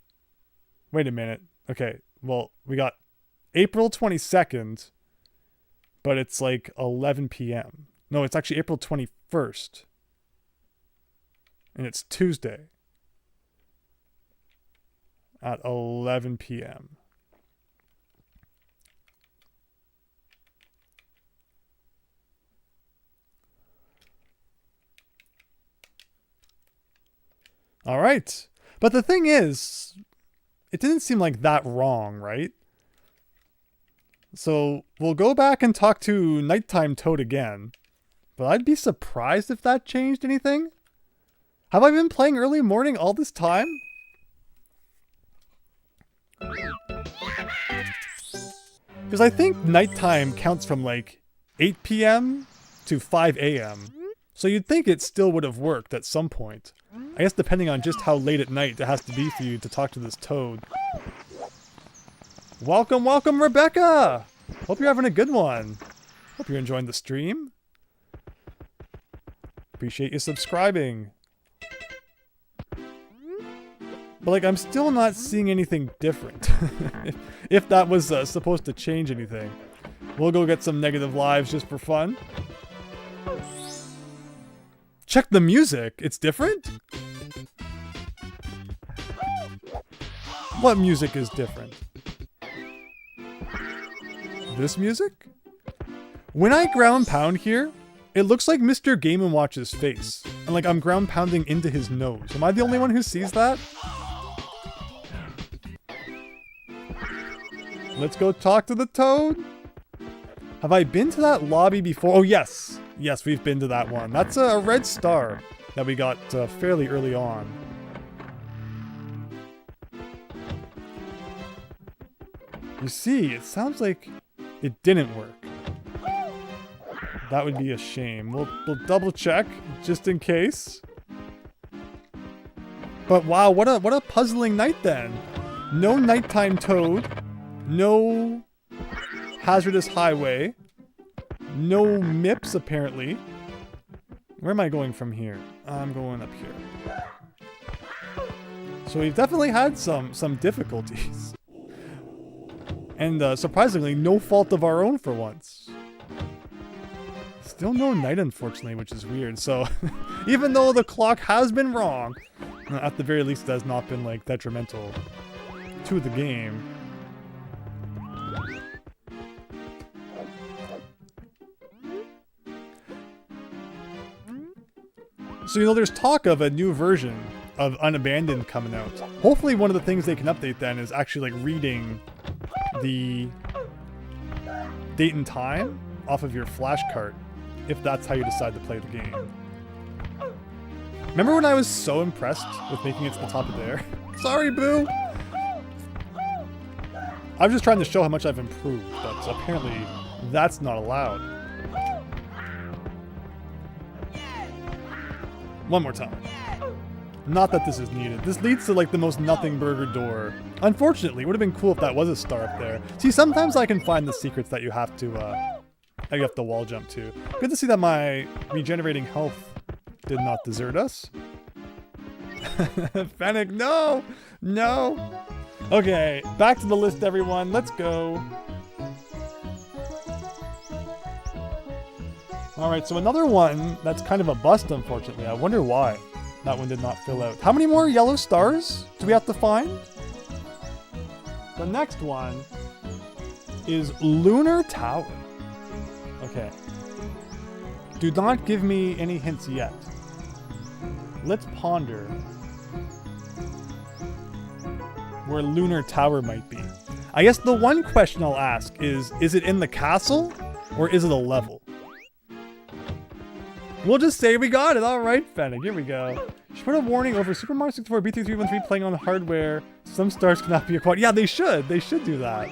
wait a minute. Okay, well, we got April 22nd, but it's like 11 p.m. No, it's actually April 21st. And it's Tuesday. At 11 p.m. All right. But the thing is, it didn't seem like that wrong, right? So we'll go back and talk to Nighttime Toad again. But I'd be surprised if that changed anything. Have I been playing early morning all this time? Because I think nighttime counts from like 8 p.m. to 5 a.m. So you'd think it still would have worked at some point. I guess depending on just how late at night it has to be for you to talk to this toad. Welcome, welcome, Rebecca! Hope you're having a good one. Hope you're enjoying the stream. Appreciate you subscribing. But like, I'm still not seeing anything different. if that was supposed to change anything. We'll go get some negative lives just for fun. Check the music. It's different? What music is different? This music? When I ground pound here, it looks like Mr. Game & Watch's face. And like I'm ground pounding into his nose. Am I the only one who sees that? Let's go talk to the toad. Have I been to that lobby before? Oh, yes. Yes, we've been to that one. That's a red star that we got fairly early on. You see, it sounds like it didn't work. That would be a shame. We'll double check just in case. But wow, what a puzzling night then. No nighttime toad. No hazardous highway. No MIPS, apparently. Where am I going from here? I'm going up here. So we've definitely had some difficulties. And surprisingly, no fault of our own for once. Still no night, unfortunately, which is weird. So even though the clock has been wrong, at the very least it has not been like detrimental to the game. So, you know, there's talk of a new version of Unabandoned coming out. Hopefully one of the things they can update then is actually like reading the date and time off of your flash cart, if that's how you decide to play the game. Remember when I was so impressed with making it to the top of there? Sorry, Boo! I'm just trying to show how much I've improved, but apparently that's not allowed. One more time. Not that this is needed. This leads to like the most nothing burger door. Unfortunately, it would have been cool if that was a star up there. See, sometimes I can find the secrets that you have to wall jump to. Good to see that my regenerating health did not desert us. Fennec, no! No! Okay, back to the list, everyone. Let's go. Alright, so another one that's kind of a bust, unfortunately. I wonder why that one did not fill out. How many more yellow stars do we have to find? The next one is Lunar Tower. Okay. Do not give me any hints yet. Let's ponder where Lunar Tower might be. I guess the one question I'll ask is it in the castle or is it a level? We'll just say we got it. All right, Fennec, here we go. Should put a warning over Super Mario 64 B3313 playing on hardware. Some stars cannot be acquired. Yeah, they should. They should do that.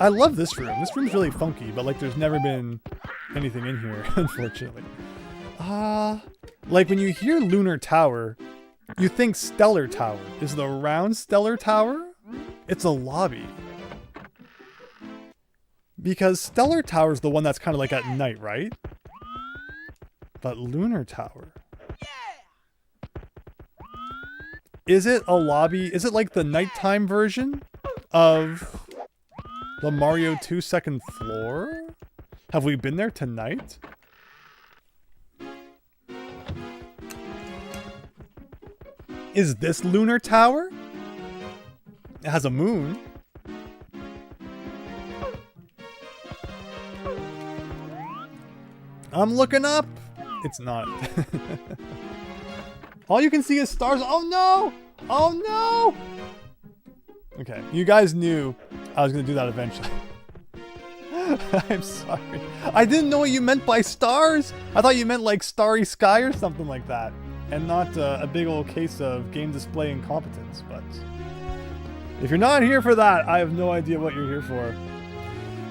I love this room. This room's really funky, but like there's never been anything in here, unfortunately. Like when you hear Lunar Tower, you think Stellar Tower. Is it a round Stellar Tower? It's a lobby. Because Stellar Tower is the one that's kind of like at night, right? But Lunar Tower. Is it a lobby? Is it like the nighttime version of the Mario 2 second floor? Have we been there tonight? Is this Lunar Tower? It has a moon. I'm looking up. It's not. All you can see is stars. Oh no! Oh no! Okay, you guys knew I was gonna do that eventually. I'm sorry. I didn't know what you meant by stars. I thought you meant like starry sky or something like that. And not a big old case of game display incompetence. But if you're not here for that, I have no idea what you're here for.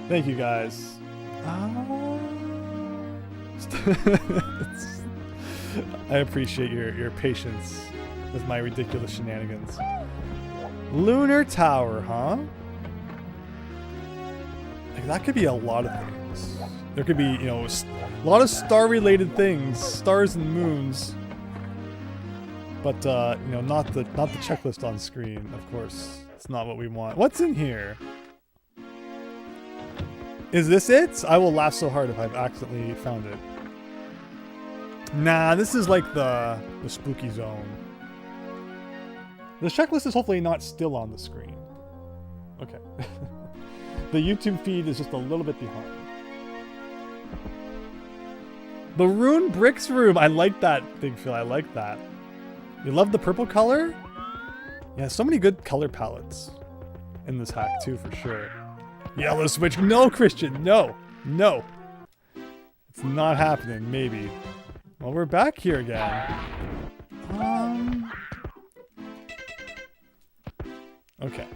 Thank you guys. I appreciate your patience with my ridiculous shenanigans. Lunar Tower, huh? Like, that could be a lot of things. There could be, you know, a lot of star-related things, stars and moons. But you know, not the checklist on screen, of course. It's not what we want. What's in here? Is this it? I will laugh so hard if I've accidentally found it. Nah, this is like the spooky zone. The checklist is hopefully not still on the screen. Okay. The YouTube feed is just a little bit behind. The Rune Bricks room. I like that, Big Phil. I like that. You love the purple color? Yeah, so many good color palettes in this hack too, for sure. Yellow switch. No, Christian. No. No. It's not happening. Maybe. Well, we're back here again. Okay.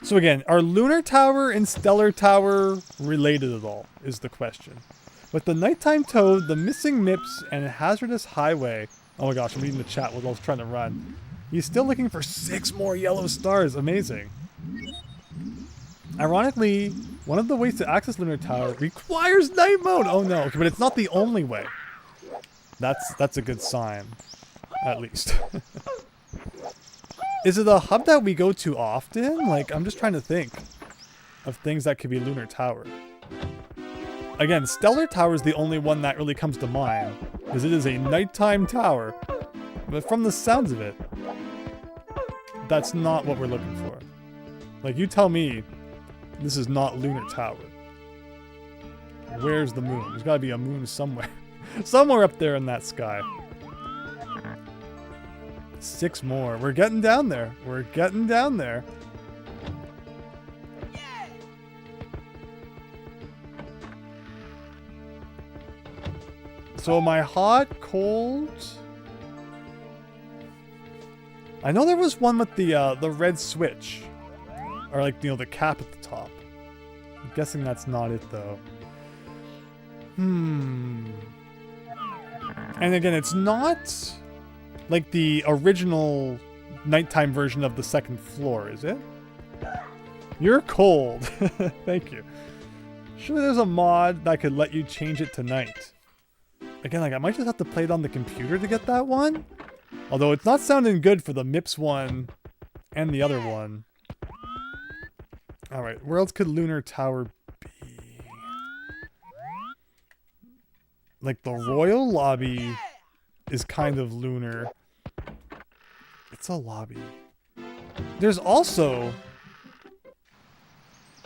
So again, are Lunar Tower and Stellar Tower related at all, is the question. With the Nighttime Toad, the Missing Mips, and Hazardous Highway. Oh my gosh, I'm reading the chat while I was trying to run. He's still looking for 6 more yellow stars. Amazing. Ironically, one of the ways to access Lunar Tower requires night mode. Oh no, but it's not the only way. That's a good sign, at least. Is it a hub that we go to often? Like, I'm just trying to think of things that could be Lunar Tower. Again, Stellar Tower is the only one that really comes to mind, because it is a nighttime tower. But from the sounds of it, that's not what we're looking for. Like, you tell me this is not Lunar Tower. Where's the moon? There's gotta be a moon somewhere. Somewhere up there in that sky. 6 more. We're getting down there. We're getting down there. So am I hot, cold? I know there was one with the red switch. Or like, you know, the cap at the top. I'm guessing that's not it though. And again, it's not like the original nighttime version of the second floor, is it? You're cold. Thank you. Surely there's a mod that could let you change it to night. Again, like I might just have to play it on the computer to get that one. Although it's not sounding good for the MIPS one and the other one. Alright, where else could Lunar Tower be? Like the Royal Lobby is kind of lunar. It's a lobby. There's also...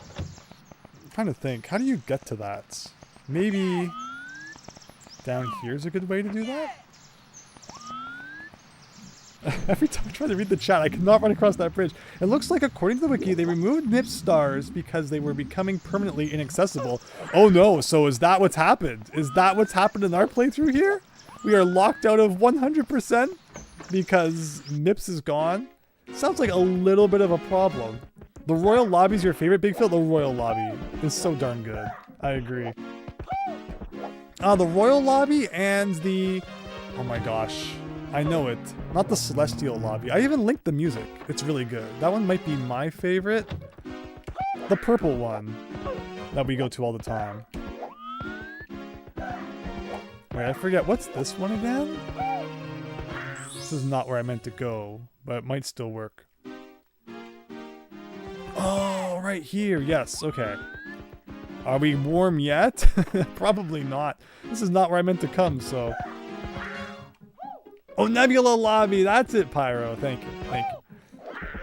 I'm trying to think. How do you get to that? Maybe down here's a good way to do that? Every time I try to read the chat, I cannot run across that bridge. It looks like, according to the wiki, they removed MIPS stars because they were becoming permanently inaccessible. Oh no, so is that what's happened? Is that what's happened in our playthrough here? We are locked out of 100% because MIPS is gone? Sounds like a little bit of a problem. The Royal Lobby is your favorite, Big Phil? The Royal Lobby is so darn good. I agree. The Royal Lobby and the... Oh my gosh. I know it. Not the Celestial Lobby. I even linked the music. It's really good. That one might be my favorite. The purple one that we go to all the time. Wait, I forget. What's this one again? This is not where I meant to go, but it might still work. Oh, right here. Yes, okay. Are we warm yet? Probably not. This is not where I meant to come, so... Oh, Nebula Lobby! That's it, Pyro. Thank you. Thank you.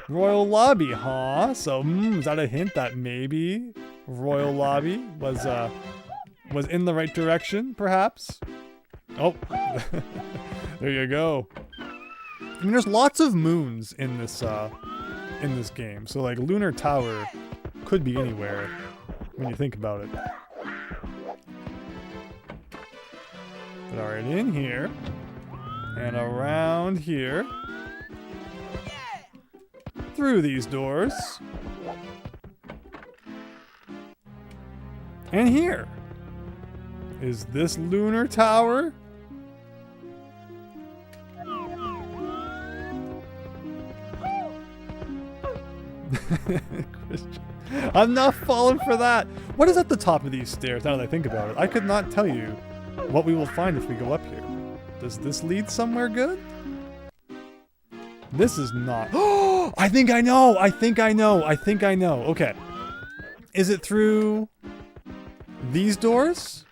Royal Lobby, huh? So, is that a hint that maybe Royal Lobby was in the right direction, perhaps? Oh. There you go. I mean, there's lots of moons in this game. So, like, Lunar Tower could be anywhere when you think about it. But alright, in here. And around here. Through these doors. And here. Is this Lunar Tower? Christian. I'm not falling for that. What is at the top of these stairs, now that I think about it? I could not tell you what we will find if we go up here. Does this lead somewhere good? This is not. Oh, I think I know. I think I know. I think I know. Okay. Is it through these doors?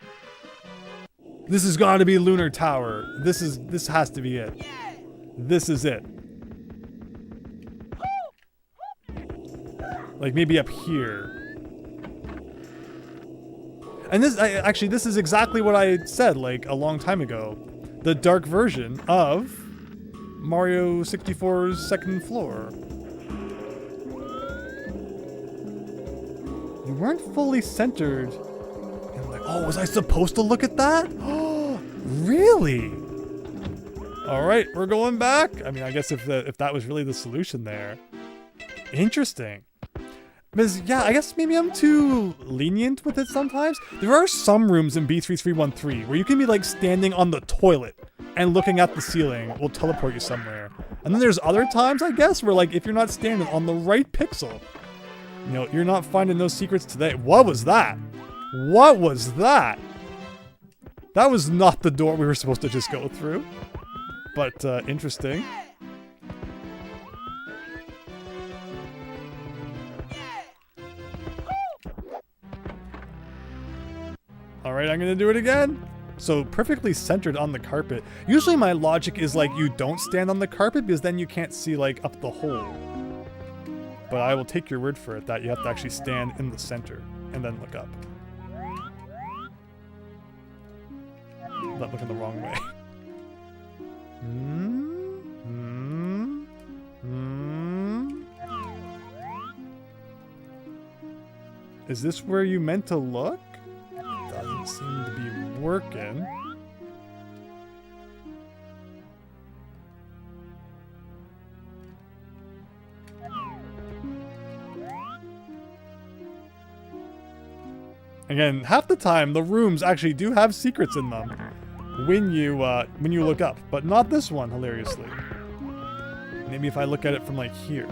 This has got to be Lunar Tower. This has to be it. This is it. Like maybe up here. And this, actually, this is exactly what I said like a long time ago. The dark version of Mario 64's second floor. You weren't fully centered. And I'm like, oh, was I supposed to look at that? Oh, really? All right, we're going back. I mean, I guess if that was really the solution there. Interesting. Because, yeah, I guess maybe I'm too lenient with it sometimes. There are some rooms in B3313 where you can be like standing on the toilet and looking at the ceiling will teleport you somewhere. And then there's other times, I guess, where like if you're not standing on the right pixel, you know, you're not finding those secrets today. What was that? What was that? That was not the door we were supposed to just go through. But, interesting. Alright, I'm gonna do it again. So perfectly centered on the carpet. Usually my logic is like you don't stand on the carpet because then you can't see like up the hole. But I will take your word for it that you have to actually stand in the center and then look up. Not looking the wrong way. Is this where you meant to look? It doesn't seem to be working. Again, half the time the rooms actually do have secrets in them when you look up, but not this one, hilariously. Maybe if I look at it from like here.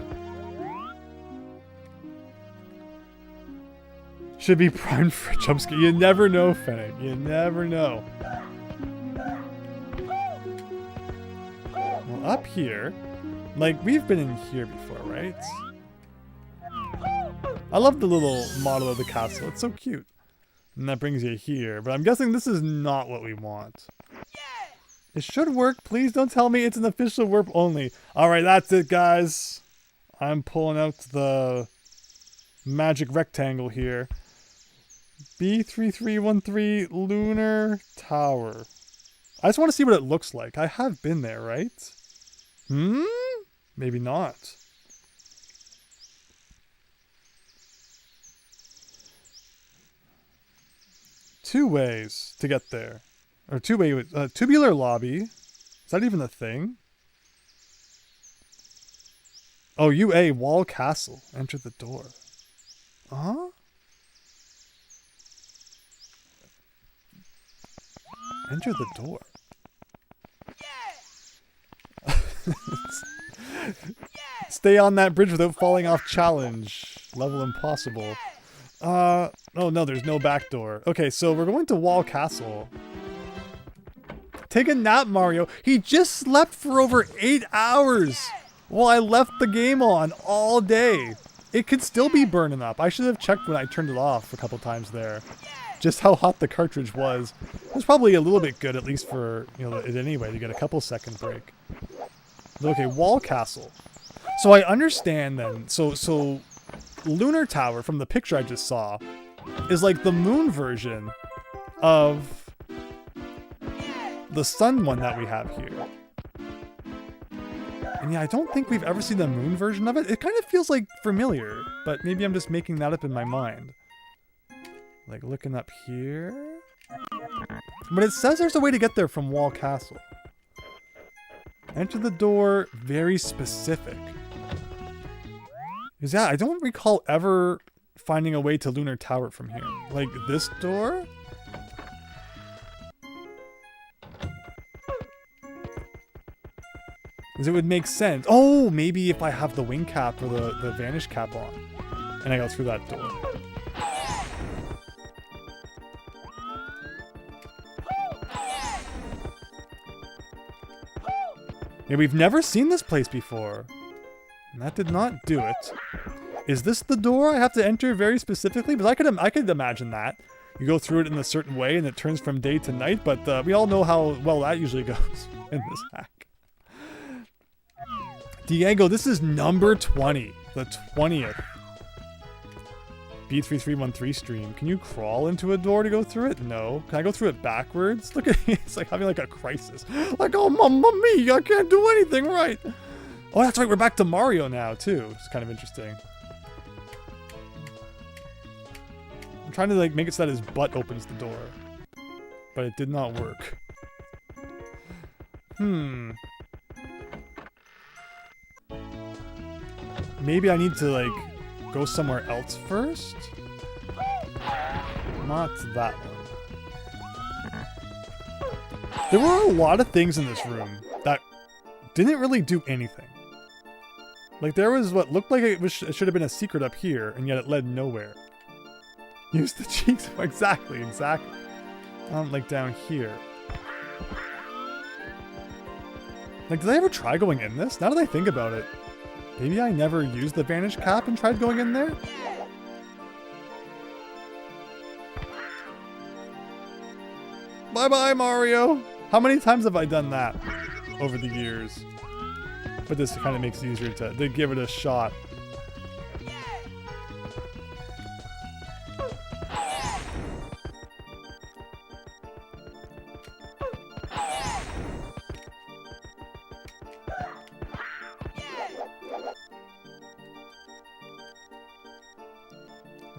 Should be primed for a jump scare. You never know, Fennec. You never know. Well, up here, like we've been in here before, right? I love the little model of the castle. It's so cute. And that brings you here, but I'm guessing this is not what we want. It should work. Please don't tell me it's an official warp only. Alright, that's it, guys. I'm pulling out the magic rectangle here. B3313 Lunar Tower. I just want to see what it looks like. I have been there, right? Maybe not. Two ways to get there. Or two-way, tubular lobby. Is that even a thing? Oh, UA, wall castle. Enter the door. Huh? Enter the door. Stay on that bridge without falling off challenge. Level impossible. Oh no, there's no back door. Okay, so we're going to Wall Castle. Take a nap, Mario. He just slept for over 8 hours while I left the game on all day. It could still be burning up. I should have checked when I turned it off a couple times there. Just how hot the cartridge was. It was probably a little bit good, at least for, you know, it anyway, to get a couple second break. Okay, Wall Castle. So I understand then. So Lunar Tower, from the picture I just saw, is like the moon version of the sun one that we have here. And yeah, I don't think we've ever seen the moon version of it. It kind of feels like familiar, but maybe I'm just making that up in my mind. Like looking up here. But it says there's a way to get there from Wall Castle. Enter the door, very specific. Because yeah, I don't recall ever finding a way to Lunar Tower from here. Like this door? Because it would make sense. Oh, maybe if I have the wing cap or the vanish cap on. And I go through that door. Yeah, we've never seen this place before. And that did not do it. Is this the door I have to enter very specifically? Because I could imagine that. You go through it in a certain way and it turns from day to night, but we all know how well that usually goes in this hack. Diego, this is number 20. The 20th. B3313 stream. Can you crawl into a door to go through it? No. Can I go through it backwards? Look at me. It's like having like a crisis. Like, oh, mamma mia, I can't do anything right. Oh, that's right. We're back to Mario now, too. It's kind of interesting. I'm trying to like make it so that his butt opens the door. But it did not work. Maybe I need to like go somewhere else first? Not that one. There were a lot of things in this room that didn't really do anything. Like there was what looked like it should have been a secret up here, and yet it led nowhere. Use the cheeks. Exactly. Like down here. Like, did I ever try going in this? Now that I think about it, maybe I never used the vanish cap and tried going in there? Bye-bye, Mario! How many times have I done that over the years? But this kind of makes it easier to give it a shot.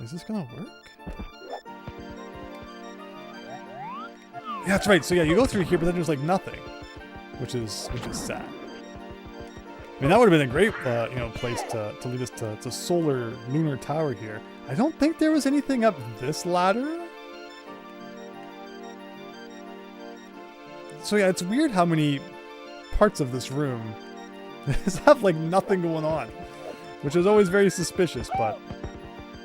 Is this gonna work? Yeah, that's right. So yeah, you go through here, but then there's like nothing, which is sad. I mean, that would have been a great, you know, place to lead us to Solar Lunar Tower here. I don't think there was anything up this ladder. So yeah, it's weird how many parts of this room have like nothing going on, which is always very suspicious. But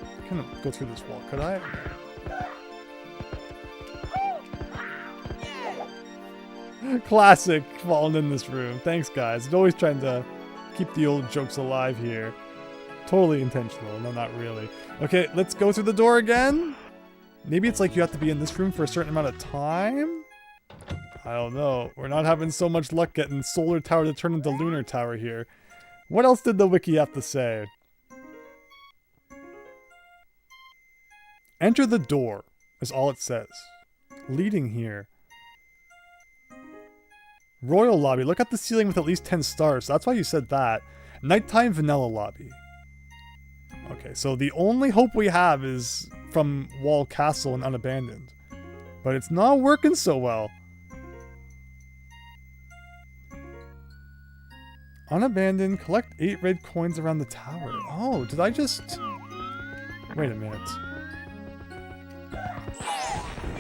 I kind of go through this wall, could I? Classic falling in this room. Thanks, guys. I'm always trying to keep the old jokes alive here. Totally intentional. No, not really. Okay, let's go through the door again. Maybe it's like you have to be in this room for a certain amount of time. I don't know. We're not having so much luck getting Solar Tower to turn into Lunar Tower here. What else did the wiki have to say? Enter the door is all it says. Leading here. Royal Lobby. Look at the ceiling with at least 10 stars. That's why you said that. Nighttime Vanilla Lobby. Okay, so the only hope we have is from Wall Castle and Unabandoned. But it's not working so well. Unabandoned. Collect 8 red coins around the tower. Oh, did I just... Wait a minute.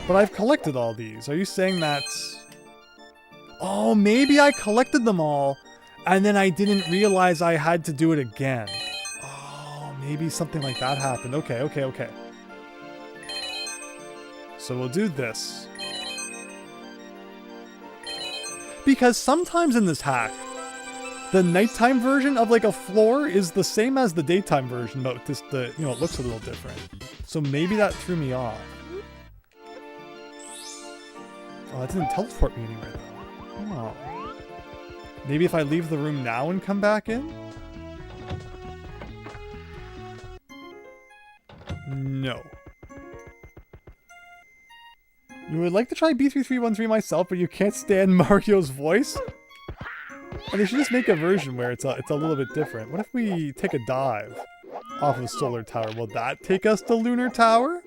But I've collected all these. Are you saying that's... Oh, maybe I collected them all, and then I didn't realize I had to do it again. Oh, maybe something like that happened. Okay, okay, okay. So we'll do this. Because sometimes in this hack, the nighttime version of like a floor is the same as the daytime version, but just the, you know, it looks a little different. So maybe that threw me off. Oh, that didn't teleport me anywhere though. Oh. Maybe if I leave the room now and come back in? No. You would like to try B3313 myself, but you can't stand Mario's voice? And they should just make a version where it's a little bit different. What if we take a dive off of Solar Tower? Will that take us to Lunar Tower?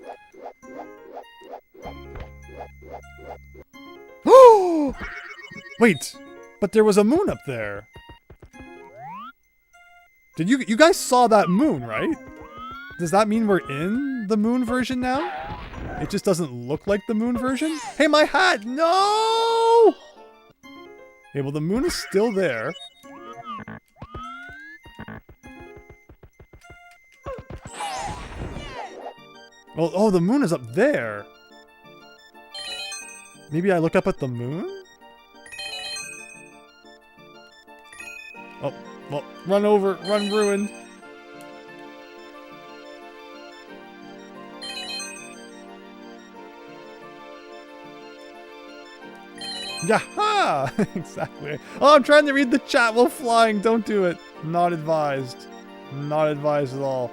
Oh! Wait, but there was a moon up there. Did you guys saw that moon, right? Does that mean we're in the moon version now? It just doesn't look like the moon version? Hey, my hat! No! Okay, well the moon is still there. Well, oh, the moon is up there. Maybe I look up at the moon? Oh, well, run over, run ruined. Yaha! Exactly. Oh, I'm trying to read the chat while flying. Don't do it. Not advised. Not advised at all.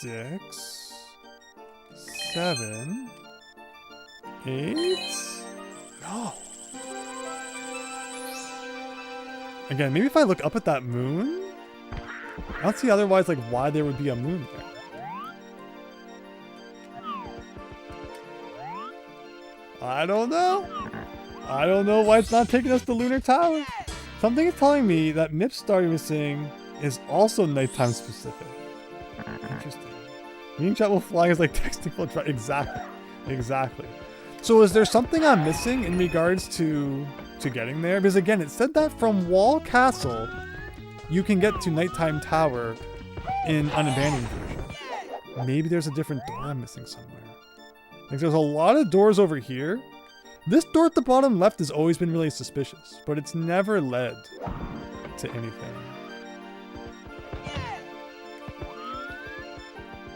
Six. 7, 8. No. Again, maybe if I look up at that moon, I don't see otherwise like why there would be a moon there. I don't know. I don't know why it's not taking us to Lunar Tower. Something is telling me that Mip Star was saying is also nighttime specific. Interesting. Green chat while flying is like texting while driving. Exactly. Exactly. So is there something I'm missing in regards to getting there? Because again, it said that from Wall Castle, you can get to Nighttime Tower in Unabandoned version. Maybe there's a different door I'm missing somewhere. Like there's a lot of doors over here. This door at the bottom left has always been really suspicious, but it's never led to anything.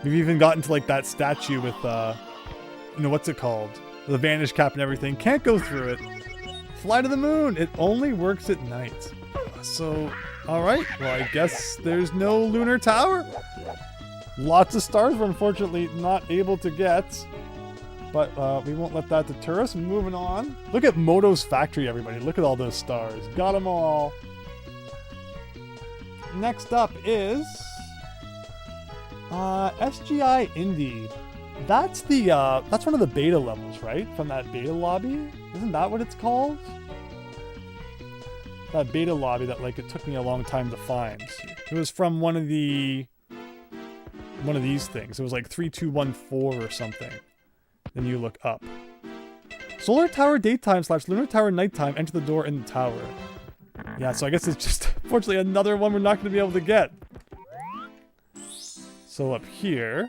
We've even gotten to like that statue with, you know, what's it called? The vanish cap and everything. Can't go through it. Fly to the moon. It only works at night. So, alright. Well, I guess there's no Lunar Tower. Lots of stars we're unfortunately not able to get. But we won't let that deter us. Moving on. Look at Moto's factory, everybody. Look at all those stars. Got them all. Next up is SGI Indie. That's one of the beta levels, right? From that beta lobby? Isn't that what it's called? That beta lobby that like it took me a long time to find. It was from one of these things. It was like 3214 or something. Then you look up. Solar tower daytime / lunar tower nighttime. Enter the door in the tower. Yeah, so I guess it's just unfortunately another one we're not going to be able to get. So up here.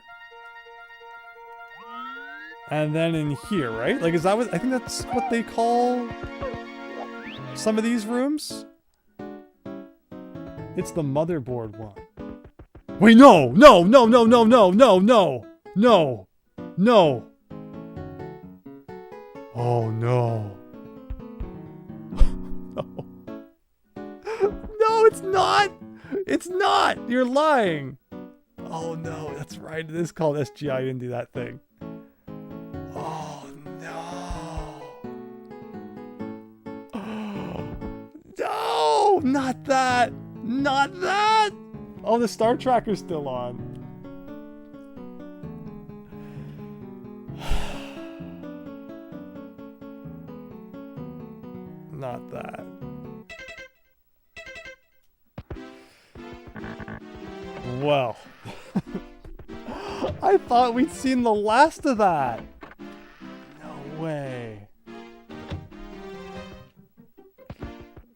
And then in here, right? Like, is that what... I think that's what they call some of these rooms? It's the motherboard one. Wait, no! No! No, no, no, no, no, no! No! No! Oh, no. No. No, it's not! It's not! You're lying! Oh, no, that's right. It is called SGI Indie, that thing. Oh, no. No! Not that! Not that! Oh, the Star Tracker's still on. Not that. Well. I thought we'd seen the last of that. No way.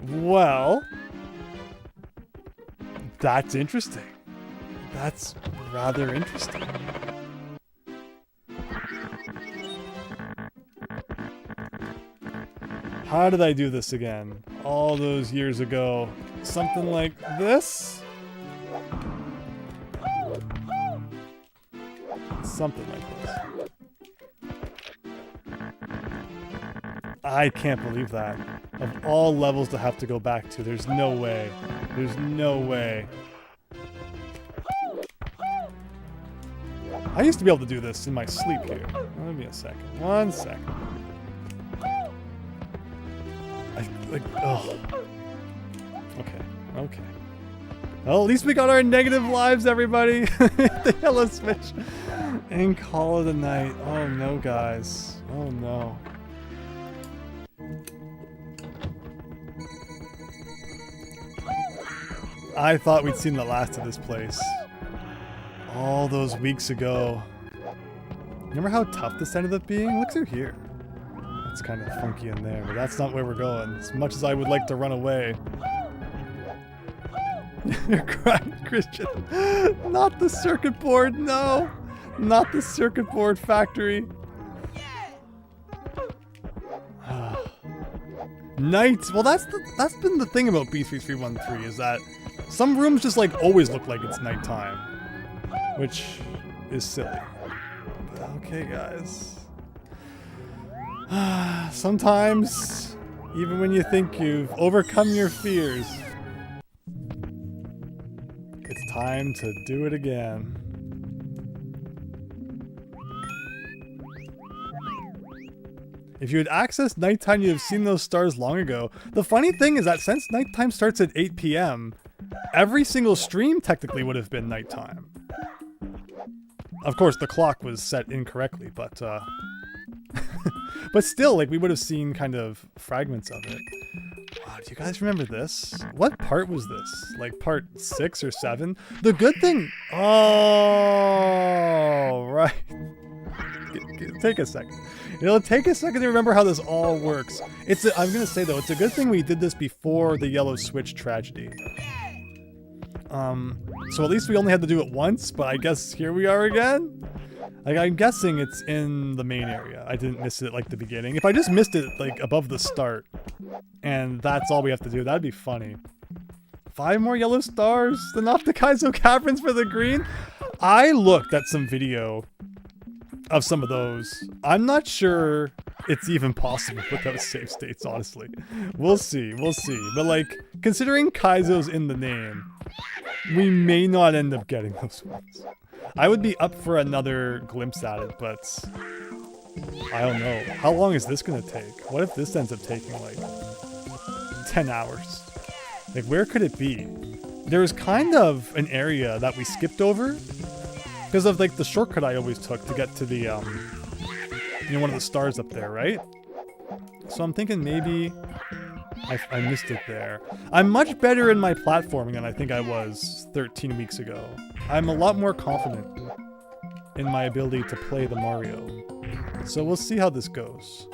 Well. That's interesting. That's rather interesting. How did I do this again? All those years ago. Something like this? Something like this. I can't believe that. Of all levels to have to go back to, there's no way. There's no way. I used to be able to do this in my sleep here. Give me a second. 1 second. Oh. Okay. Okay. Well, at least we got our negative lives, everybody. The yellow switch. And call it a night. Oh no, guys. Oh no. I thought we'd seen the last of this place. All those weeks ago. Remember how tough this ended up being? Look through here. It's kind of funky in there, but that's not where we're going. As much as I would like to run away. You're crying, Christian. Not the circuit board, no. Not the circuit board factory. Nights. Well, that's been the thing about B3313 is that some rooms just like always look like it's nighttime, which is silly. But okay, guys. Sometimes, even when you think you've overcome your fears, it's time to do it again. If you had accessed nighttime, you'd have seen those stars long ago. The funny thing is that since nighttime starts at 8 p.m., every single stream technically would have been nighttime. Of course, the clock was set incorrectly, but but still, like, we would have seen kind of fragments of it. Wow, do you guys remember this? What part was this? Like part 6 or 7? The good thing... Oh, right. Take a second. It'll take a second to remember how this all works. I'm gonna say though, it's a good thing we did this before the yellow switch tragedy. So at least we only had to do it once, but I guess here we are again? Like, I'm guessing it's in the main area. I didn't miss it like the beginning. If I just missed it like above the start, and that's all we have to do, that'd be funny. 5 more yellow stars, the Noptikaizo Caverns for the green. I looked at some video of some of those. I'm not sure it's even possible without save states, honestly. We'll see, we'll see. But like, considering Kaizo's in the name, we may not end up getting those ones. I would be up for another glimpse at it, but I don't know. How long is this gonna take? What if this ends up taking like 10 hours? Like, where could it be? There was kind of an area that we skipped over because of like the shortcut I always took to get to the, you know, one of the stars up there, right? So I'm thinking maybe I missed it there. I'm much better in my platforming than I think I was 13 weeks ago. I'm a lot more confident in my ability to play the Mario. So we'll see how this goes.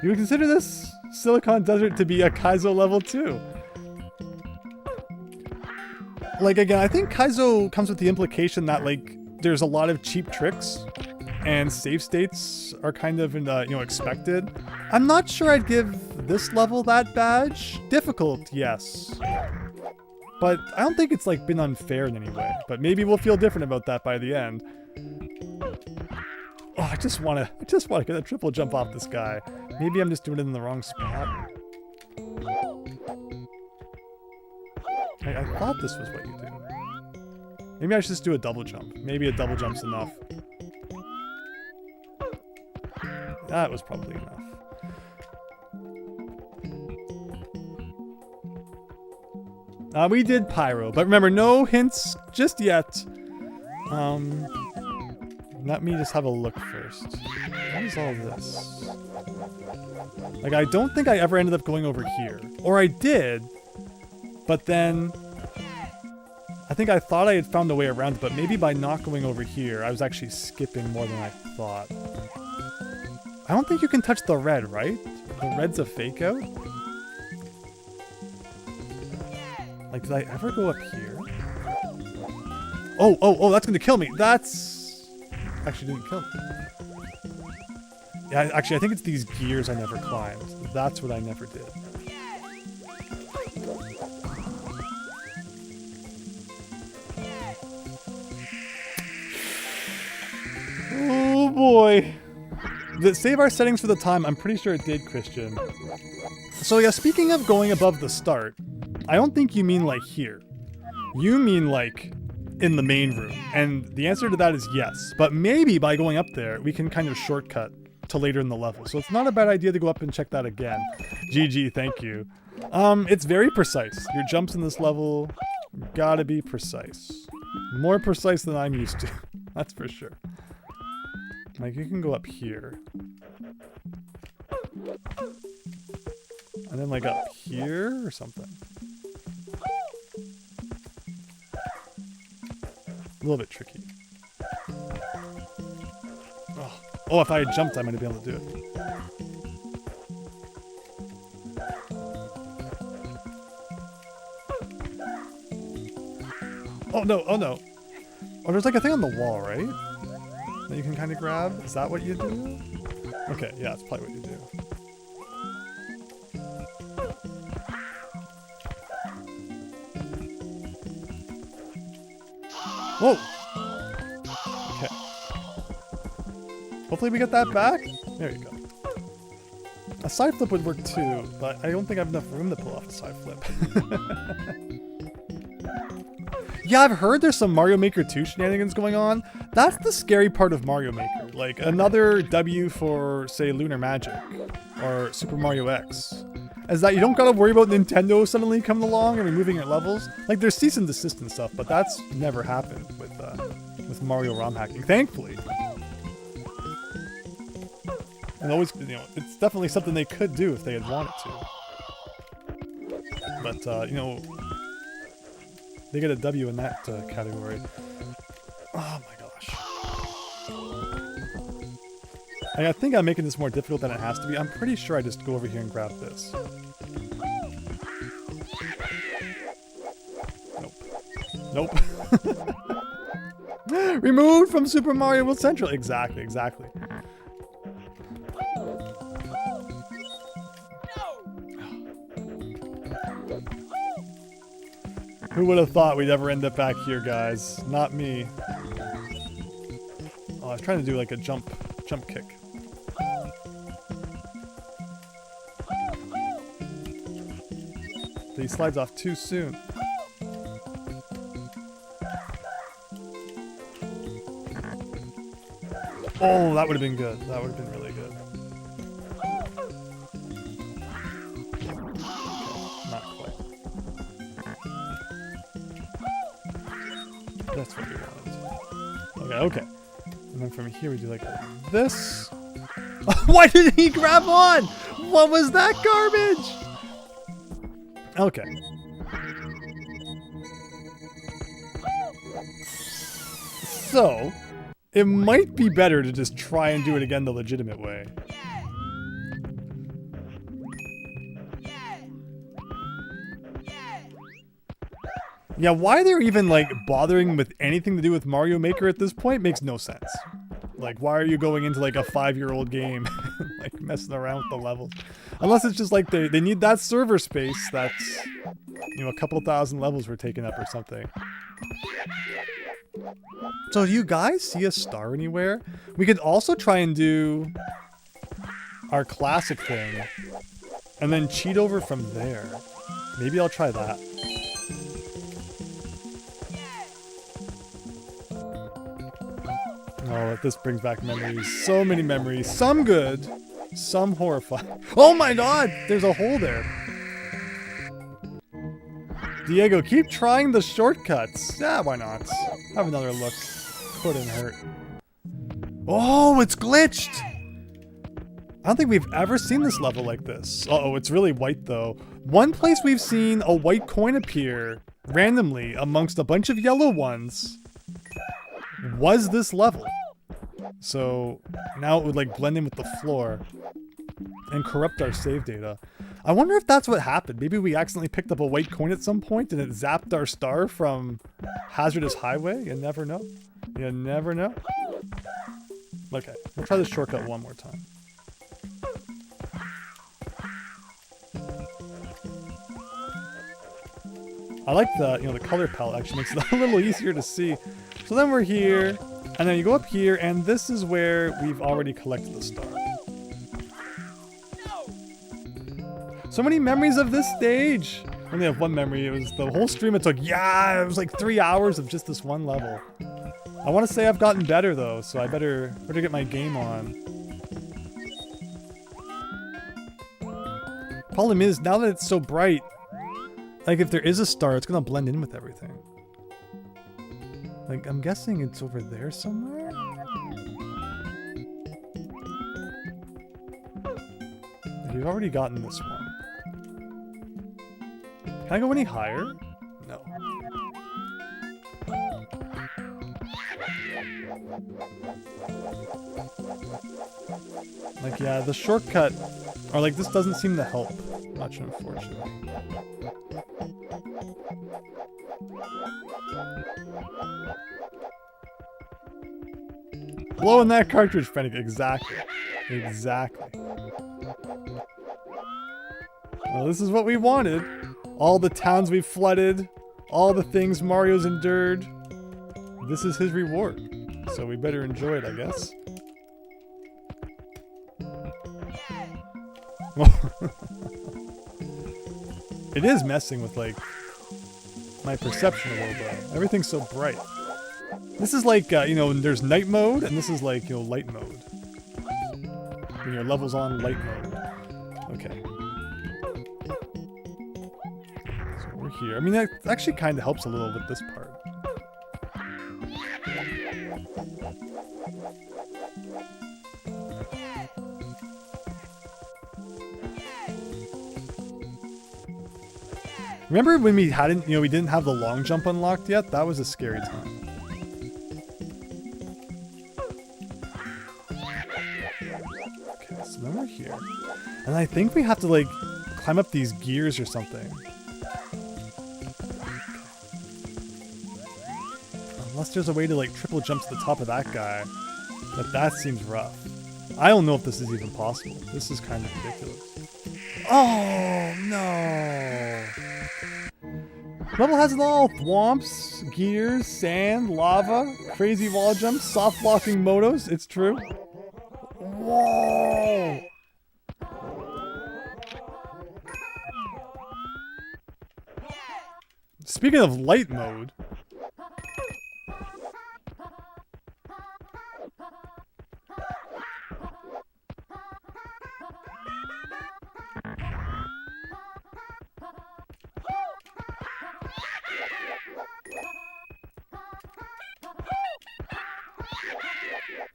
You would consider this Silicon Desert to be a Kaizo level too. Like, again, I think Kaizo comes with the implication that, like, there's a lot of cheap tricks and save states are kind of, you know, expected. I'm not sure I'd give this level that badge. Difficult, yes. But I don't think it's, like, been unfair in any way. But maybe we'll feel different about that by the end. Oh, I just wanna get a triple jump off this guy. Maybe I'm just doing it in the wrong spot. I thought this was what you do. Maybe I should just do a double jump. Maybe a double jump's enough. That was probably enough. We did Pyro, but remember, no hints just yet. Let me just have a look first. What is all this? Like, I don't think I ever ended up going over here. Or I did, but then I think I thought I had found a way around it, but maybe by not going over here, I was actually skipping more than I thought. I don't think you can touch the red, right? The red's a fake out? Like, did I ever go up here? Oh, that's gonna kill me. That's... actually didn't kill me. Yeah, actually, I think it's these gears I never climbed. That's what I never did. Oh boy. Save our settings for the time. I'm pretty sure it did, Christian. So yeah, speaking of going above the start, I don't think you mean like here. You mean like in the main room. And the answer to that is yes. But maybe by going up there, we can kind of shortcut to later in the level. So it's not a bad idea to go up and check that again. GG, thank you. It's very precise. Your jumps in this level gotta be precise. More precise than I'm used to. That's for sure. Like, you can go up here. And then, like, up here or something. A little bit tricky. Oh, if I had jumped, I might have been able to do it. Oh no, oh no. Oh, there's like a thing on the wall, right? That you can kind of grab? Is that what you do? Okay, yeah, that's probably what you do. Whoa! Okay. Hopefully we get that back. There you go. A side flip would work too, but I don't think I have enough room to pull off a side flip. Yeah, I've heard there's some Mario Maker 2 shenanigans going on. That's the scary part of Mario Maker. Like, another W for, say, Lunar Magic or Super Mario X. Is that you don't gotta worry about Nintendo suddenly coming along and removing your levels. Like, there's cease and desist and stuff, but that's never happened with Mario ROM hacking, thankfully. And always, you know, it's definitely something they could do if they had wanted to. But, you know, they get a W in that category. Oh my gosh. I think I'm making this more difficult than it has to be. I'm pretty sure I just go over here and grab this. Nope. Nope. Removed from Super Mario World Central. Exactly, exactly. Who would have thought we'd ever end up back here, guys? Not me. Oh, I was trying to do like a jump kick. But he slides off too soon. Oh, that would have been good. That would have been really good. Okay, not quite. That's what we wanted. Okay. And then from here we do like this. Why didn't he grab on? What was that garbage? Okay. So, it might be better to just try and do it again the legitimate way. Yeah, why they're even, like, bothering with anything to do with Mario Maker at this point makes no sense. Like, why are you going into, like, a 5-year-old game, like, messing around with the levels? Unless it's just, like, they need that server space that's, you know, a couple thousand levels were taken up or something. So do you guys see a star anywhere? We could also try and do our classic thing and then cheat over from there. Maybe I'll try that. Oh, this brings back memories. So many memories. Some good, some horrifying. Oh my god! There's a hole there. Diego, keep trying the shortcuts. Yeah, why not? Have another look. Couldn't hurt. Oh, it's glitched! I don't think we've ever seen this level like this. Uh-oh, it's really white though. One place we've seen a white coin appear randomly amongst a bunch of yellow ones was this level. So now it would like blend in with the floor and corrupt our save data. I wonder if that's what happened. Maybe we accidentally picked up a white coin at some point and it zapped our star from Hazardous Highway. You never know. You never know. Okay, we'll try this shortcut one more time. I like the, you know, the color palette actually makes it a little easier to see. So then we're here, and then you go up here, and this is where we've already collected the star. So many memories of this stage. I only have one memory. It was the whole stream it took. Yeah, it was like 3 hours of just this one level. I want to say I've gotten better though, so I better get my game on. Problem is, now that it's so bright, like if there is a star, it's gonna blend in with everything. Like, I'm guessing it's over there somewhere? You've already gotten this one. Can I go any higher? No. Like, yeah, the shortcut, or like, this doesn't seem to help much, unfortunately. Blowing that cartridge, Fennec. Exactly. Exactly. Well, this is what we wanted. All the towns we flooded, all the things Mario's endured. This is his reward. So we better enjoy it, I guess. It is messing with, like, my perception a little bit. Everything's so bright. This is like, you know, there's night mode, and this is like, you know, light mode. When your level's on light mode. Okay. So we're here. I mean, that actually kind of helps a little with this part. Remember when we hadn't, you know, we didn't have the long jump unlocked yet? That was a scary time. Okay, so then we're here. And I think we have to, like, climb up these gears or something. Unless there's a way to, like, triple jump to the top of that guy. But that seems rough. I don't know if this is even possible. This is kind of ridiculous. Oh, no! Level has it all. Thwomps, gears, sand, lava, crazy wall jumps, soft blocking motos. It's true. Whoa! Speaking of light mode.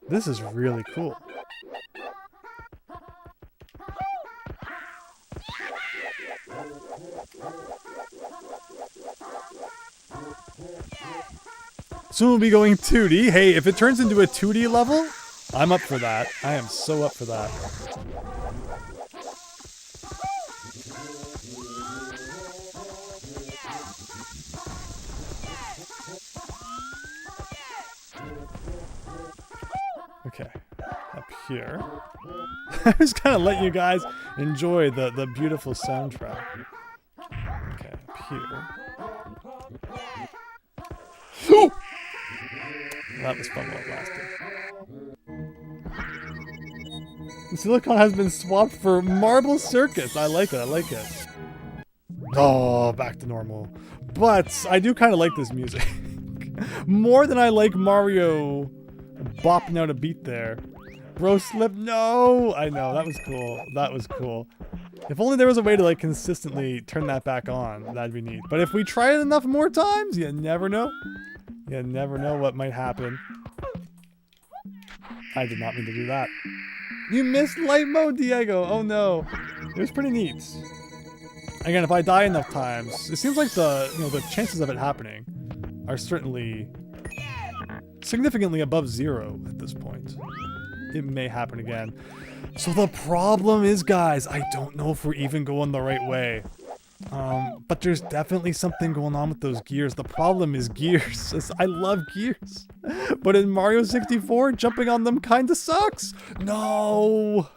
This is really cool. Soon we'll be going 2D. Hey, if it turns into a 2D level, I'm up for that. I am so up for that. Okay, up here. I was kind of letting you guys enjoy the beautiful soundtrack. Okay, up here. That was fun while it lasted. The silicon has been swapped for Marble Circus. I like it, I like it. Oh, back to normal. But I do kind of like this music. More than I like Mario bopping out a beat there. Bro slip, no! I know, that was cool. That was cool. If only there was a way to like consistently turn that back on, that'd be neat. But if we try it enough more times, you never know. You never know what might happen. I did not mean to do that. You missed light mode, Diego. Oh no. It was pretty neat. Again, if I die enough times, it seems like the chances of it happening are certainly significantly above 0 at this point. It may happen again. So the problem is, guys, I don't know if we're even going the right way. But there's definitely something going on with those gears. The problem is gears. I love gears. But in Mario 64, jumping on them kinda sucks. No!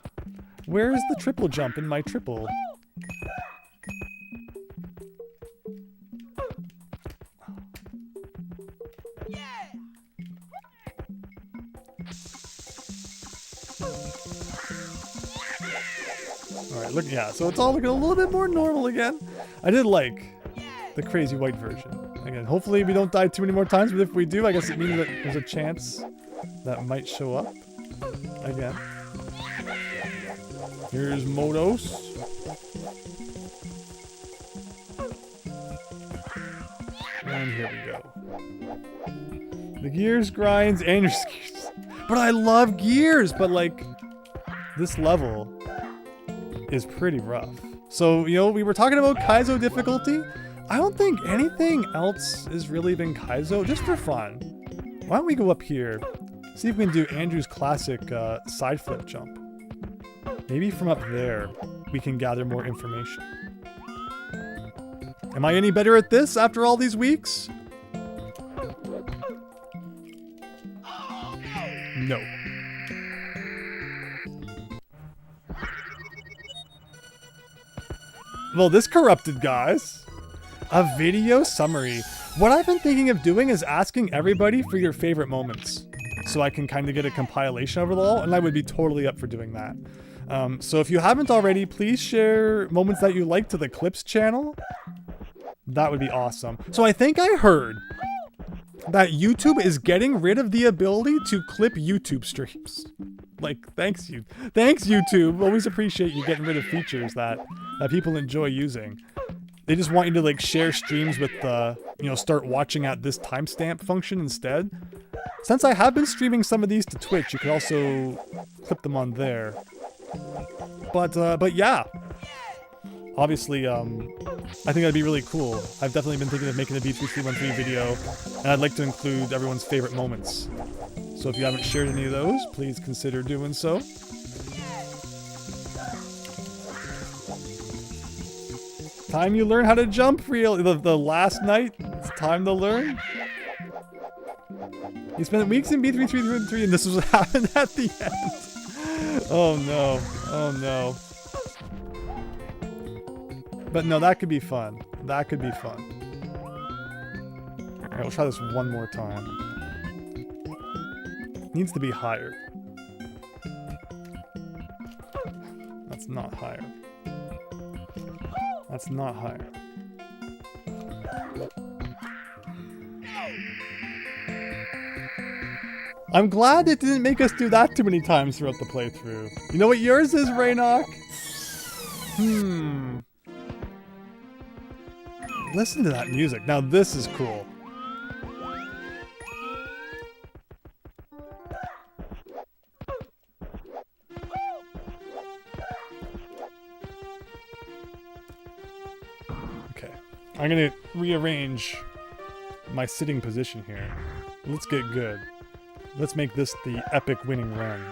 Where's the triple jump in my triple? Alright, look, yeah, so it's all looking a little bit more normal again. I did like the crazy white version. Again, hopefully we don't die too many more times, but if we do, I guess it means that there's a chance that might show up again. Here's Modos. And here we go. The gears grinds and your gears. But I love gears, but like, this level is pretty rough. So, you know, we were talking about Kaizo difficulty. I don't think anything else has really been Kaizo, just for fun. Why don't we go up here, see if we can do Andrew's classic side flip jump. Maybe from up there, we can gather more information. Am I any better at this after all these weeks? No. Well, this corrupted, guys. A video summary. What I've been thinking of doing is asking everybody for your favorite moments, so I can kind of get a compilation of it all, and I would be totally up for doing that. So if you haven't already, please share moments that you like to the Clips channel. That would be awesome. So I think I heard that YouTube is getting rid of the ability to clip YouTube streams. Like, thanks YouTube. Always appreciate you getting rid of features that people enjoy using. They just want you to like share streams with the, start watching at this timestamp function instead. Since I have been streaming some of these to Twitch, you could also clip them on there. But yeah. Obviously, I think that'd be really cool. I've definitely been thinking of making a B3313 video, and I'd like to include everyone's favorite moments. So if you haven't shared any of those, please consider doing so. Time you learn how to jump, real the last night. It's time to learn. You spent weeks in B3313 and this was what happened at the end. Oh no. Oh no. But no, that could be fun. That could be fun. Alright, we'll try this one more time. Needs to be higher. That's not higher. That's not higher. I'm glad it didn't make us do that too many times throughout the playthrough. You know what yours is, Raynok? Listen to that music. Now this is cool. Okay. I'm gonna rearrange my sitting position here. Let's get good. Let's make this the epic winning run.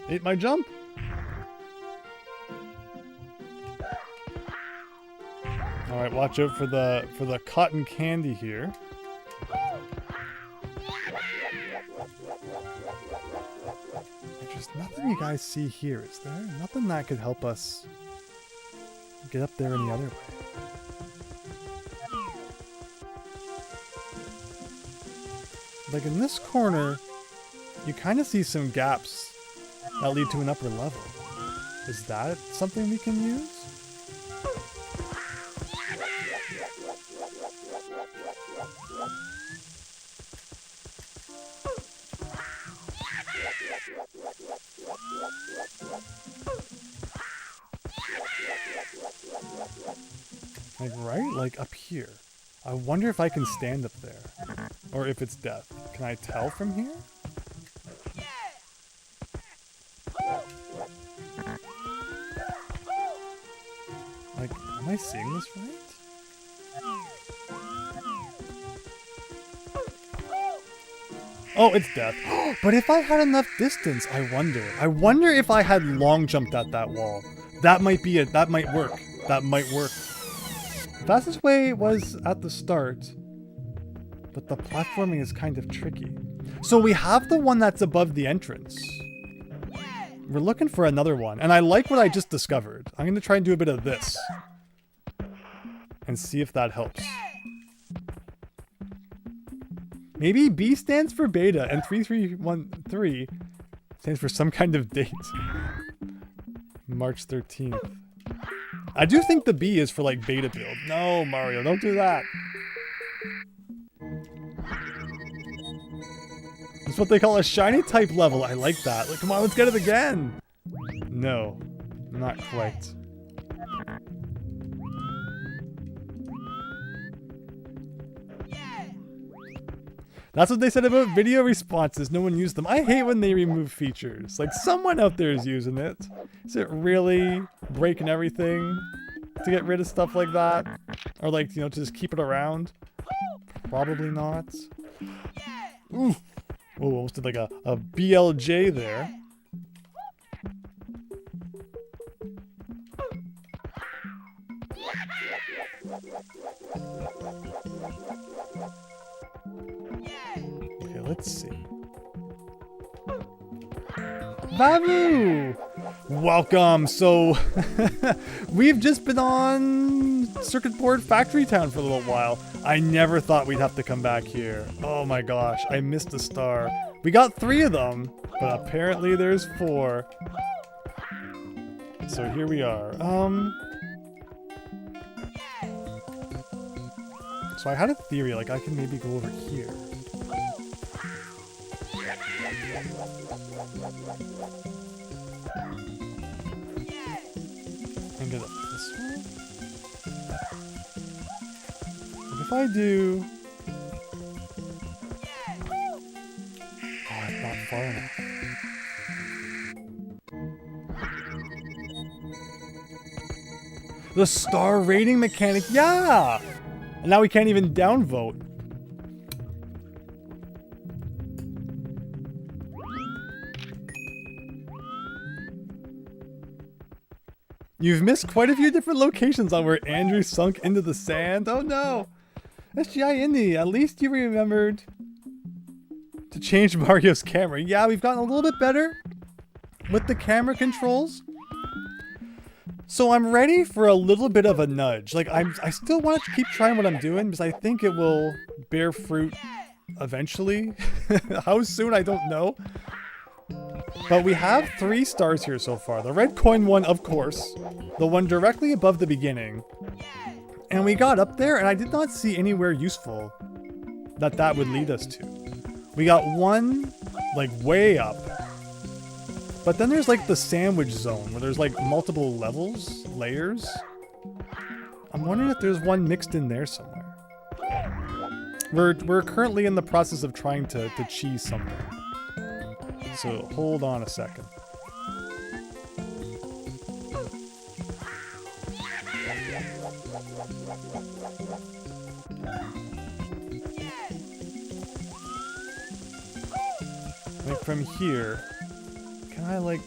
Ate my jump. All right, watch out for the cotton candy here. There's nothing you guys see here, is there? Nothing that could help us get up there any other way. Like in this corner, you kind of see some gaps that lead to an upper level. Is that something we can use? Like right, like up here. I wonder if I can stand up there. Or if it's death. Can I tell from here? Like, am I seeing this right? Oh, it's death. But if I had enough distance, I wonder. I wonder if I had long jumped at that wall. That might be it. That might work. That might work. Fastest way was at the start, but the platforming is kind of tricky. So we have the one that's above the entrance. We're looking for another one, and I like what I just discovered. I'm gonna try and do a bit of this and see if that helps. Maybe B stands for beta and 3313 stands for some kind of date. March 13th. I do think the B is for like beta build. No, Mario, don't do that. It's what they call a shiny type level. I like that. Like, come on, let's get it again. No, not quite. That's what they said about video responses. No one used them. I hate when they remove features. Like, someone out there is using it. Is it really breaking everything to get rid of stuff like that? Or like, you know, to just keep it around? Probably not. Ooh. Oh, almost did like a BLJ there. Okay, let's see. Babu! Welcome! So, we've just been on Circuit Board Factory Town for a little while. I never thought we'd have to come back here. Oh my gosh, I missed a star. We got 3 of them, but apparently there's 4. So here we are. So I had a theory, like I can maybe go over here. And get up this way. What if I do... Oh, it's not far enough. The star rating mechanic, yeah! And now we can't even downvote. You've missed quite a few different locations on where Andrew sunk into the sand. Oh no! SGI Indy, at least you remembered to change Mario's camera. Yeah, we've gotten a little bit better. with the camera controls. So I'm ready for a little bit of a nudge. Like I still want to keep trying what I'm doing because I think it will bear fruit eventually. How soon, I don't know. But we have 3 stars here so far. The red coin one, of course. The one directly above the beginning. And we got up there and I did not see anywhere useful that would lead us to. We got one, like, way up. But then there's, like, the sandwich zone where there's, like, multiple levels, layers. I'm wondering if there's one mixed in there somewhere. We're currently in the process of trying to cheese something. So hold on a second. Like from here, can I like...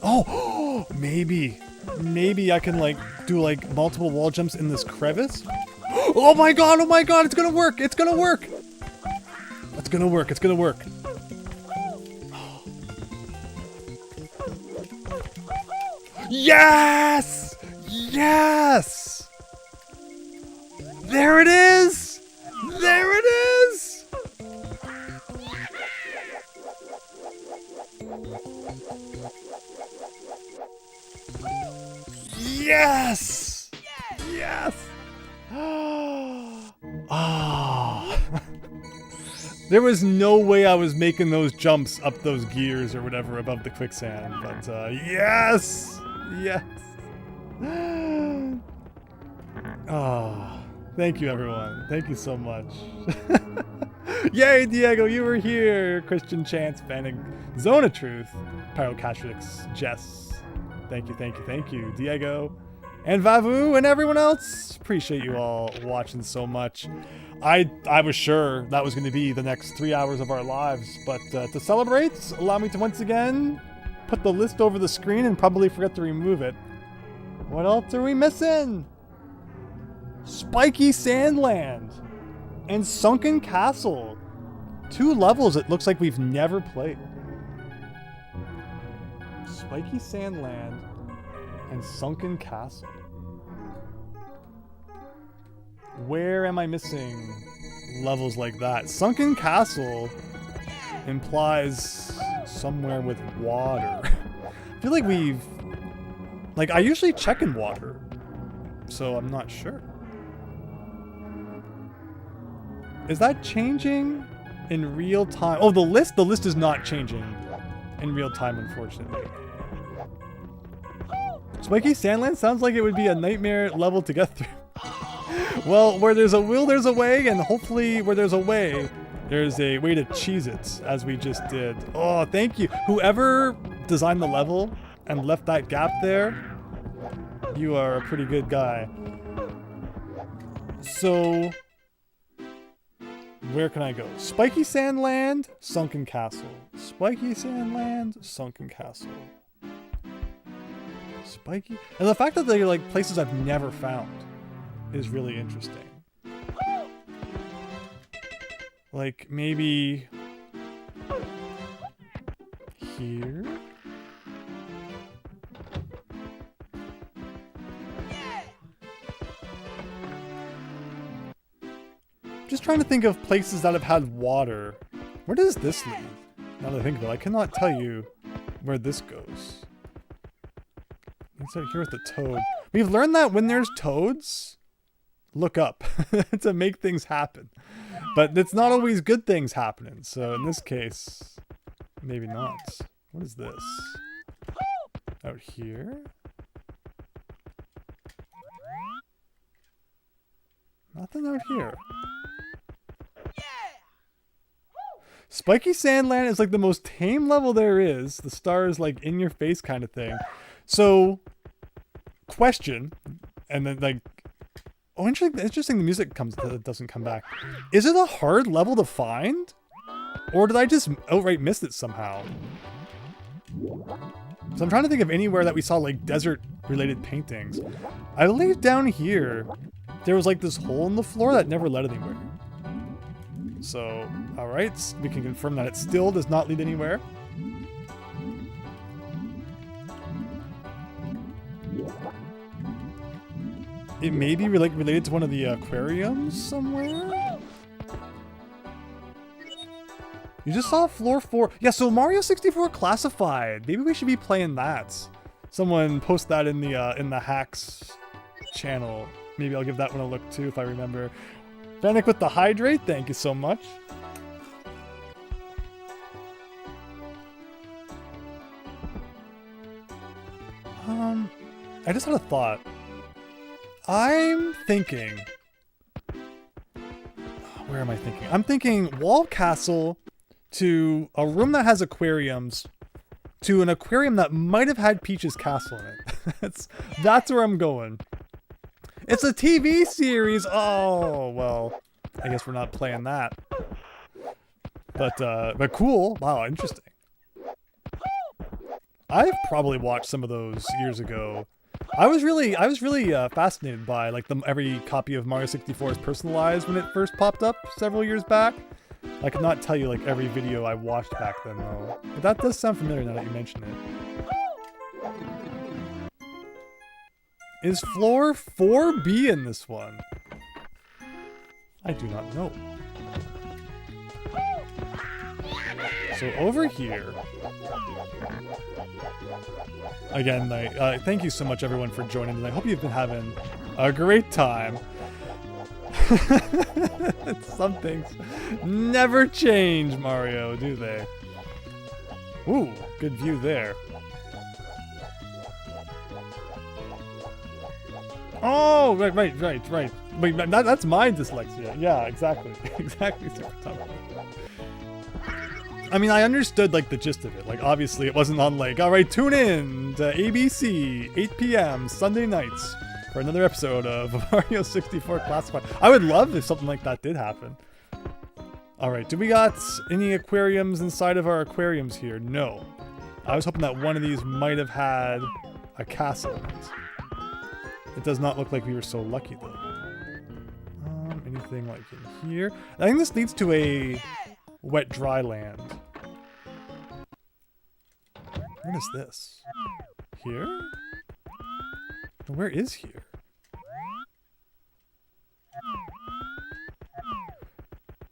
Oh, maybe I can like do like multiple wall jumps in this crevice. Oh my god, it's gonna work, it's gonna work. It's gonna work, it's gonna work. Yes! Yes! There it is! There it is! Yes! Yes! Ah. There was no way I was making those jumps up those gears or whatever above the quicksand, but yes! Yes! Oh, thank you everyone. Thank you so much. Yay, Diego, you were here! Christian Chance, Banning, Zone of Truth, Pyrocatrix, Jess. Thank you, Diego. And Vavu and everyone else. Appreciate you all watching so much. I was sure that was going to be the next 3 hours of our lives, but to celebrate, allow me to once again put the list over the screen and probably forget to remove it. What else are we missing? Spiky Sandland and Sunken Castle. 2 levels it looks like we've never played. Spiky Sandland and Sunken Castle. Where am I missing levels like that? Sunken Castle implies somewhere with water. I feel like we've... Like, I usually check in water, so I'm not sure. Is that changing in real time? Oh, the list is not changing in real time, unfortunately. Spiky Sandland sounds like it would be a nightmare level to get through. Well, where there's a will, there's a way, and hopefully where there's a way, there's a way to cheese it, as we just did. Oh, thank you. Whoever designed the level and left that gap there, you are a pretty good guy. So, where can I go? Spiky Sandland, Sunken Castle. Spiky Sandland, Sunken Castle. Spiky... And the fact that they're like places I've never found is really interesting. Like, maybe... here? Just trying to think of places that have had water. Where does this lead? Now that I think of it, I cannot tell you where this goes. It's out here with the toad. We've learned that when there's toads, look up to make things happen. But it's not always good things happening. So in this case, maybe not. What is this? Out here? Nothing out here. Spiky Sandland is like the most tame level there is. The stars like in your face kind of thing. So, question, and then like, oh, interesting. The music doesn't come back. Is it a hard level to find, or did I just outright miss it somehow? So I'm trying to think of anywhere that we saw like desert-related paintings. I believe down here there was like this hole in the floor that never led anywhere. So, all right, we can confirm that it still does not lead anywhere. It may be related to one of the aquariums somewhere. You just saw floor 4. Yeah, so Mario 64 Classified. Maybe we should be playing that. Someone post that in the hacks channel. Maybe I'll give that one a look too if I remember. Fennec with the hydrate, thank you so much. I just had a thought. I'm thinking... Where am I thinking? I'm thinking wall castle to a room that has aquariums to an aquarium that might have had Peach's castle in it. That's where I'm going. It's a TV series! Oh, well, I guess we're not playing that. But cool. Wow, interesting. I've probably watched some of those years ago. I was really fascinated by like every copy of Mario 64 is personalized when it first popped up several years back. I could not tell you like every video I watched back then though. But that does sound familiar now that you mention it. Is floor 4B in this one? I do not know. So over here... Again, thank you so much everyone for joining, and I hope you've been having a great time. Some things never change, Mario, do they? Ooh, good view there. Oh, right. Wait, that's my dyslexia. Yeah, exactly. Exactly, Super Tom. I mean, I understood, like, the gist of it. Like, obviously, it wasn't on, like, alright, tune in to ABC, 8 p.m. Sunday nights for another episode of Mario 64 Classified. I would love if something like that did happen. Alright, do we got any aquariums inside of our aquariums here? No. I was hoping that one of these might have had a castle in it. It does not look like we were so lucky, though. Anything like in here? I think this leads to a... wet dry land. What is this? Here? Where is here?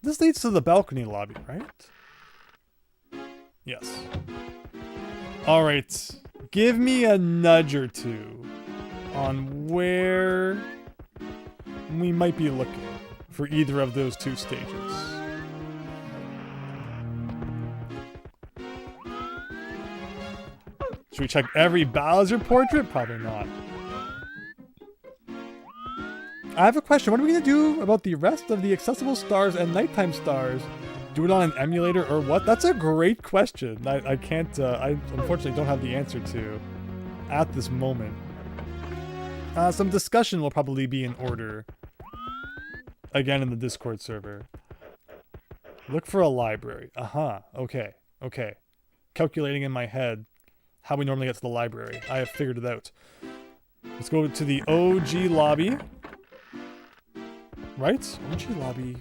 This leads to the balcony lobby, right? Yes. Alright. Give me a nudge or two on where we might be looking for either of those two stages. Should we check every Bowser portrait? Probably not. I have a question. What are we going to do about the rest of the accessible stars and nighttime stars? Do it on an emulator or what? That's a great question. I can't, I unfortunately don't have the answer to at this moment. Some discussion will probably be in order. Again in the Discord server. Look for a library. Okay. Calculating in my head how we normally get to the library. I have figured it out. Let's go to the OG lobby. Right? OG lobby.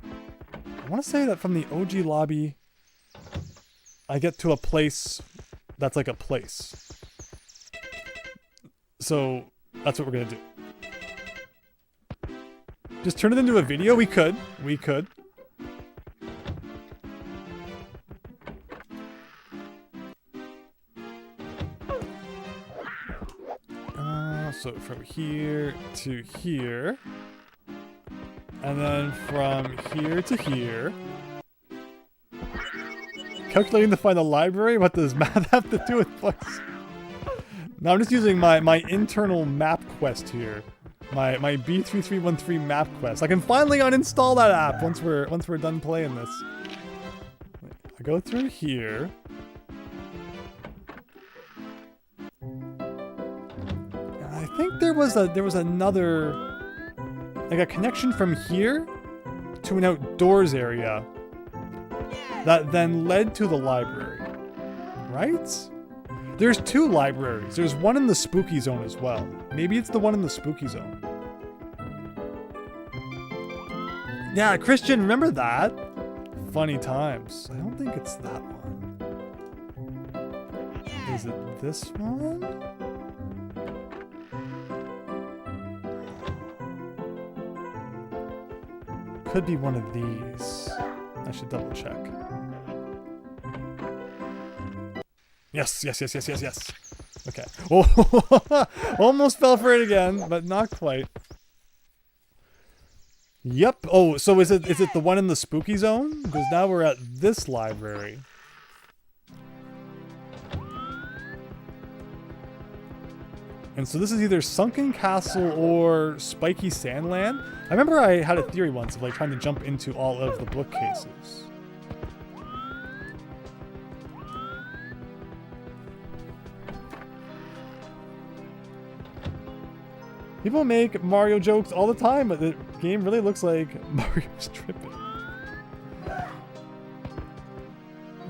I want to say that from the OG lobby, I get to a place that's like a place. So, that's what we're going to do. Just turn it into a video? We could. So from here to here, and then from here to here. Calculating to find a library? What does math have to do with books? Now I'm just using my internal map quest here. My B3313 map quest. I can finally uninstall that app once we're done playing this. I go through here. I think there was another, like a connection from here to an outdoors area that then led to the library, right? There's two libraries. There's one in the spooky zone as well. Maybe it's the one in the spooky zone. Yeah, Christian, remember that? Funny times. I don't think it's that one. Is it this one? could be one of these. I should double check. Yes. Okay. Oh, almost fell for it again, but not quite. Yep. Oh, so is it the one in the spooky zone? Because now we're at this library. And so this is either Sunken Castle or Spiky Sandland. I remember I had a theory once of like trying to jump into all of the bookcases. People make Mario jokes all the time, but the game really looks like Mario's tripping.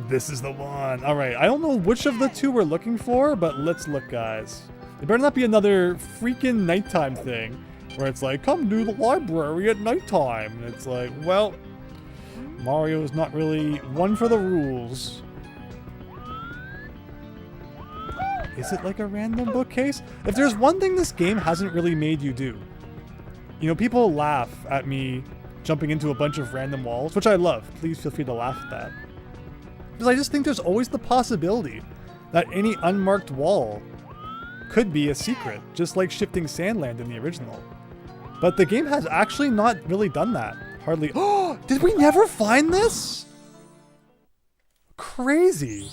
This is the one. All right, I don't know which of the two we're looking for, but let's look, guys. It better not be another freaking nighttime thing where it's like, come to the library at nighttime. And it's like, well, Mario's not really one for the rules. Is it like a random bookcase? If there's one thing this game hasn't really made you do, you know, people laugh at me jumping into a bunch of random walls, which I love. Please feel free to laugh at that. Because I just think there's always the possibility that any unmarked wall could be a secret, just like Shifting Sandland in the original. But the game has actually not really done that. Hardly. Oh, did we never find this? Crazy.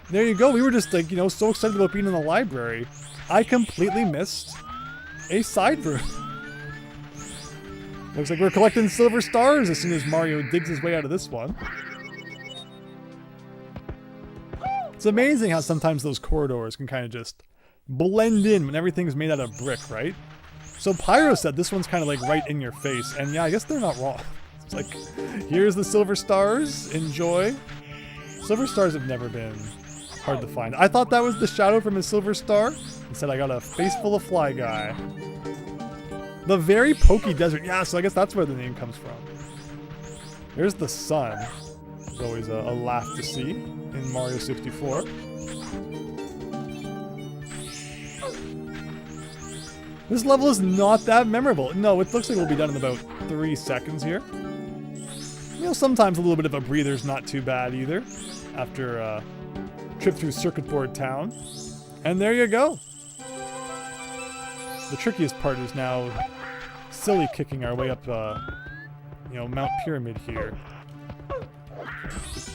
There you go. We were just like, you know, so excited about being in the library. I completely missed a side room. Looks like we're collecting silver stars as soon as Mario digs his way out of this one. It's amazing how sometimes those corridors can kind of just blend in when everything's made out of brick, right? So Pyro said this one's kind of like right in your face, and yeah, I guess they're not wrong. It's like, here's the silver stars, enjoy. Silver stars have never been hard to find. I thought that was the shadow from his silver star. Instead, I got a face full of Fly Guy. The very pokey desert. Yeah, so I guess that's where the name comes from. There's the sun. It's always a laugh to see in Mario 64. This level is not that memorable. No, it looks like it'll be done in about 3 seconds here. You know, sometimes a little bit of a breather's not too bad either. After a trip through Circuit Board Town. And there you go. The trickiest part is now silly kicking our way up, you know, Mount Pyramid here.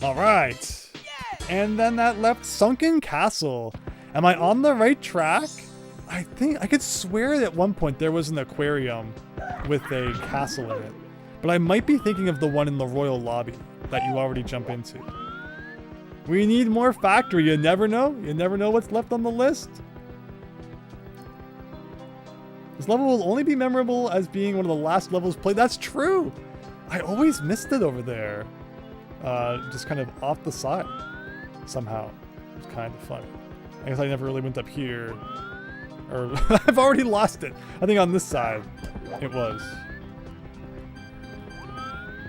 All right. And then that left Sunken Castle. Am I on the right track? I think I could swear that at one point there was an aquarium with a castle in it. But I might be thinking of the one in the Royal Lobby that you already jump into. We need more factory. You never know. You never know what's left on the list. This level will only be memorable as being one of the last levels played. That's true. I always missed it over there. Just kind of off the side somehow. It's kind of funny. I guess I never really went up here. Or I've already lost it. I think on this side it was.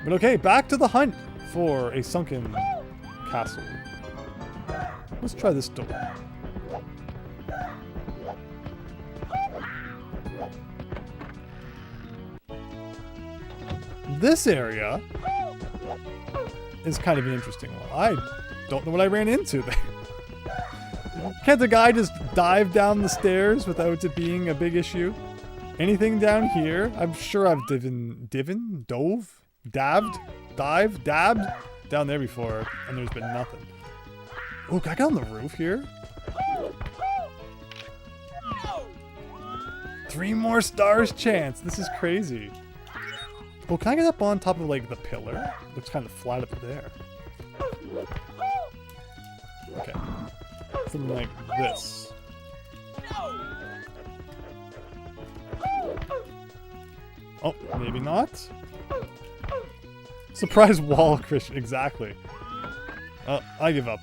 But okay, back to the hunt for a sunken castle. Let's try this door. This area is kind of an interesting one. I don't know what I ran into there. Can't the guy just dive down the stairs without it being a big issue? Anything down here? I'm sure I've dabbed down there before, and there's been nothing. Oh, can I get on the roof here? 3 more stars chance. This is crazy. Oh, can I get up on top of, like, the pillar? Looks kind of flat up there. Okay. Something like this. Oh, maybe not. Surprise wall, Christian. Exactly. I give up.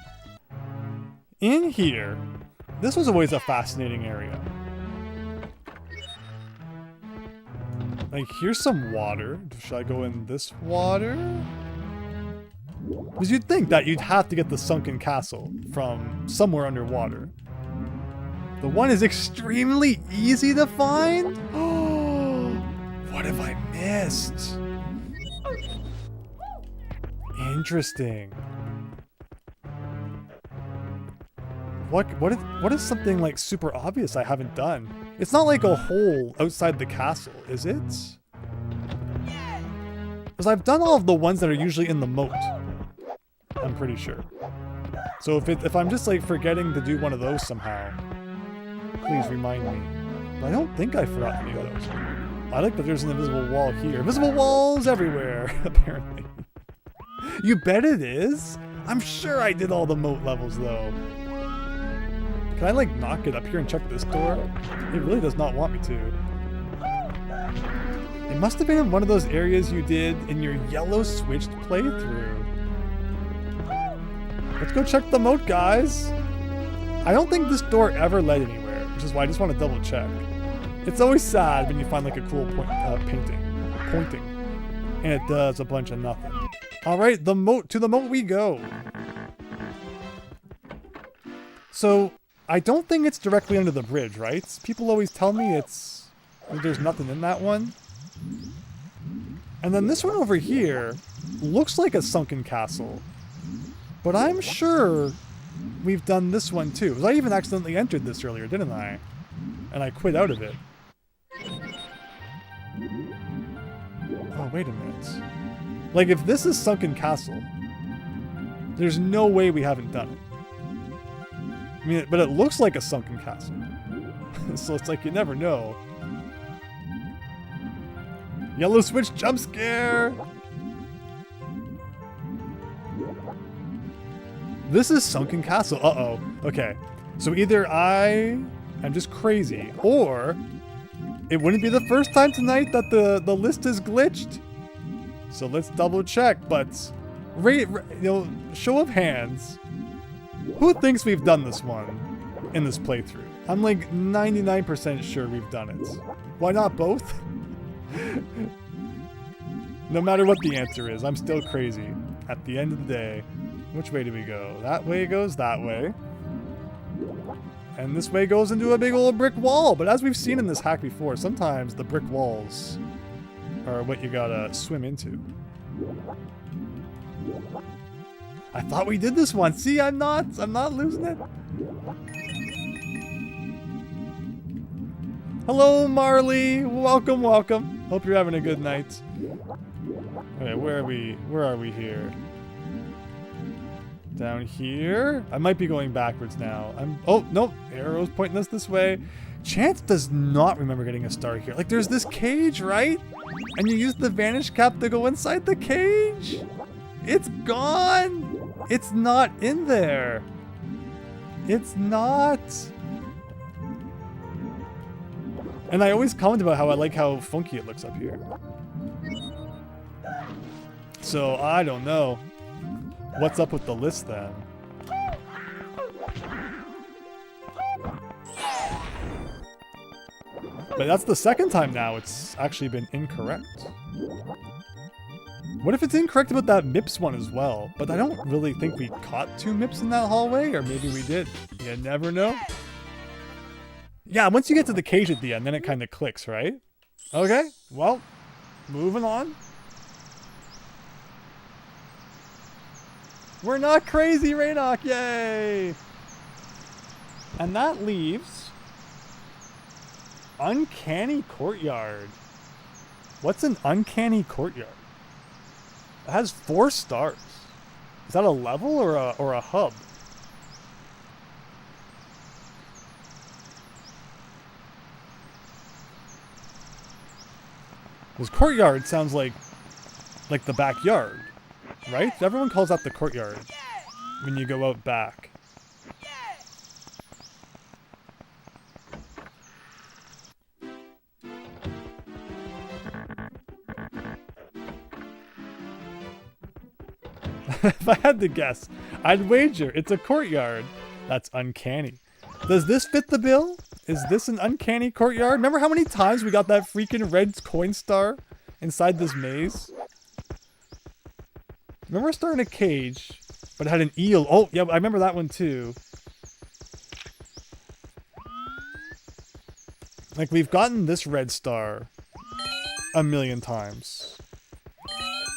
In here, this was always a fascinating area. Like, here's some water. Should I go in this water? Because you'd think that you'd have to get the sunken castle from somewhere underwater. The one is extremely easy to find? What have I missed? Interesting. What is something like super obvious I haven't done? It's not like a hole outside the castle, is it? Because I've done all of the ones that are usually in the moat. I'm pretty sure. So if I'm just like forgetting to do one of those somehow, please remind me. But I don't think I forgot any of those. I like that there's an invisible wall here. Invisible walls everywhere, apparently. You bet it is? I'm sure I did all the moat levels though. Can I like knock it up here and check this door? It really does not want me to. It must have been in one of those areas you did in your yellow switched playthrough. Let's go check the moat, guys. I don't think this door ever led anywhere, which is why I just want to double check. It's always sad when you find like a cool pointing, and it does a bunch of nothing. All right, to the moat we go. So I don't think it's directly under the bridge, right? People always tell me there's nothing in that one. And then this one over here looks like a sunken castle. But I'm sure we've done this one too. Because I even accidentally entered this earlier, didn't I? And I quit out of it. Oh, wait a minute. Like, if this is sunken castle, there's no way we haven't done it. I mean, but it looks like a sunken castle. So it's like you never know. Yellow switch jump scare! This is sunken castle. Uh-oh. Okay. So either I am just crazy, or it wouldn't be the first time tonight that the list is glitched. So let's double check. But, show of hands. Who thinks we've done this one in this playthrough? I'm like 99% sure we've done it. Why not both? No matter what the answer is, I'm still crazy. At the end of the day, which way do we go? That way goes that way. And this way goes into a big old brick wall. But as we've seen in this hack before, sometimes the brick walls are what you gotta swim into. I thought we did this one. See, I'm not losing it. Hello, Marley. Welcome, welcome. Hope you're having a good night. Okay, where are we? Where are we here? Down here? I might be going backwards now. Oh, nope. Arrow's pointing us this way. Chance does not remember getting a star here. Like, there's this cage, right? And you use the vanish cap to go inside the cage? It's gone! It's not in there. It's not. And I always comment about how I like how funky it looks up here. So, I don't know. What's up with the list then? But that's the second time now it's actually been incorrect. What if it's incorrect about that MIPS one as well? But I don't really think we caught 2 MIPS in that hallway, or maybe we did. You never know. Yeah, once you get to the cage at the end, then it kind of clicks, right? Okay, well, moving on. We're not crazy, Raynok, yay! And that leaves Uncanny Courtyard. What's an Uncanny Courtyard? It has 4 stars. Is that a level or a hub? This courtyard sounds like the backyard, right? Everyone calls that the courtyard when you go out back. If I had to guess, I'd wager it's a courtyard. That's uncanny. Does this fit the bill? Is this an uncanny courtyard? Remember how many times we got that freaking red coin star inside this maze? Remember a star in a cage, but it had an eel. Oh, yeah, I remember that one too. Like, we've gotten this red star a million times.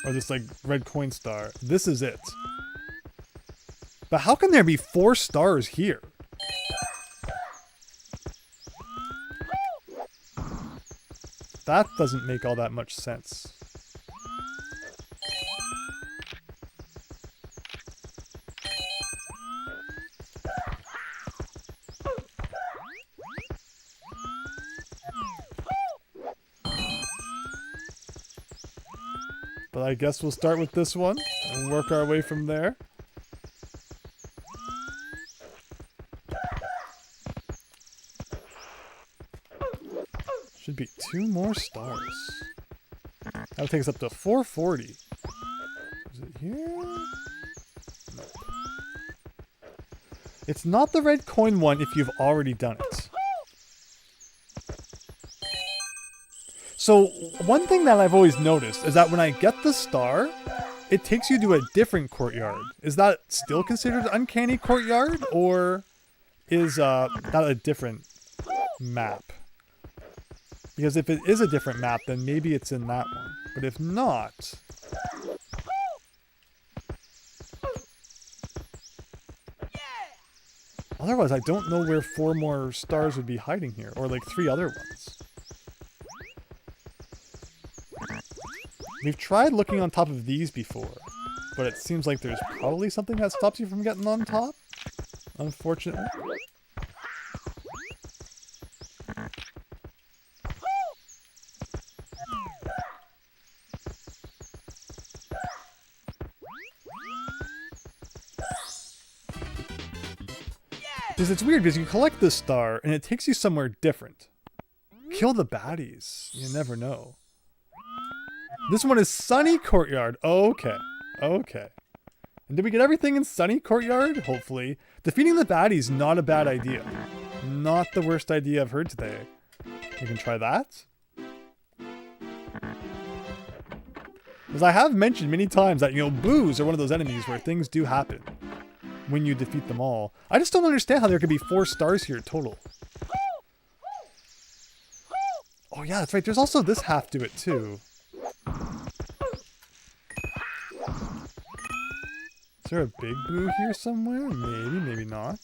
Or this like red coin star. This is it. But how can there be 4 stars here? That doesn't make all that much sense. But I guess we'll start with this one and work our way from there. Should be 2 more stars. That would take us up to 440. Is it here? Nope. It's not the red coin one if you've already done it. So, one thing that I've always noticed is that when I get the star, it takes you to a different courtyard. Is that still considered uncanny courtyard? Or is that a different map? Because if it is a different map, then maybe it's in that one. But if not... Otherwise, I don't know where 4 more stars would be hiding here. Or like 3 other ones. We've tried looking on top of these before. But it seems like there's probably something that stops you from getting on top. Unfortunately. Because it's weird, because you collect this star, and it takes you somewhere different. Kill the baddies. You never know. This one is Sunny Courtyard. Okay. Okay. And did we get everything in Sunny Courtyard? Hopefully. Defeating the baddies, not a bad idea. Not the worst idea I've heard today. We can try that. Because I have mentioned many times that, you know, boos are one of those enemies where things do happen when you defeat them all. I just don't understand how there could be 4 stars here total. Oh yeah, that's right. There's also this half to it too. Is there a big boo here somewhere? Maybe, maybe not.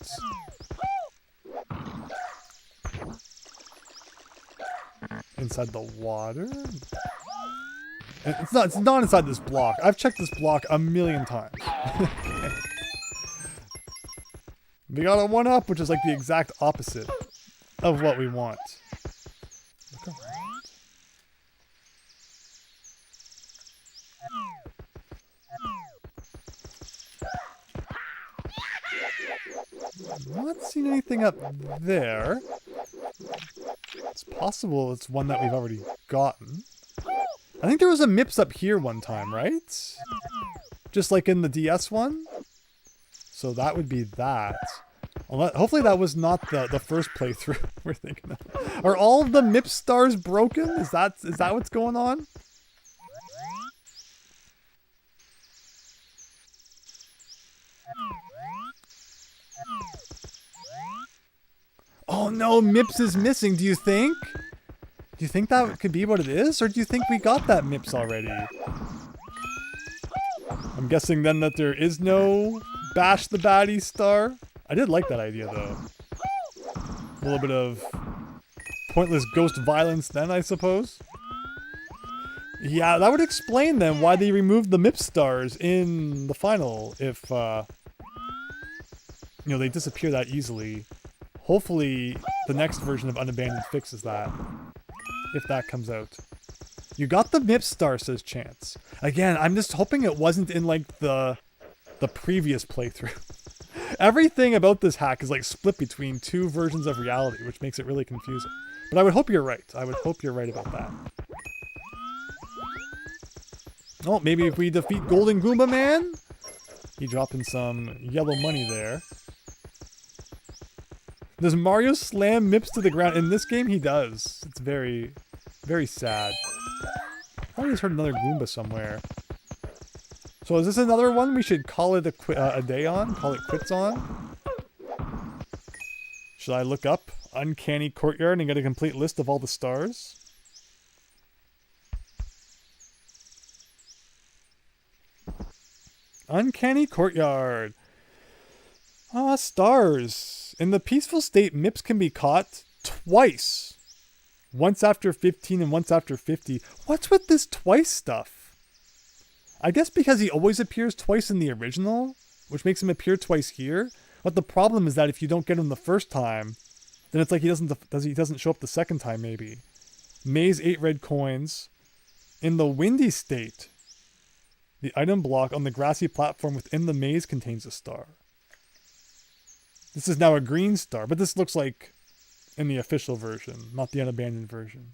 Inside the water? And it's not inside this block. I've checked this block a million times. Okay. We got a 1-up, which is like the exact opposite of what we want. Look around. I'm not seeing anything up there. It's possible it's one that we've already gotten. I think there was a MIPS up here one time, right? Just like in the DS one? So that would be that. Hopefully that was not the first playthrough we're thinking of. Are all of the MIPS stars broken? Is that what's going on? Oh no, MIPS is missing, do you think? Do you think that could be what it is? Or do you think we got that MIPS already? I'm guessing then that there is no bash the baddie star. I did like that idea though. A little bit of pointless ghost violence then, I suppose. Yeah, that would explain then why they removed the MIPS stars in the final if, you know, they disappear that easily. Hopefully the next version of Unabandoned fixes that. If that comes out. You got the MIPS star, says Chance. Again, I'm just hoping it wasn't in like the previous playthrough. Everything about this hack is like split between 2 versions of reality, which makes it really confusing. But I would hope you're right. I would hope you're right about that. Oh, maybe if we defeat Golden Goomba Man? He dropping some yellow money there. Does Mario slam MIPS to the ground? In this game, he does. It's very, very sad. I just heard another Goomba somewhere. So is this another one we should call it a day on? Call it quits on? Should I look up Uncanny Courtyard and get a complete list of all the stars? Uncanny Courtyard. Ah, stars. In the peaceful state, Mips can be caught twice. Once after 15 and once after 50. What's with this twice stuff? I guess because he always appears twice in the original, which makes him appear twice here. But the problem is that if you don't get him the first time, then it's like he doesn't show up the second time, maybe. Maze 8 red coins. In the windy state, the item block on the grassy platform within the maze contains a star. This is now a green star, but this looks like in the official version, not the unabandoned version.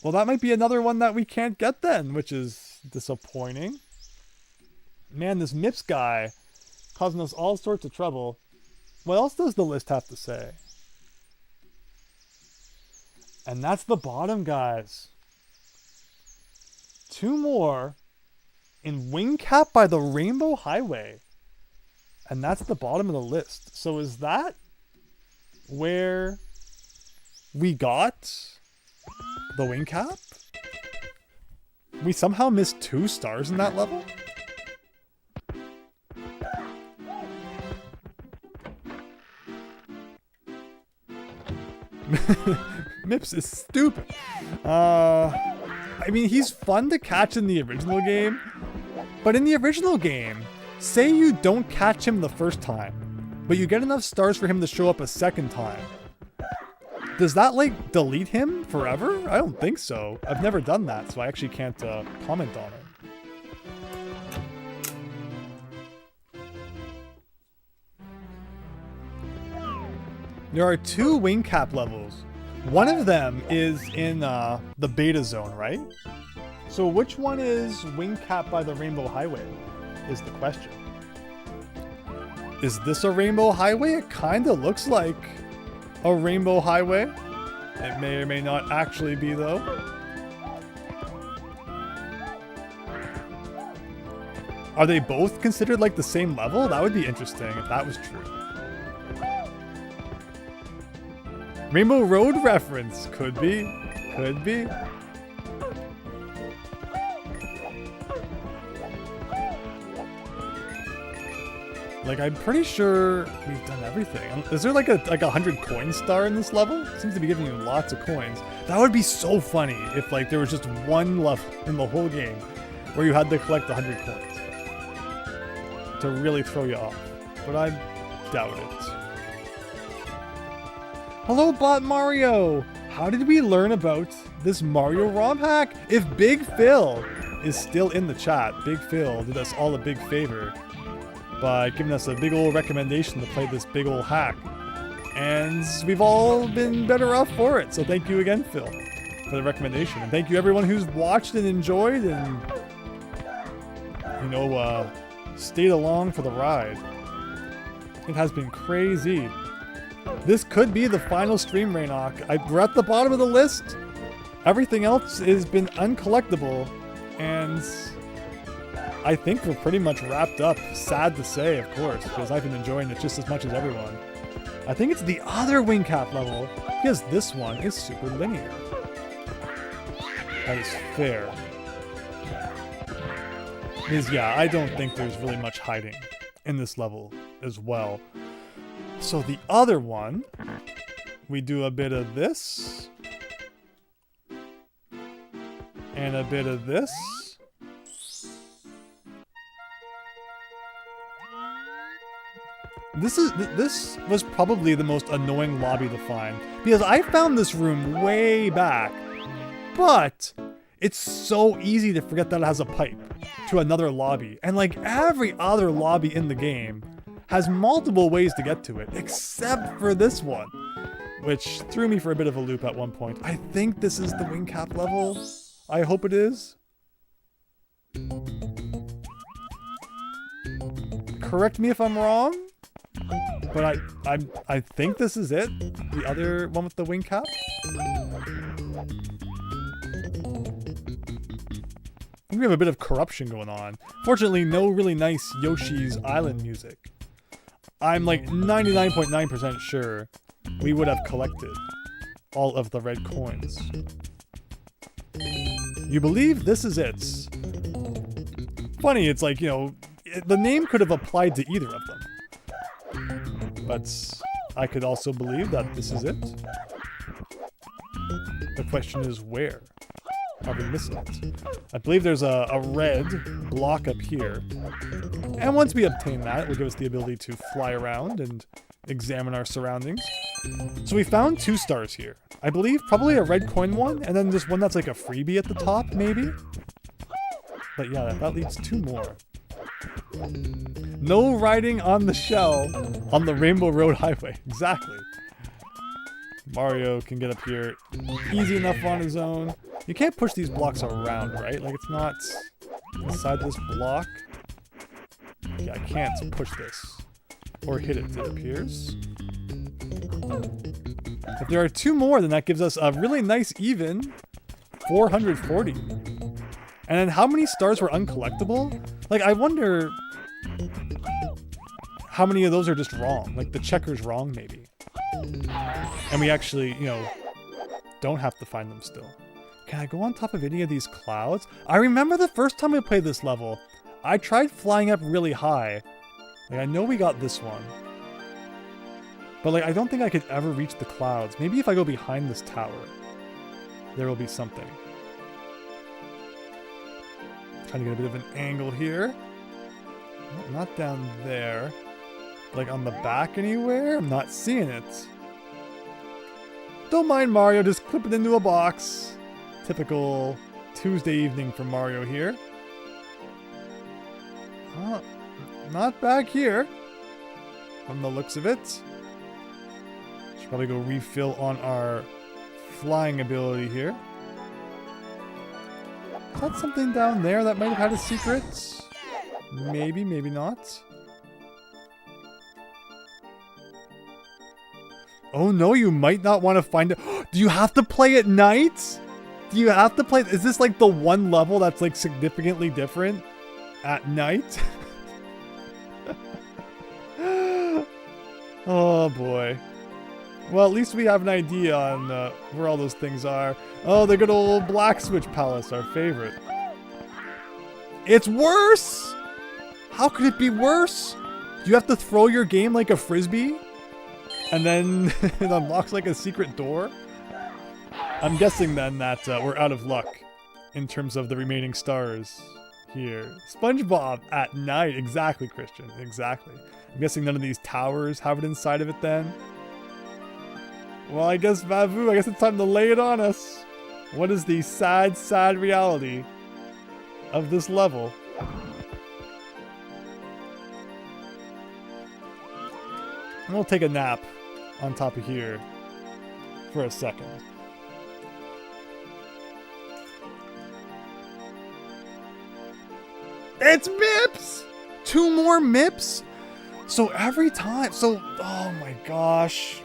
Well, that might be another one that we can't get then, which is disappointing. Man, this Mips guy causing us all sorts of trouble. What else does the list have to say? And that's the bottom, guys. 2 more in Wing Cap by the Rainbow Highway. And that's the bottom of the list. So is that where we got the Wing Cap? We somehow missed 2 stars in that level? Mips is stupid. I mean, he's fun to catch in the original game, but in the original game, say you don't catch him the first time, but you get enough stars for him to show up a second time. Does that, like, delete him forever? I don't think so. I've never done that, so I actually can't comment on it. There are 2 Wing Cap levels. One of them is in the beta zone, right? So which one is Wing Cap by the Rainbow Highway is the question. Is this a Rainbow Highway? It kind of looks like a Rainbow Highway. It may or may not actually be, though. Are they both considered like the same level? That would be interesting if that was true. Rainbow Road reference. Could be. Could be. Like, I'm pretty sure we've done everything. Is there like a 100 coin star in this level? It seems to be giving you lots of coins. That would be so funny if like there was just one level in the whole game where you had to collect 100 coins to really throw you off. But I doubt it. Hello, Bot Mario! How did we learn about this Mario ROM hack? If Big Phil is still in the chat, Big Phil did us all a big favor by giving us a big old recommendation to play this big old hack. And we've all been better off for it. So thank you again, Phil, for the recommendation. And thank you everyone who's watched and enjoyed and, you know, stayed along for the ride. It has been crazy. This could be the final stream, Rainoc. We're at the bottom of the list. Everything else has been uncollectible. And I think we're pretty much wrapped up. Sad to say, of course, because I've been enjoying it just as much as everyone. I think it's the other Wing Cap level, because this one is super linear. That is fair. Because, yeah, I don't think there's really much hiding in this level as well. So the other one, we do a bit of this. And a bit of this. This was probably the most annoying lobby to find, because I found this room way back, but it's so easy to forget that it has a pipe to another lobby, and like every other lobby in the game has multiple ways to get to it, except for this one, which threw me for a bit of a loop at one point. I think this is the Wing Cap level. I hope it is. Correct me if I'm wrong. But I think this is it. The other one with the Wing Cap. I think we have a bit of corruption going on. Fortunately, no really nice Yoshi's Island music. I'm like 99.9% sure we would have collected all of the red coins. You believe this is it? funny. It's like, you know, the name could have applied to either of them. But I could also believe that this is it. The question is where? Are we missing it? I believe there's a red block up here. And once we obtain that, it will give us the ability to fly around and examine our surroundings. So we found 2 stars here. I believe probably a red coin one, and then just one that's like a freebie at the top, maybe? But yeah, that leads 2 more. No riding on the shell on the Rainbow Road Highway. Exactly. Mario can get up here easy enough on his own. You can't push these blocks around, right? Like, it's not inside this block. Yeah, I can't push this. Or hit it, it appears. If there are 2 more, then that gives us a really nice even 440. And then how many stars were uncollectible? Like, I wonder how many of those are just wrong. Like, the checker's wrong, maybe. And we actually, you know, don't have to find them still. Can I go on top of any of these clouds? I remember the first time I played this level, I tried flying up really high. Like, I know we got this one. But, like, I don't think I could ever reach the clouds. Maybe if I go behind this tower, there will be something. Trying to get a bit of an angle here. Not down there. Like, on the back anywhere? I'm not seeing it. Don't mind Mario, just clip it into a box. Typical Tuesday evening for Mario here. Not back here. From the looks of it. Should probably go refill on our flying ability here. Is that something down there that might have had a secret? Maybe, maybe not. Oh no, you might not want to find it. Do you have to play at night? Do you have to play? Is this like the one level that's like significantly different at night? Oh boy. Well, at least we have an idea on where all those things are. Oh, the good old Black Switch Palace, our favorite. It's worse! How could it be worse? Do you have to throw your game like a frisbee? And then it unlocks like a secret door? I'm guessing then that we're out of luck in terms of the remaining stars here. SpongeBob at night. Exactly, Christian. Exactly. I'm guessing none of these towers have it inside of it then. Well, I guess, Babu, I guess it's time to lay it on us. What is the sad, sad reality of this level? And we'll take a nap on top of here for a second. It's MIPS! 2 more MIPS? So every time, oh my gosh.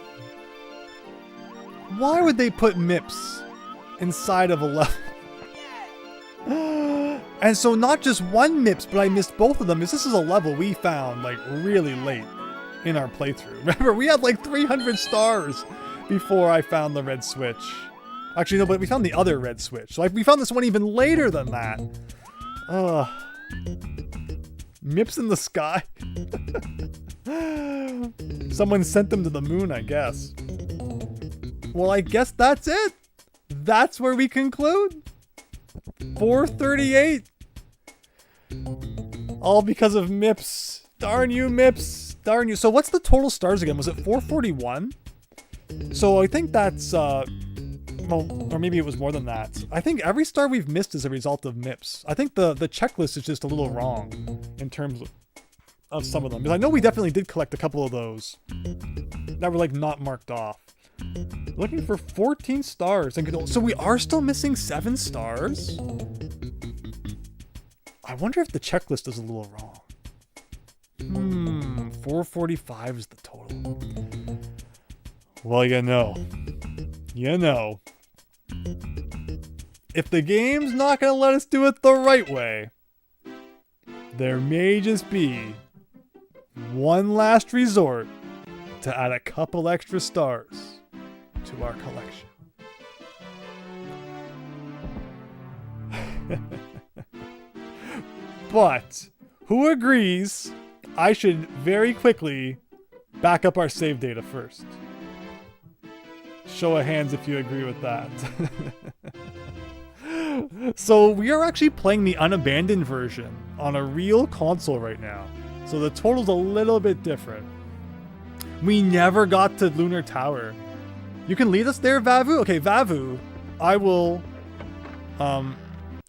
Why would they put MIPS inside of a level? And so not just one MIPS, but I missed both of them. This is a level we found like really late in our playthrough. Remember, we had like 300 stars before I found the red switch. Actually, no, but we found the other red switch. Like, we found this one even later than that. MIPS in the sky. Someone sent them to the moon, I guess. Well, I guess that's it. That's where we conclude. 438. All because of MIPS. Darn you, MIPS. Darn you. So what's the total stars again? Was it 441? So I think that's, well, or maybe it was more than that. I think every star we've missed is a result of MIPS. I think the checklist is just a little wrong in terms of some of them. Because I know we definitely did collect a couple of those that were like not marked off. Looking for 14 stars. So we are still missing 7 stars? I wonder if the checklist is a little wrong. 445 is the total. Well, you know. If the game's not going to let us do it the right way, there may just be one last resort to add a couple extra stars to our collection. But who agrees I should very quickly back up our save data first? Show of hands if you agree with that. So we are actually playing the unabandoned version on a real console right now. So the total's a little bit different. We never got to Lunar Tower. You can lead us there, Vavu? Okay, Vavu, I will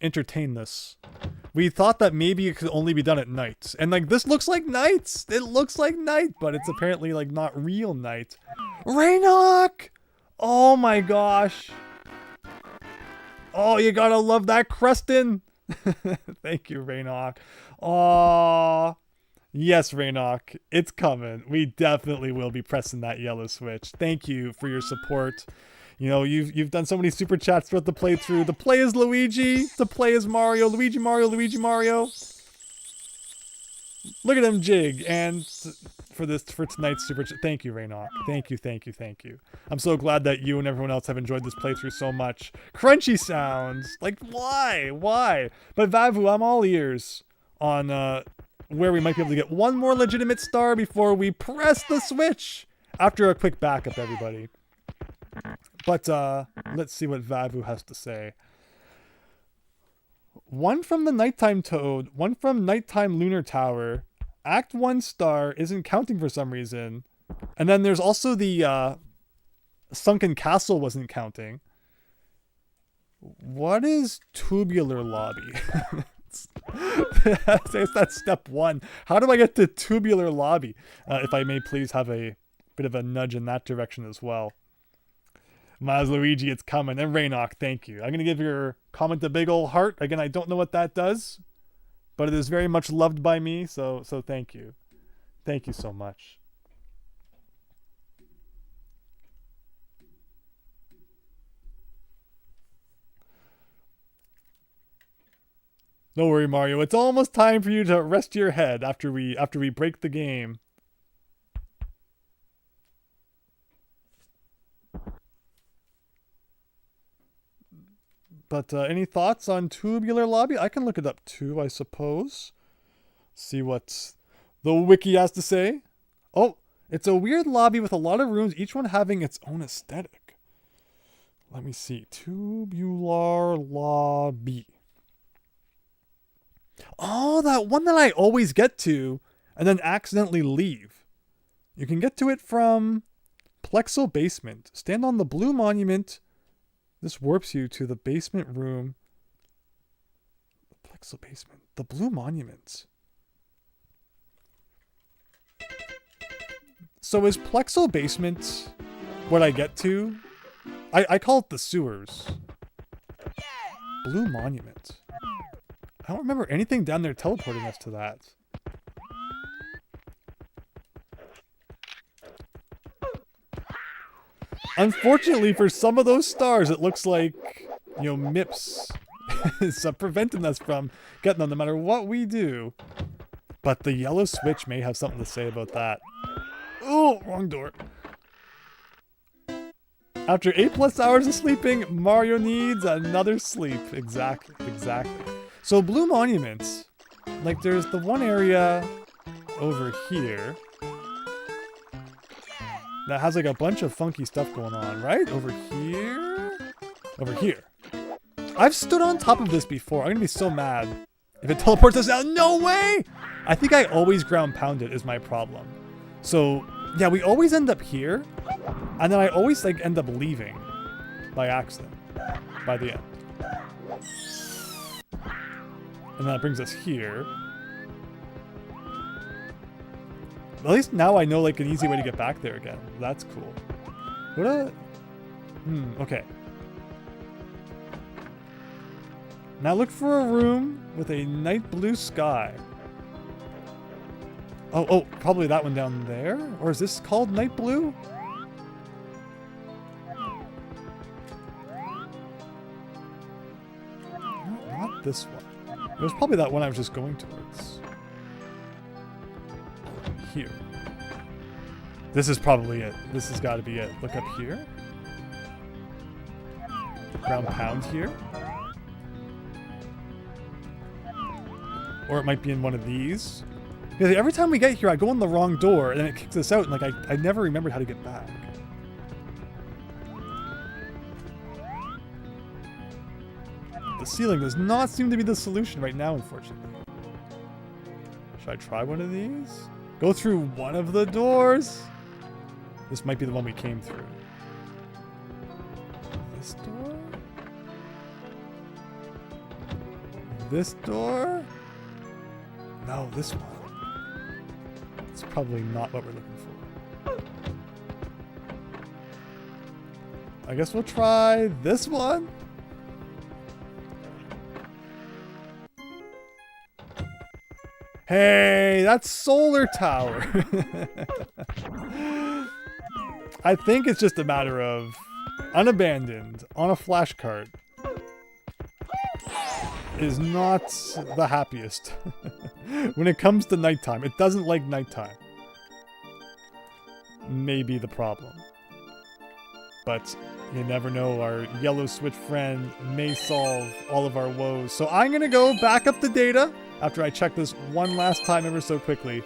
entertain this. We thought that maybe it could only be done at night. And like, this looks like night. It looks like night, but it's apparently like not real night. Raynok! Oh my gosh. Oh, you gotta love that Creston. Thank you, Raynok. Aww. Yes, Raynok, it's coming. We definitely will be pressing that yellow switch. Thank you for your support. You know, you've done so many super chats throughout the playthrough. The play is Luigi. The play is Mario. Luigi Mario. Luigi Mario. Look at him jig. And for tonight's super chat, thank you, Raynok. Thank you, thank you, thank you. I'm so glad that you and everyone else have enjoyed this playthrough so much. Crunchy sounds. Like, why? Why? But Vavu, I'm all ears on where we might be able to get one more legitimate star before we press the switch. After a quick backup, everybody. But let's see what Vavu has to say. One from the Nighttime Toad, one from Nighttime Lunar Tower. Act 1 star isn't counting for some reason. And then there's also the Sunken Castle wasn't counting. What is Tubular Lobby? That's step 1. How do I get to Tubular Lobby? If I may please have a bit of a nudge in that direction as well. Maz Luigi, it's coming. And Raynok, thank you. I'm going to give your comment a big ol' heart. Again, I don't know what that does, but it is very much loved by me, so thank you. Thank you so much. Don't worry, Mario. It's almost time for you to rest your head after we break the game. But any thoughts on Tubular Lobby? I can look it up too, I suppose. See what the wiki has to say. Oh, it's a weird lobby with a lot of rooms, each one having its own aesthetic. Let me see. Tubular Lobby. Oh, that one that I always get to and then accidentally leave. You can get to it from Plexo Basement. Stand on the blue monument. This warps you to the basement room. The Plexo Basement. The blue monument. So is Plexo Basement what I get to? I call it the sewers. Blue monument. I don't remember anything down there teleporting us to that. Unfortunately, for some of those stars, it looks like, you know, MIPS is preventing us from getting them no matter what we do. But the yellow switch may have something to say about that. Oh, wrong door. After 8+ hours of sleeping, Mario needs another sleep. Exactly, exactly. So blue monuments, like there's the one area over here that has like a bunch of funky stuff going on, right? Over here? Over here. I've stood on top of this before. I'm gonna be so mad if it teleports us out. No way! I think I always ground pound it is my problem. So yeah, we always end up here, and then I always like end up leaving by accident by the end. And that brings us here. At least now I know like an easy way to get back there again. That's cool. What a... okay. Now look for a room with a night blue sky. Oh, probably that one down there? Or is this called night blue? No, not this one. It was probably that one I was just going towards. Here. This is probably it. This has got to be it. Look up here. Ground pound here. Or it might be in one of these. Because every time we get here, I go in the wrong door, and then it kicks us out, and like I never remembered how to get back. The ceiling does not seem to be the solution right now, unfortunately. Should I try one of these? Go through one of the doors? This might be the one we came through. This door? This door? No, this one. It's probably not what we're looking for. I guess we'll try this one. Hey, that's Solar Tower. I think it's just a matter of unabandoned on a flash cart is not the happiest when it comes to nighttime. It doesn't like nighttime. Maybe the problem. But you never know, our yellow switch friend may solve all of our woes. So I'm going to go back up the data after I check this one last time ever so quickly.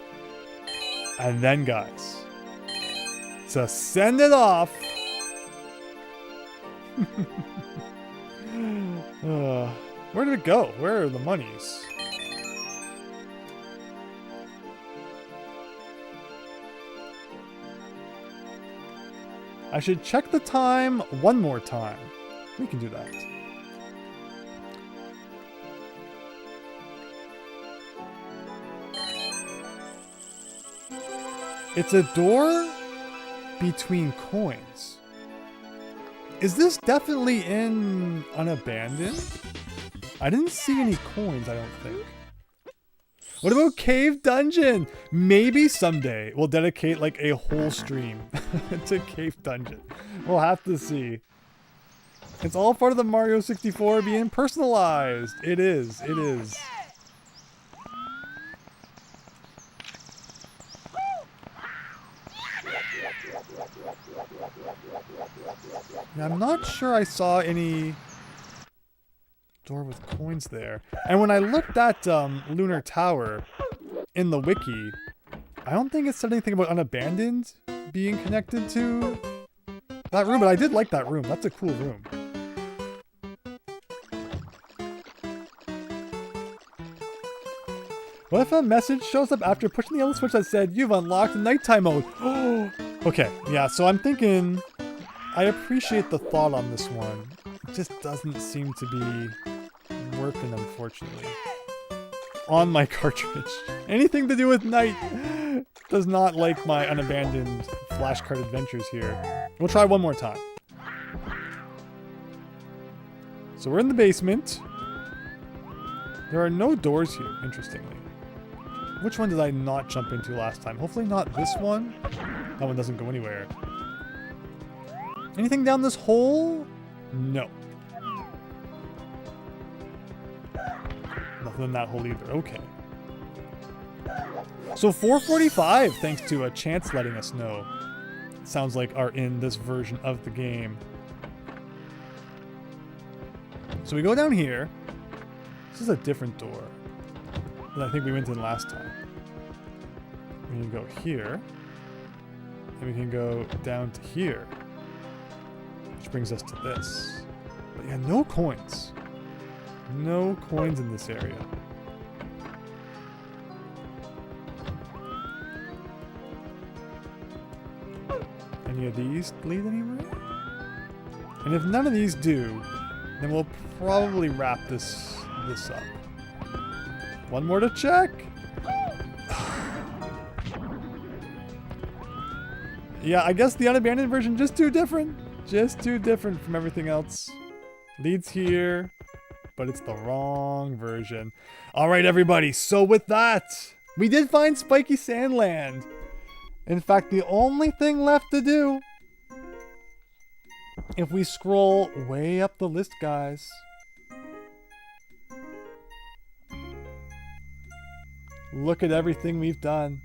And then, guys, to send it off. Where did it go? Where are the monies? I should check the time one more time. We can do that. It's a door between coins. Is this definitely in Unabandoned? I didn't see any coins, I don't think. What about Cave Dungeon? Maybe someday we'll dedicate like a whole stream to Cave Dungeon. We'll have to see. It's all part of the Mario 64 being personalized. It is. It is. Yeah, I'm not sure I saw any door with coins there. And when I looked at Lunar Tower in the wiki, I don't think it said anything about Unabandoned being connected to that room, but I did like that room. That's a cool room. What if a message shows up after pushing the yellow switch that said, "You've unlocked nighttime mode"? Oh, okay. Yeah, so I'm thinking, I appreciate the thought on this one. It just doesn't seem to be working, unfortunately. On my cartridge. Anything to do with night does not like my Unabandoned flashcard adventures here. We'll try one more time. So we're in the basement. There are no doors here, interestingly. Which one did I not jump into last time? Hopefully not this one. That one doesn't go anywhere. Anything down this hole? No. Nothing in that hole either. Okay. So 445, thanks to a chance letting us know. Sounds like are in this version of the game. So we go down here. This is a different door than I think we went in last time. We can go here. And we can go down to here. Which brings us to this. But yeah, no coins. No coins in this area. Any of these lead anywhere? And if none of these do, then we'll probably wrap this up. One more to check. Yeah, I guess the Unabandoned version just too different. Just too different from everything else. Leads here, but it's the wrong version. All right, everybody. So with that, we did find Spiky Sandland. In fact, the only thing left to do, if we scroll way up the list, guys, look at everything we've done.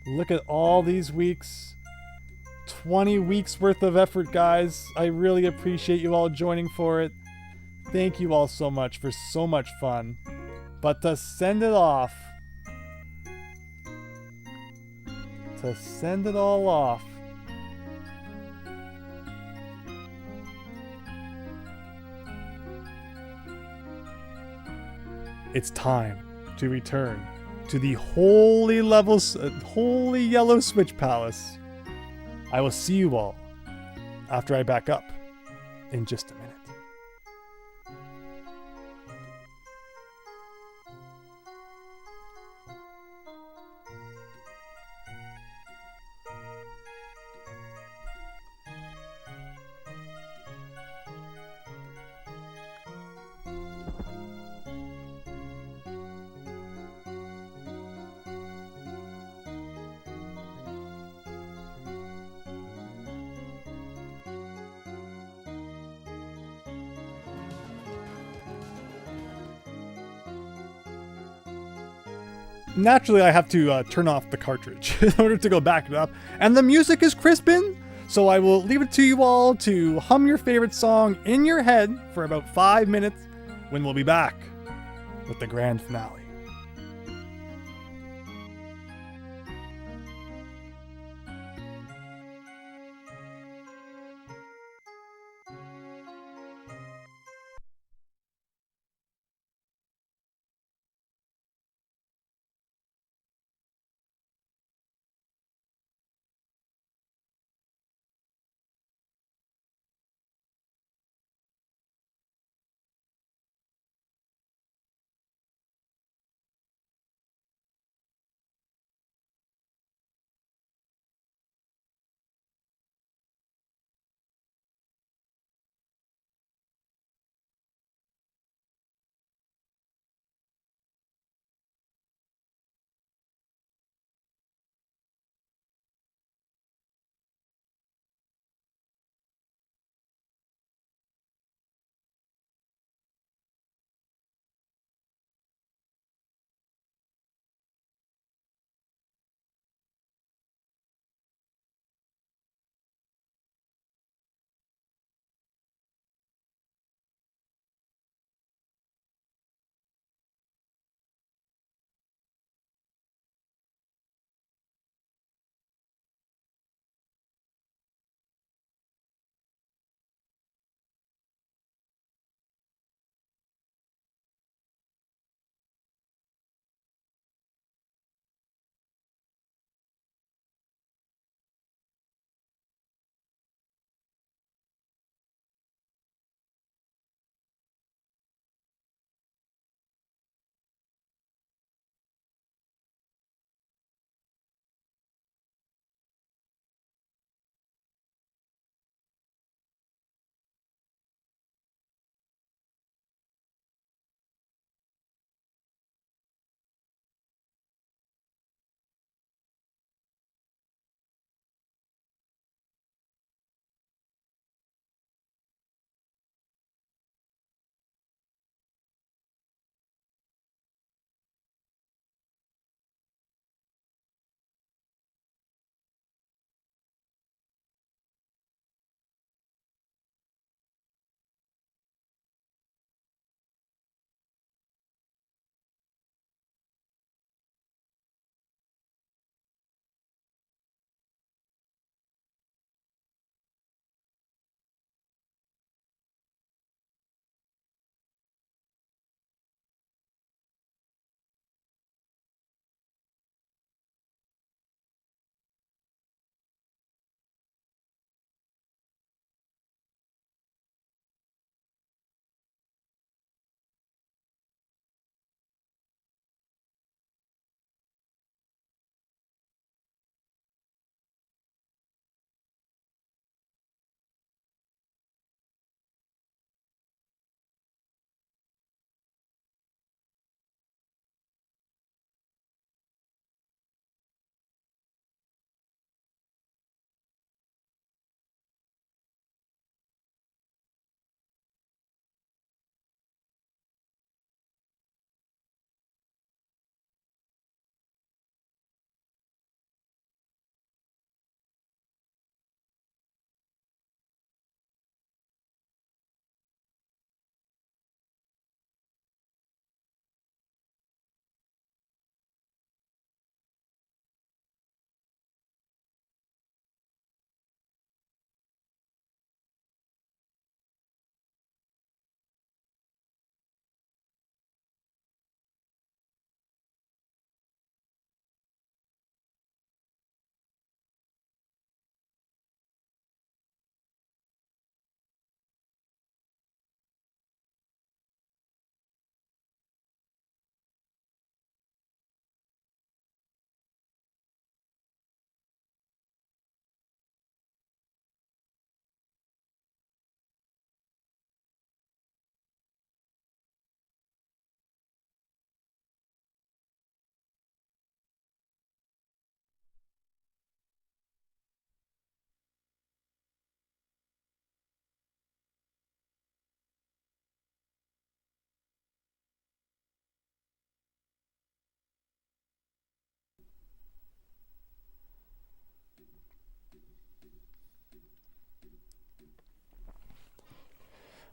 Look at all these weeks. 20 weeks worth of effort, guys. I really appreciate you all joining for it. Thank you all so much for so much fun. But to send it off, to send it all off, it's time to return to the holy yellow switch palace. I will see you all after I back up in just a minute. Naturally, I have to turn off the cartridge in order to go back it up. And the music is crispin, so I will leave it to you all to hum your favorite song in your head for about 5 minutes when we'll be back with the grand finale.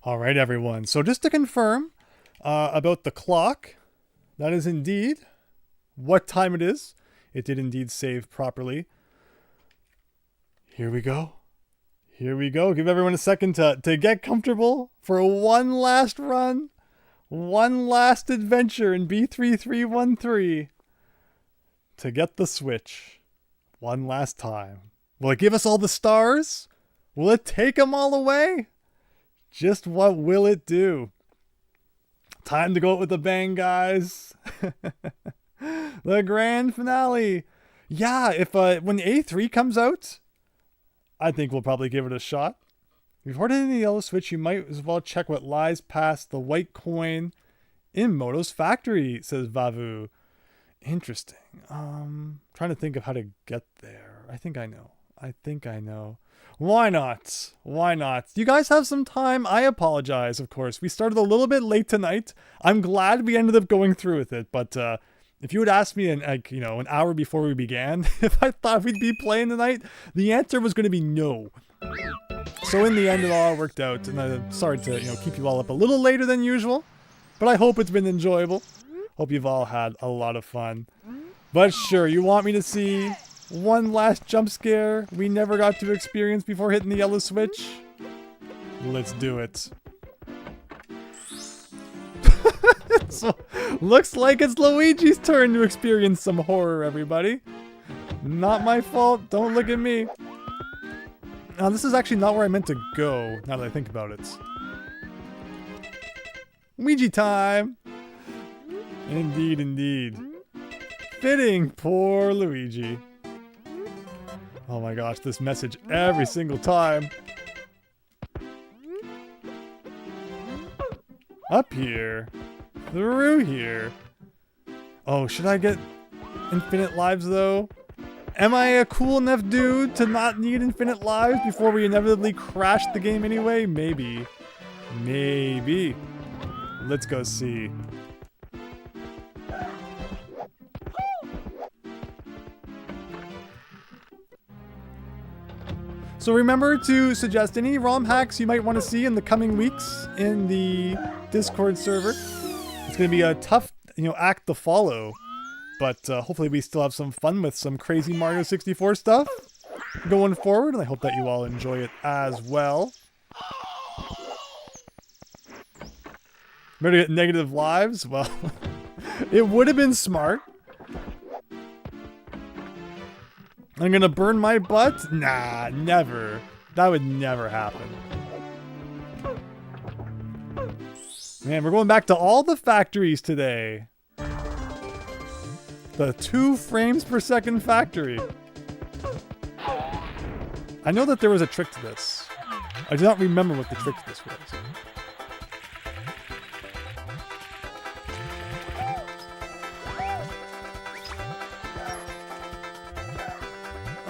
All right, everyone. So just to confirm about the clock, that is indeed what time it is. It did indeed save properly. Here we go. Here we go. Give everyone a second to get comfortable for one last run. One last adventure in B3313. To get the Switch. One last time. Will it give us all the stars? Will it take them all away? Just what will it do? Time to go out with a bang, guys. The grand finale. Yeah, if when A3 comes out, I think we'll probably give it a shot. If you've heard any of the yellow Switch, you might as well check what lies past the white coin in Moto's factory, says Vavu. Interesting. Trying to think of how to get there. I think I know. Why not? Why not? You guys have some time? I apologize, of course. We started a little bit late tonight. I'm glad we ended up going through with it, but if you had asked me an hour before we began if I thought we'd be playing tonight, the answer was going to be no. So in the end, it all worked out, and I'm sorry to keep you all up a little later than usual, but I hope it's been enjoyable. Hope you've all had a lot of fun. But sure, you want me to see one last jump scare we never got to experience before hitting the yellow Switch? Let's do it. So, looks like it's Luigi's turn to experience some horror, everybody. Not my fault. Don't look at me. Now, this is actually not where I meant to go, now that I think about it. Luigi time! Indeed, indeed. Fitting, poor Luigi. Oh my gosh, this message every single time. Up here. Through here. Oh, should I get infinite lives though? Am I a cool enough dude to not need infinite lives before we inevitably crash the game anyway? Maybe. Maybe. Let's go see. So remember to suggest any ROM hacks you might want to see in the coming weeks in the Discord server. It's going to be a tough, act to follow, but hopefully we still have some fun with some crazy Mario 64 stuff going forward, and I hope that you all enjoy it as well. Remember to get negative lives? Well, it would have been smart. I'm gonna burn my butt? Nah, never. That would never happen. Man, we're going back to all the factories today. The 2 frames per second factory. I know that there was a trick to this. I do not remember what the trick to this was.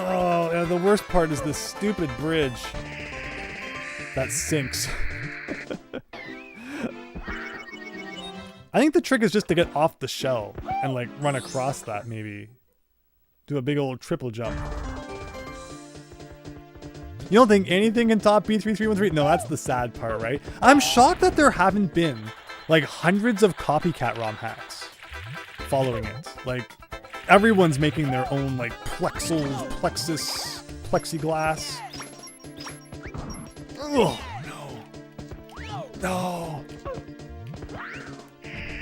Oh, and the worst part is this stupid bridge that sinks. I think the trick is just to get off the shell and run across that, maybe. Do a big old triple jump. You don't think anything can top B3313? No, that's the sad part, right? I'm shocked that there haven't been hundreds of copycat ROM hacks following it. Everyone's making their own plexus, plexiglass. Oh no. No.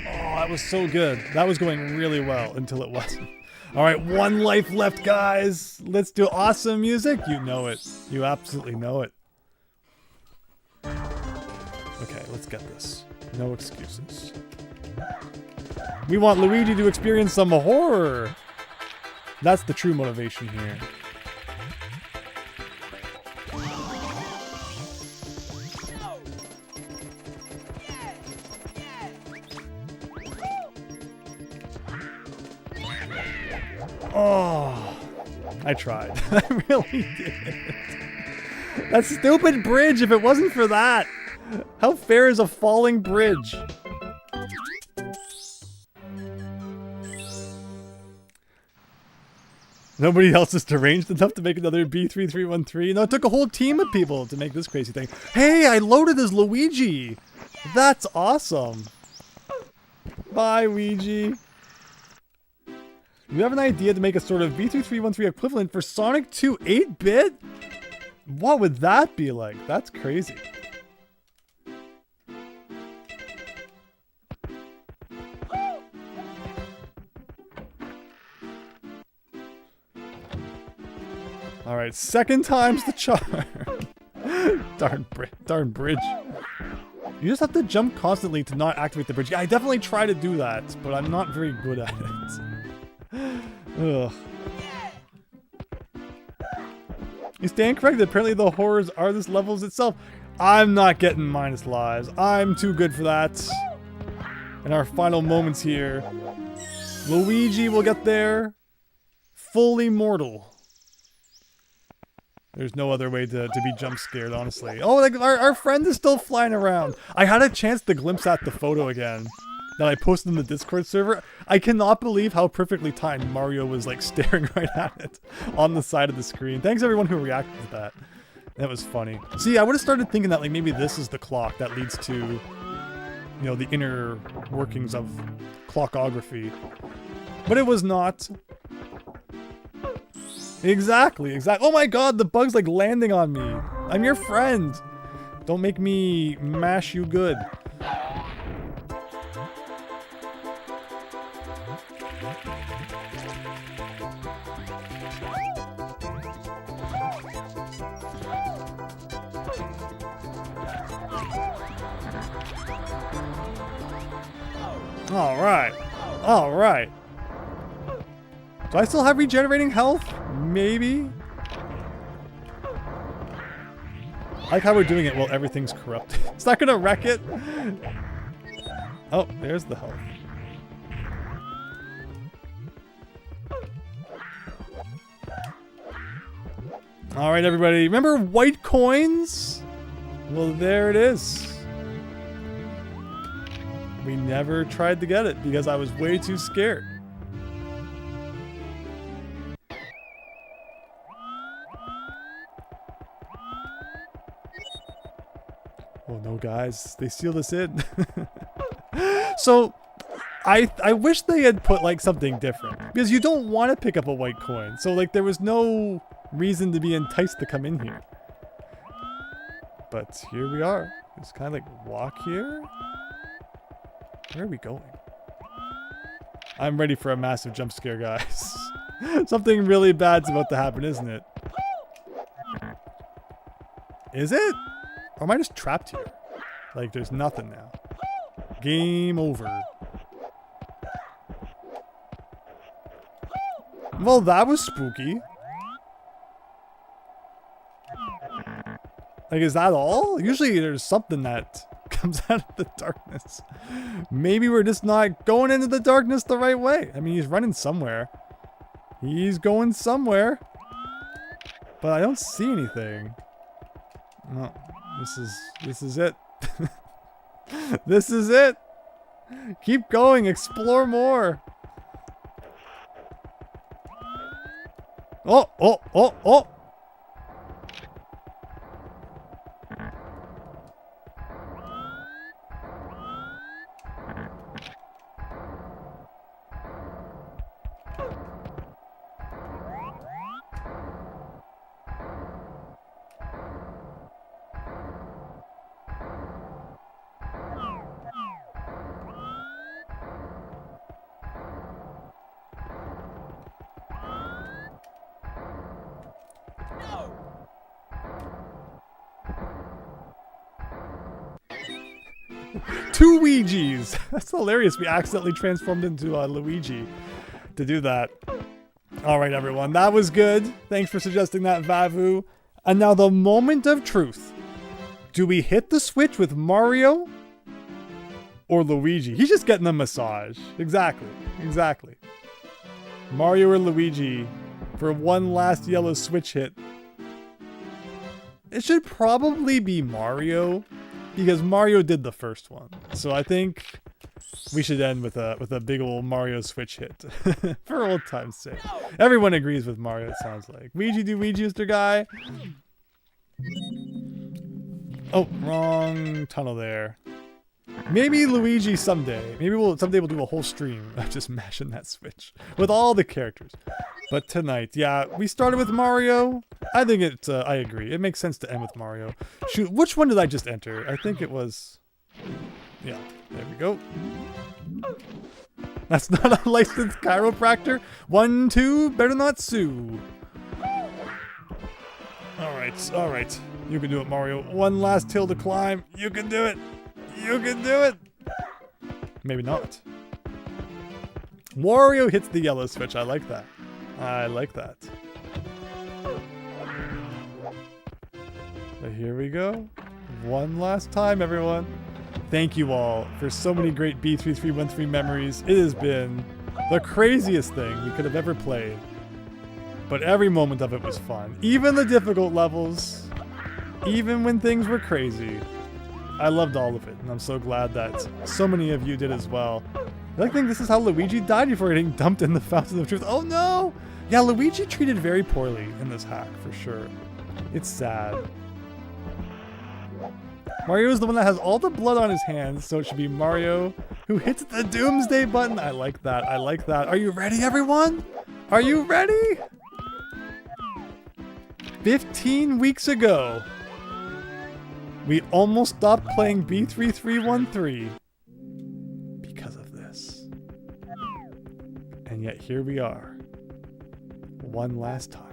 Oh, that was so good. That was going really well until it wasn't. Alright, 1 life left, guys. Let's do awesome music. You know it. You absolutely know it. Okay, let's get this. No excuses. We want Luigi to experience some horror. That's the true motivation here. Oh, I tried. I really did. That stupid bridge, if it wasn't for that. How fair is a falling bridge? Nobody else is deranged enough to make another B3313. No, it took a whole team of people to make this crazy thing. Hey, I loaded as Luigi. That's awesome. Bye, Ouija. You have an idea to make a sort of B3313 equivalent for Sonic 2 8-bit? What would that be like? That's crazy. Alright, second time's the charm. Darn bridge. You just have to jump constantly to not activate the bridge. Yeah, I definitely try to do that, but I'm not very good at it. Ugh. You stand corrected. Apparently the horrors are this levels itself. I'm not getting minus lives. I'm too good for that. In our final moments here, Luigi will get there. Fully mortal. There's no other way to be jump scared, honestly. Oh, like our friend is still flying around. I had a chance to glimpse at the photo again that I posted in the Discord server. I cannot believe how perfectly timed Mario was like staring right at it on the side of the screen. Thanks everyone who reacted to that. That was funny. See, I would have started thinking that like maybe this is the clock that leads to, you know, the inner workings of clockography. But it was not. Exactly. Oh my god, the bug's like landing on me. I'm your friend. Don't make me mash you good. Alright. Do I still have regenerating health? Maybe? I like how we're doing it while everything's corrupted. It's not gonna wreck it. Oh, there's the health. Alright, everybody. Remember white coins? Well, there it is. We never tried to get it because I was way too scared. Oh no, guys, they sealed us in. So, I wish they had put like something different because you don't want to pick up a white coin. So like there was no reason to be enticed to come in here. But here we are. Just kind of like walk here. Where are we going? I'm ready for a massive jump scare, guys. Something really bad's about to happen, isn't it? Is it? Or am I just trapped here? Like, there's nothing now. Game over. Well, that was spooky. Like, is that all? Usually there's something that comes out of the darkness. Maybe we're just not going into the darkness the right way. I mean, he's running somewhere. He's going somewhere. But I don't see anything. No, this is it. This is it. Keep going, explore more. Oh. Two Ouijas! That's hilarious. We accidentally transformed into Luigi to do that. Alright, everyone. That was good. Thanks for suggesting that, Vavu. And now the moment of truth. Do we hit the switch with Mario or Luigi? He's just getting a massage. Exactly. Mario or Luigi for one last yellow switch hit. It should probably be Mario, because Mario did the first one. So I think We should end with a big old Mario Switch hit for old time's sake. Everyone agrees with Mario. It sounds like Ouija do Ouija, Mr. Guy. Oh, wrong tunnel there. Maybe Luigi someday. Maybe someday we'll do a whole stream of just mashing that Switch with all the characters. But tonight, yeah, we started with Mario. I think it. I agree. It makes sense to end with Mario. Shoot, which one did I just enter? I think it was. Yeah, there we go. That's not a licensed chiropractor. 1, 2, better not sue. All right. You can do it, Mario. One last hill to climb. You can do it. You can do it. Maybe not. Wario hits the yellow switch. I like that. I like that. But here we go. One last time, everyone. Thank you all for so many great B3313 memories. It has been the craziest thing we could have ever played. But every moment of it was fun. Even the difficult levels. Even when things were crazy. I loved all of it, and I'm so glad that so many of you did as well. I think this is how Luigi died before getting dumped in the Fountain of Truth. Oh no! Yeah, Luigi treated very poorly in this hack, for sure. It's sad. Mario is the one that has all the blood on his hands, so it should be Mario who hits the Doomsday button. I like that. I like that. Are you ready, everyone? Are you ready? 15 weeks ago, we almost stopped playing B3313 because of this. And yet here we are. One last time.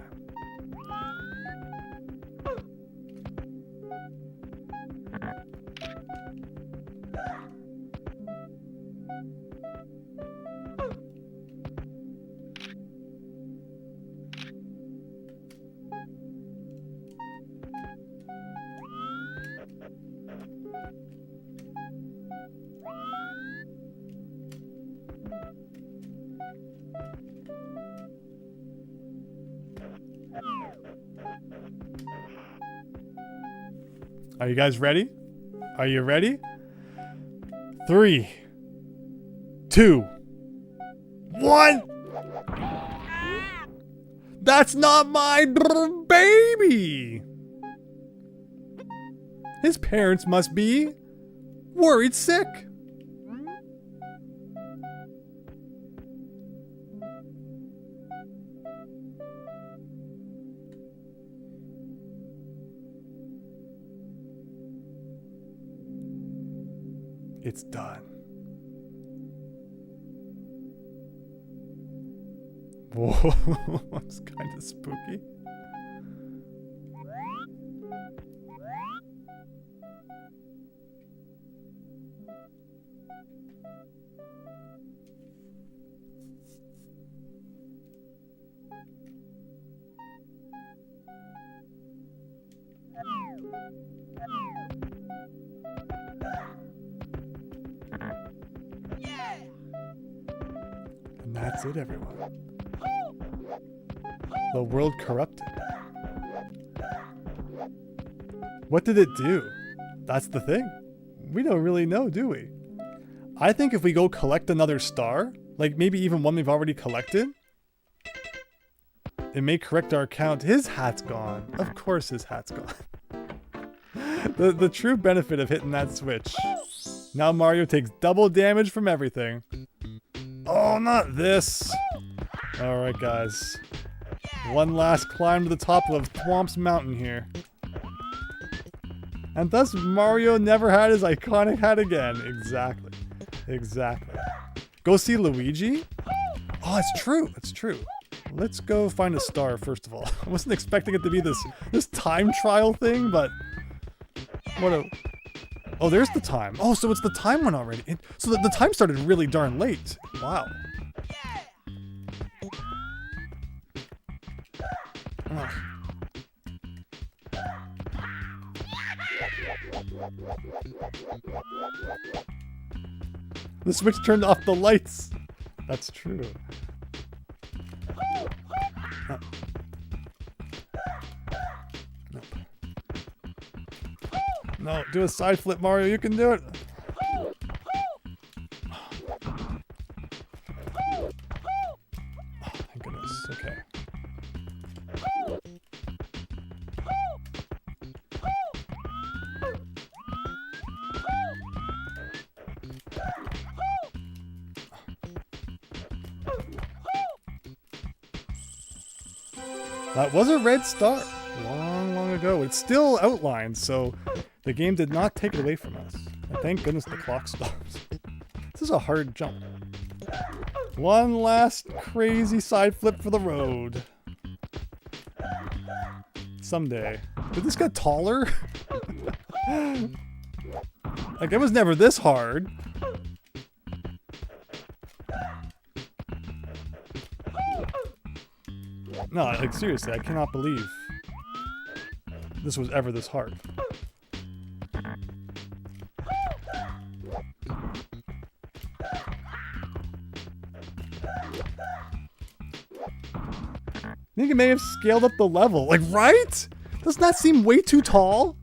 Are you guys ready? Are you ready? 3, 2, 1. That's not my baby. His parents must be worried sick. It's done. Whoa, that's kind of spooky. And that's it, everyone. The world corrupted. What did it do? That's the thing. We don't really know, do we? I think if we go collect another star, like maybe even one we've already collected, it may correct our account. His hat's gone. Of course his hat's gone. The true benefit of hitting that switch. Now Mario takes double damage from everything. Oh, not this. Alright, guys. One last climb to the top of Thwomp's Mountain here. And thus Mario never had his iconic hat again. Exactly. Exactly. Go see Luigi? Oh, it's true. It's true. Let's go find a star, first of all. I wasn't expecting it to be this time trial thing, but... What a... Oh, there's the time. Oh, so it's the time one already. So the time started really darn late. Wow. Ugh. The switch turned off the lights. That's true. No. No. No, do a side flip, Mario. You can do it. That was a red star long, long ago. It's still outlined, so the game did not take it away from us. And thank goodness the clock stops. This is a hard jump. One last crazy side flip for the road. Someday. Did this get taller? Like, it was never this hard. No, like, seriously, I cannot believe this was ever this hard. I think it may have scaled up the level. Like, right? Doesn't that seem way too tall?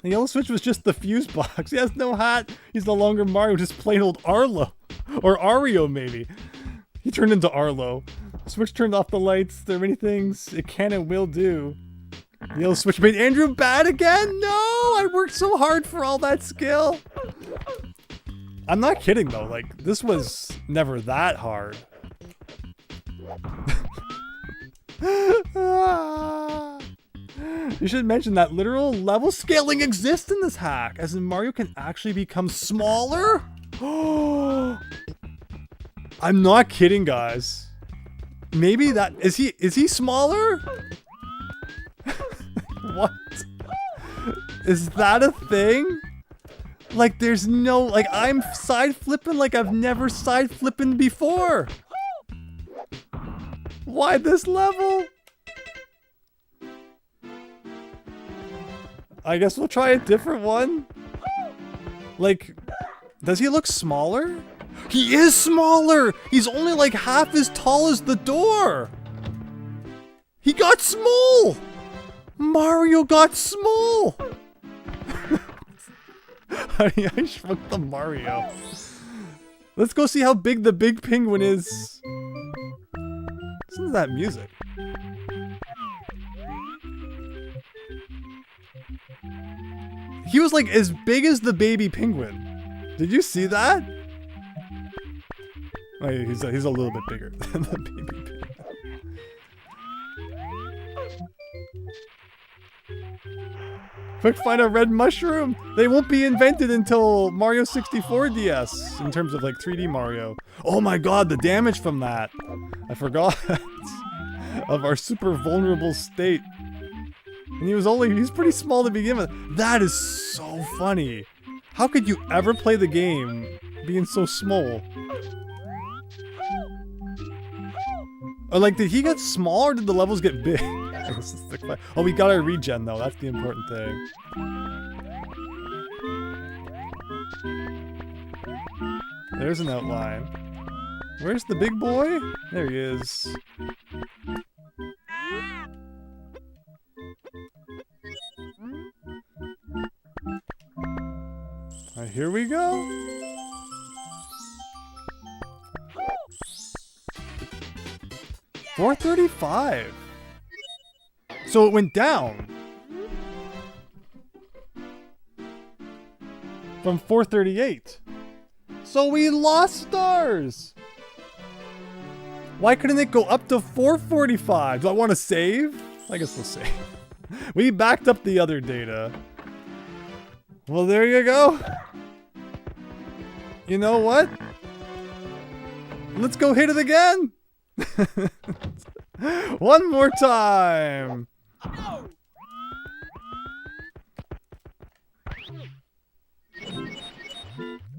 The yellow switch was just the fuse box. He has no hat. He's no longer Mario, just plain old Arlo. Or Ario, maybe. He turned into Arlo. Switch turned off the lights. There are many things it can and will do. The yellow switch made Andrew bad again? No! I worked so hard for all that skill. I'm not kidding, though. Like, this was never that hard. You should mention that literal level scaling exists in this hack, as in Mario can actually become smaller. I'm not kidding, guys. Maybe that is he smaller? What? Is that a thing? Like, there's no, like, I'm side flipping like I've never side flipping before. Why this level? I guess we'll try a different one. Like, does he look smaller? He is smaller! He's only like half as tall as the door! He got small! Mario got small! Honey, I shrunk the Mario. Let's go see how big the big penguin is. Listen to that music. He was like as big as the baby penguin. Did you see that? Oh, yeah, he's a little bit bigger than the baby penguin. Quick, find a red mushroom. They won't be invented until Mario 64 DS in terms of like 3D Mario. Oh my god, the damage from that. I forgot of our super vulnerable state. And he's pretty small to begin with. That is so funny. How could you ever play the game being so small? Or like, did he get small or did the levels get big? Oh, we got our regen though. That's the important thing. There's an outline. Where's the big boy? There he is. Alright, here we go. $435. So it went down from 438. So we lost stars. Why couldn't it go up to 445? Do I want to save? I guess we'll save. We backed up the other data. Well, there you go. You know what? Let's go hit it again. One more time.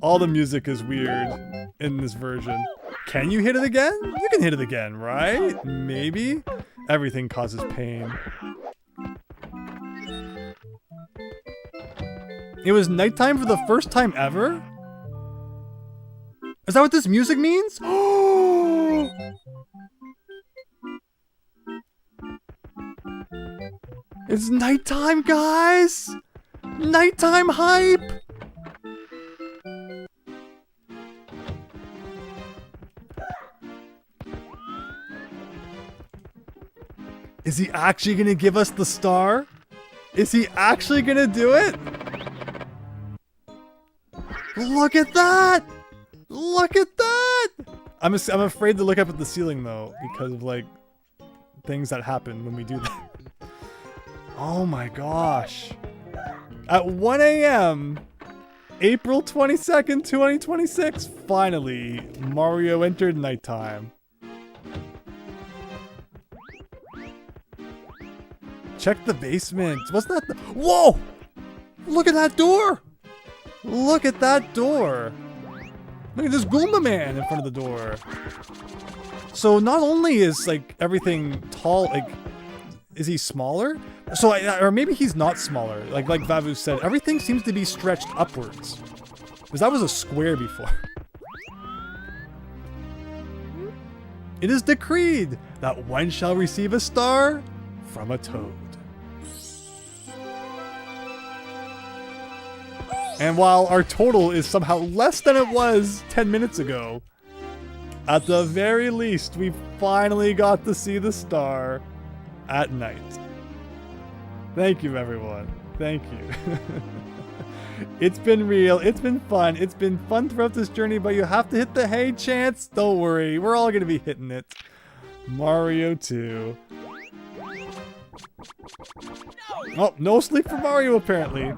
All the music is weird in this version. Can you hit it again? You can hit it again, right? Maybe? Everything causes pain. It was nighttime for the first time ever? Is that what this music means? It's nighttime, guys! Nighttime hype! Is he actually gonna give us the star? Is he actually gonna do it? Look at that! Look at that! I'm afraid to look up at the ceiling though, because of like things that happen when we do that. Oh my gosh. At 1 a.m., April 22nd, 2026, finally, Mario entered nighttime. Check the basement. Wasn't that whoa! Look at that door! Look at that door! Look at this Goomba man in front of the door. So not only is like everything tall, like, is he smaller? So, or maybe he's not smaller. Like Vavu said, everything seems to be stretched upwards. Because that was a square before. It is decreed that one shall receive a star from a toad. And while our total is somehow less than it was 10 minutes ago, at the very least, we finally got to see the star at night. Thank you, everyone. Thank you. It's been real. It's been fun. It's been fun throughout this journey, but you have to hit the hey chance. Don't worry. We're all going to be hitting it. Mario 2. Oh, no sleep for Mario, apparently.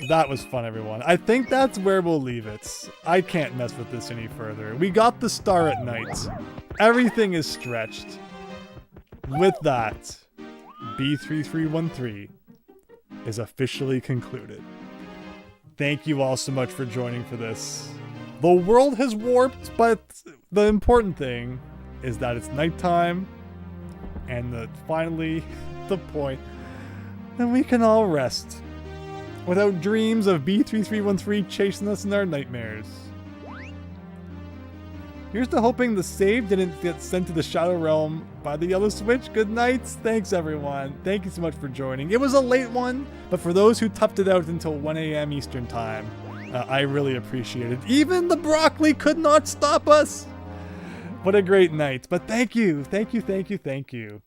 That was fun, everyone. I think that's where we'll leave it. I can't mess with this any further. We got the star at night. Everything is stretched. With that, B3313 is officially concluded. Thank you all so much for joining for this. The world has warped, but the important thing is that it's nighttime, and finally the point that we can all rest without dreams of B3313 chasing us in our nightmares. Here's to hoping the save didn't get sent to the Shadow Realm by the Yellow Switch. Good night. Thanks, everyone. Thank you so much for joining. It was a late one, but for those who toughed it out until 1 a.m. Eastern Time, I really appreciate it. Even the broccoli could not stop us. What a great night. But thank you. Thank you, thank you, thank you.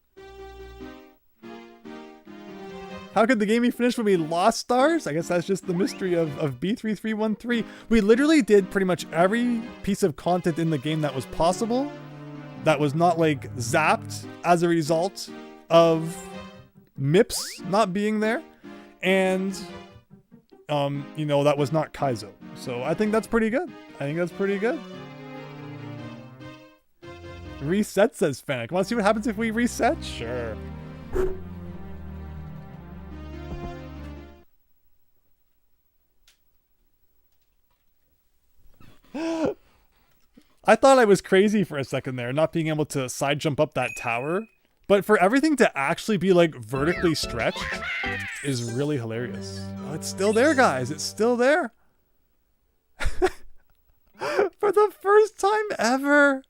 How could the game be finished when we lost stars? I guess that's just the mystery of B3313. We literally did pretty much every piece of content in the game that was possible, that was not like zapped as a result of MIPS not being there, and you know, that was not Kaizo. So I think that's pretty good. I think that's pretty good. Reset, says Fennec. Want to see what happens if we reset? Sure. I thought I was crazy for a second there, not being able to side jump up that tower. But for everything to actually be like vertically stretched is really hilarious. Oh, it's still there, guys. It's still there. For the first time ever.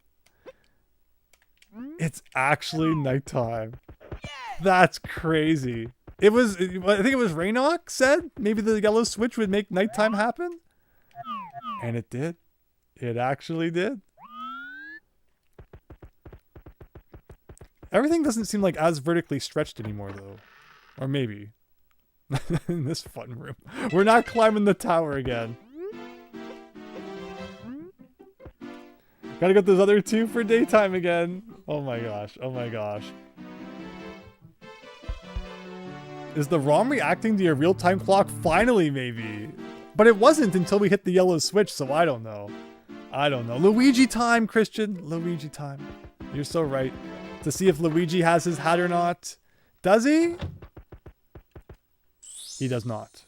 It's actually nighttime. That's crazy. It was, I think it was Raynok said maybe the Yellow Switch would make nighttime happen. And it did. It actually did. Everything doesn't seem like as vertically stretched anymore, though. Or maybe. In this fun room. We're not climbing the tower again. Gotta get those other two for daytime again. Oh my gosh. Oh my gosh. Is the ROM reacting to your real-time clock? Finally, maybe. But it wasn't until we hit the Yellow Switch, so I don't know. I don't know. Luigi time, Christian. Luigi time. You're so right. To see if Luigi has his hat or not. Does he? He does not.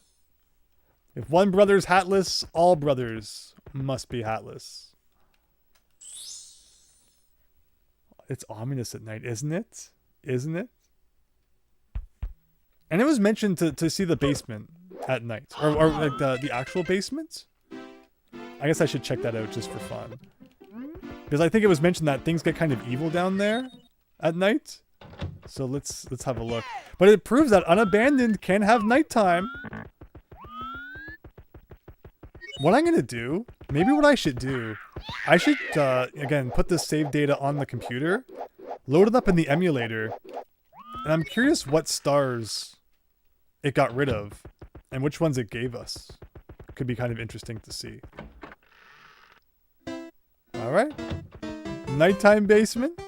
If one brother's hatless, all brothers must be hatless. It's ominous at night, isn't it? Isn't it? And it was mentioned to see the basement at night. Or like the actual basement? I guess I should check that out just for fun. Because I think it was mentioned that things get kind of evil down there at night. So let's have a look. But it proves that Unabandoned can have nighttime. What I'm gonna do, maybe what I should do, I should again put this save data on the computer, load it up in the emulator, and I'm curious what stars it got rid of and which ones it gave us. Could be kind of interesting to see. Alright. Nighttime basement.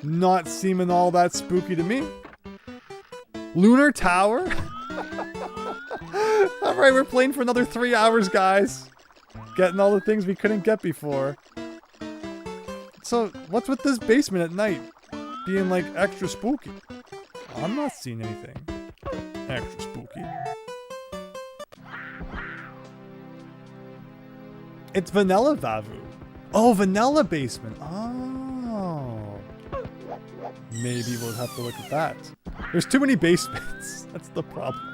Not seeming all that spooky to me. Lunar Tower? Alright, we're playing for another 3 hours, guys. Getting all the things we couldn't get before. So, what's with this basement at night? Being like extra spooky. I'm not seeing anything extra spooky. It's Vanilla Vavu. Oh, Vanilla Basement. Oh. Maybe we'll have to look at that. There's too many basements. That's the problem.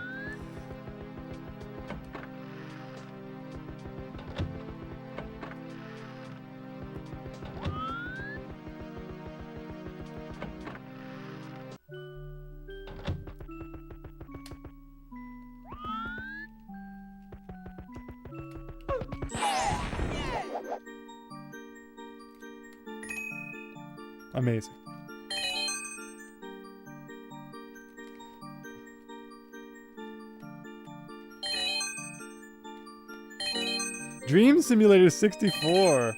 Amazing. Dream Simulator 64.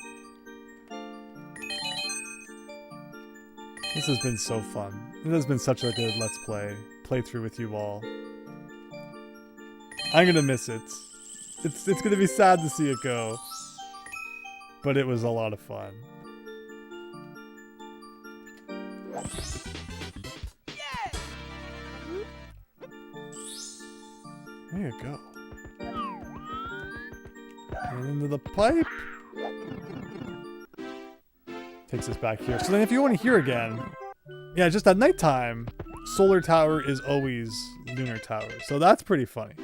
This has been so fun. It has been such a good Let's Play playthrough with you all. I'm gonna miss it. It's gonna be sad to see it go. But it was a lot of fun. There you go. And into the pipe. Takes us back here. So then if you want to hear again, yeah, just at nighttime, Solar Tower is always Lunar Tower. So that's pretty funny.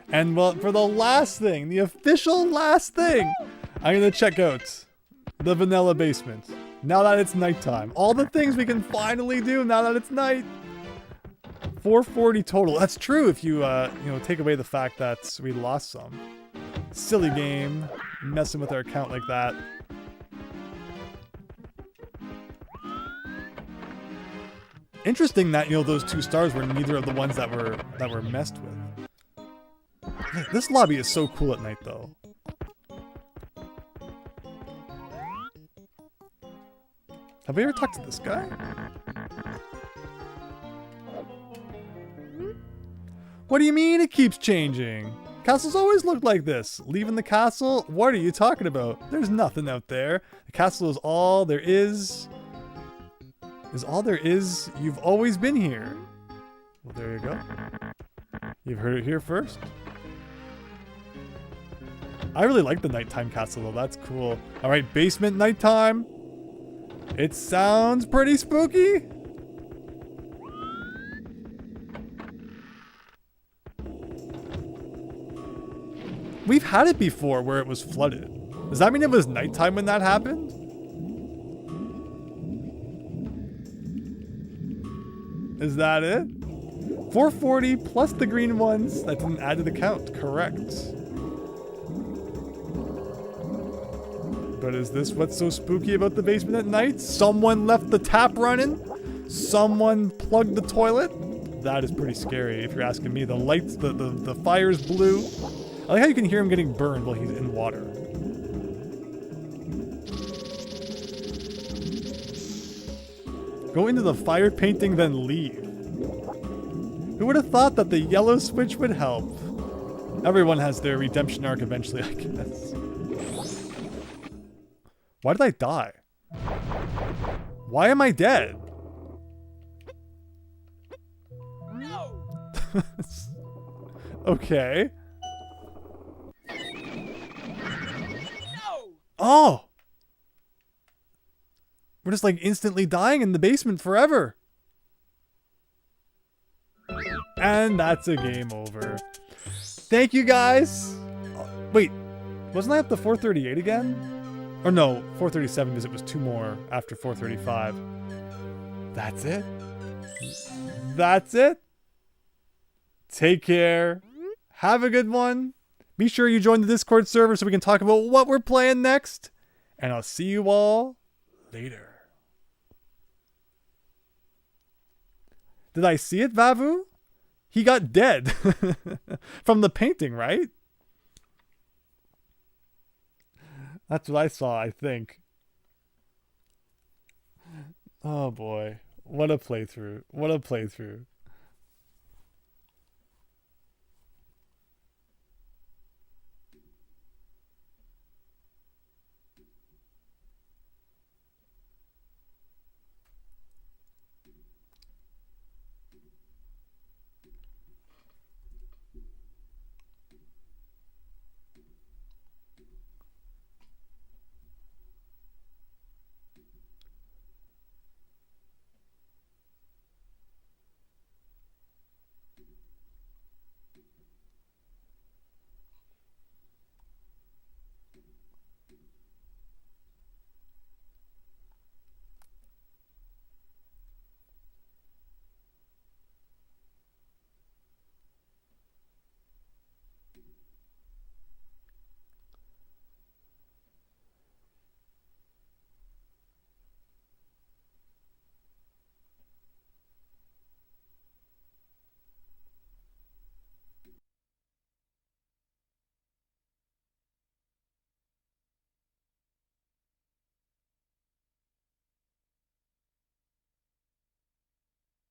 And well, for the last thing, the official last thing, I'm going to check out the Vanilla Basement. Now that it's nighttime. All the things we can finally do now that it's night. 440 total. That's true if you, take away the fact that we lost some. Silly game. Messing with our account like that. Interesting that, those 2 stars were neither of the ones that were messed with. This lobby is so cool at night, though. Have we ever talked to this guy? What do you mean it keeps changing? Castles always look like this. Leaving the castle? What are you talking about? There's nothing out there. The castle is all there is. Is all there is. You've always been here. Well, there you go. You've heard it here first. I really like the nighttime castle though. That's cool. All right, basement nighttime. It sounds pretty spooky. We've had it before where it was flooded. Does that mean it was nighttime when that happened? Is that it? 440 plus the green ones. That didn't add to the count. Correct. But is this what's so spooky about the basement at night? Someone left the tap running? Someone plugged the toilet? That is pretty scary if you're asking me. The lights, the fire's blue. I like how you can hear him getting burned while he's in water. Go into the fire painting, then leave. Who would have thought that the yellow switch would help? Everyone has their redemption arc eventually, I guess. Why did I die? Why am I dead? No. Okay. No. Oh. We're just like instantly dying in the basement forever. And that's a game over. Thank you guys. Wait, wasn't I up to 438 again? Or no, 437 because it was 2 more after 435. That's it. That's it. Take care. Have a good one. Be sure you join the Discord server so we can talk about what we're playing next. And I'll see you all later. Did I see it, Vavu? He got dead. From the painting, right? That's what I saw, I think. Oh boy. What a playthrough. What a playthrough.